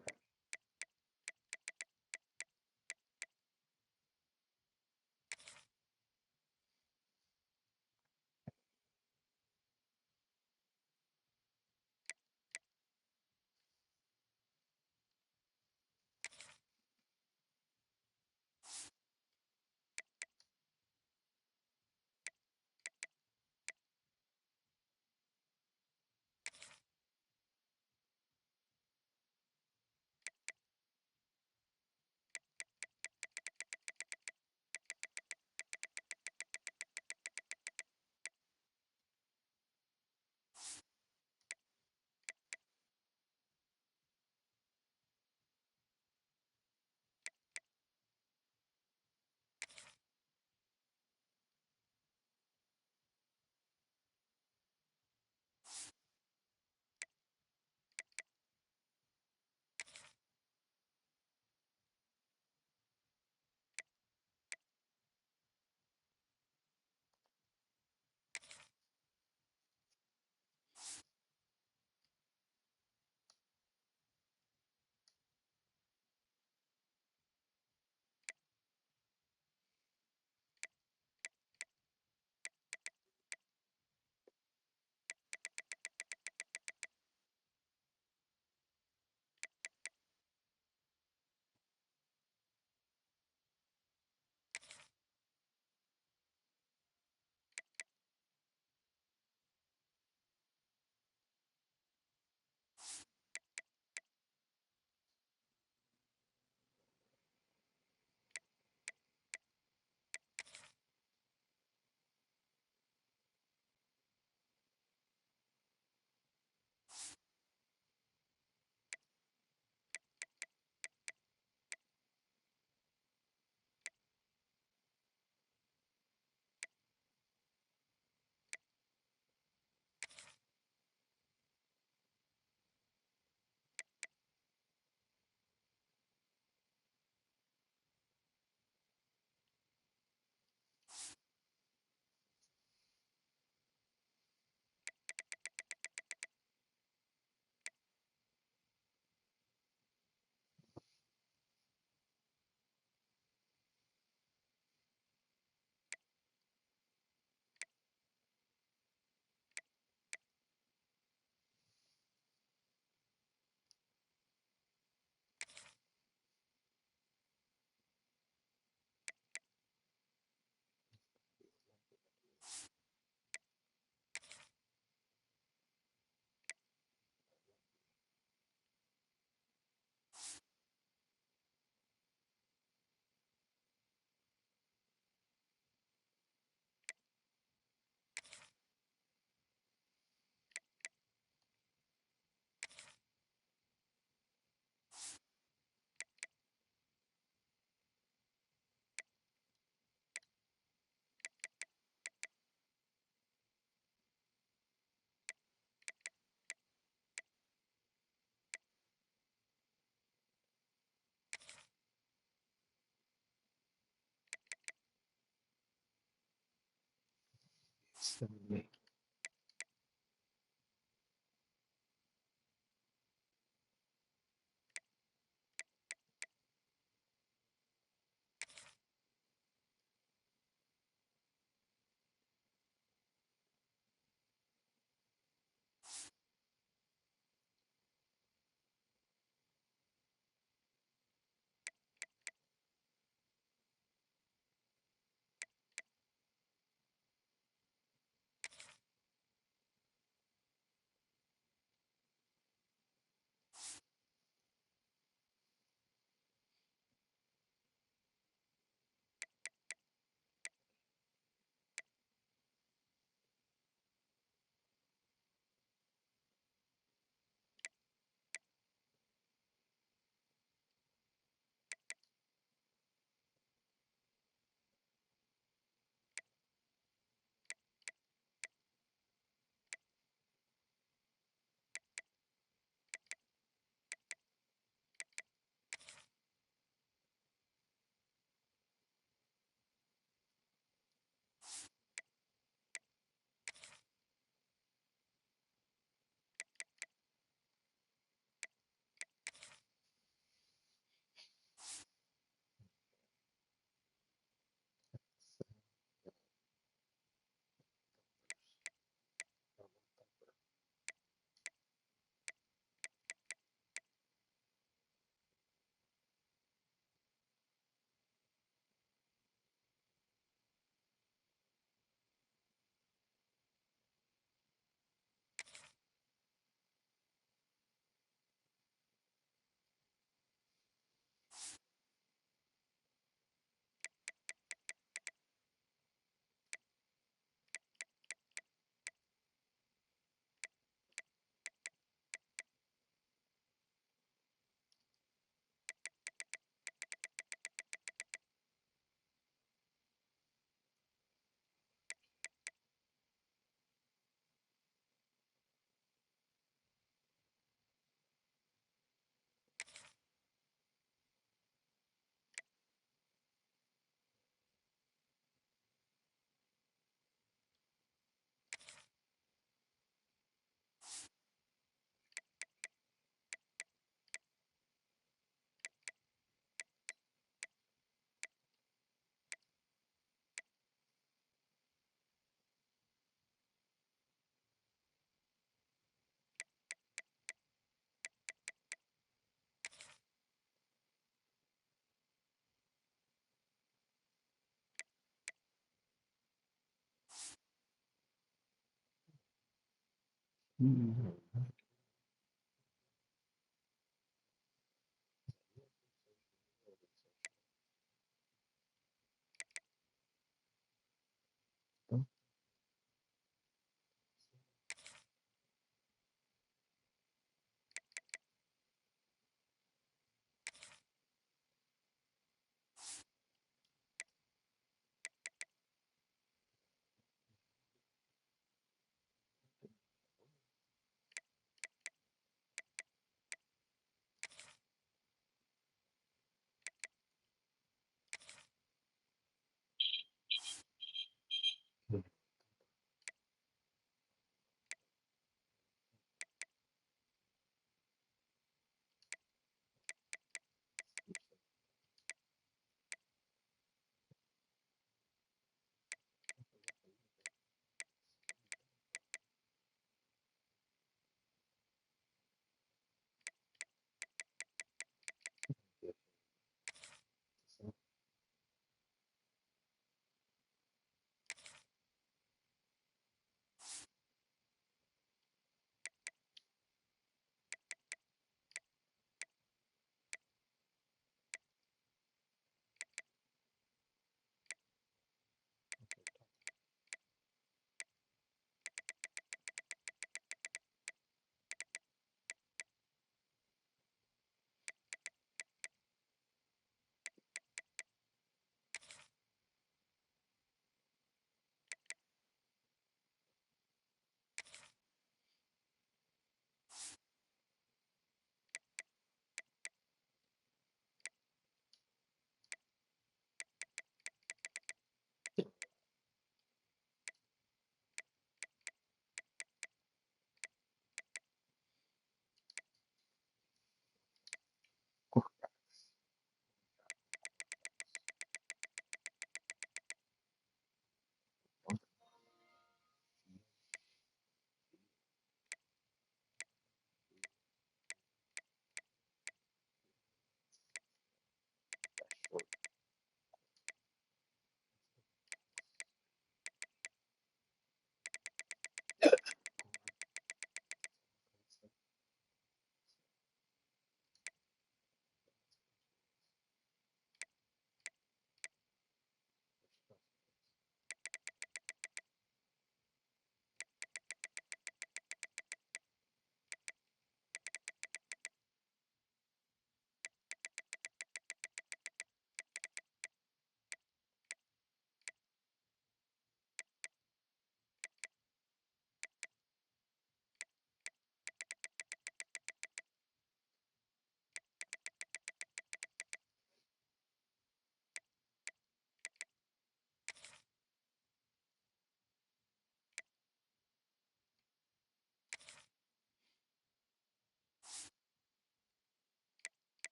78.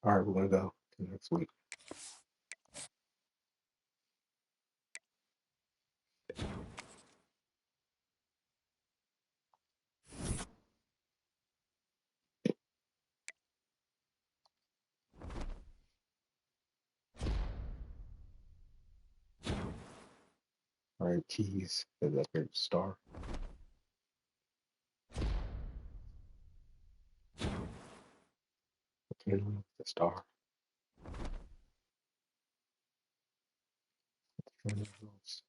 All right, we're gonna go to next week. All right, Keys is up here. Star. McKinley, the star. Generals.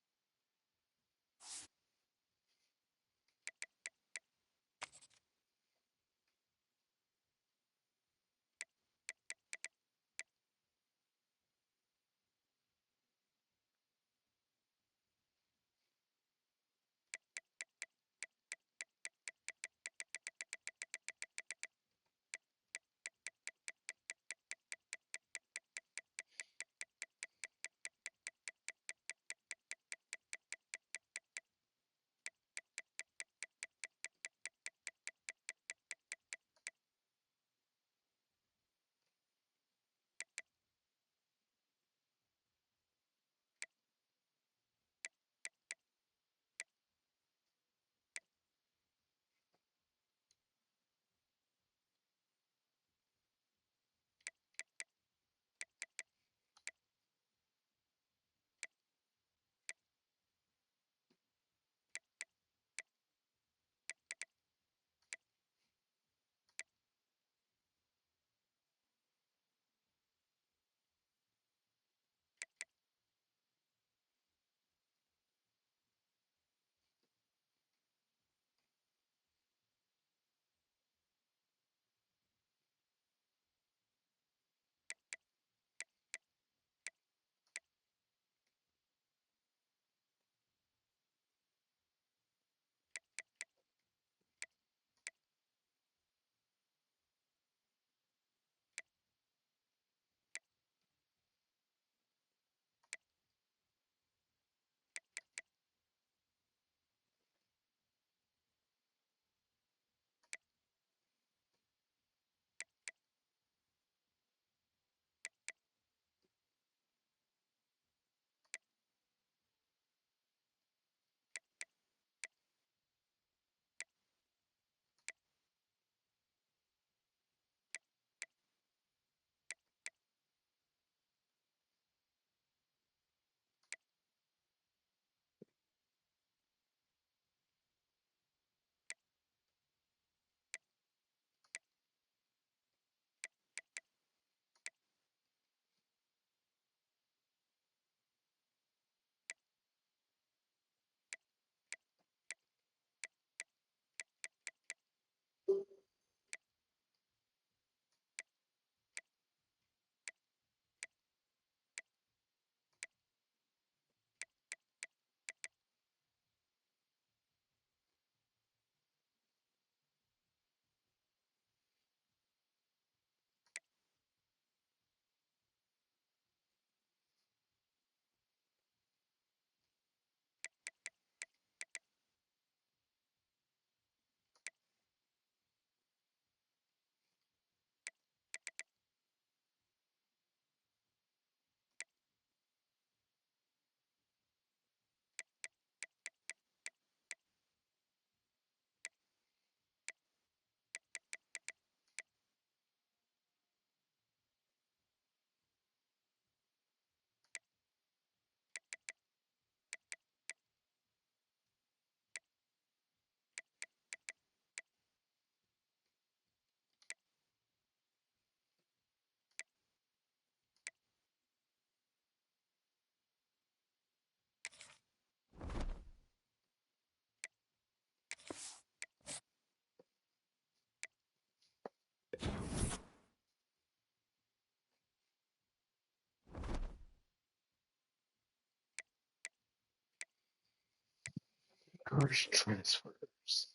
First transfers.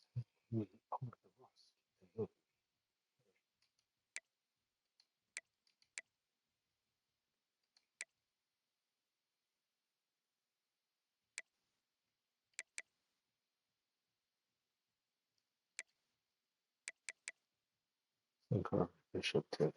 Bishop 10th.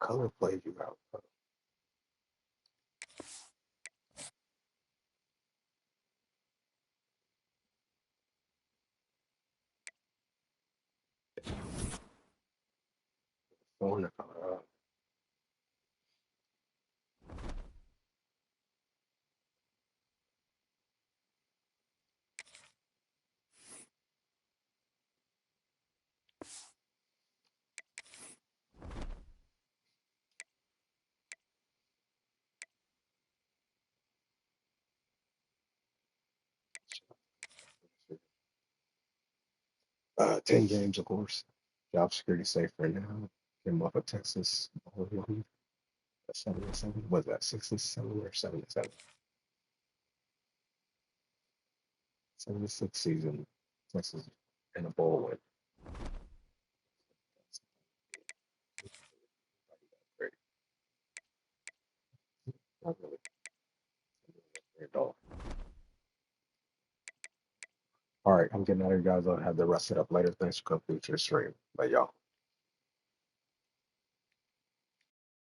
color plays you got? Throwing the color up. Uh, 10 games, of course. Job security safe for now. Came off of Texas. 7-7. Was that 6-7 or 7-7? 76 season. Texas in a bowl win. Great. Not really. Very dull. All right, I'm getting out of here, guys. I'll have the rest set up later. Thanks for coming through to the stream. Bye, y'all.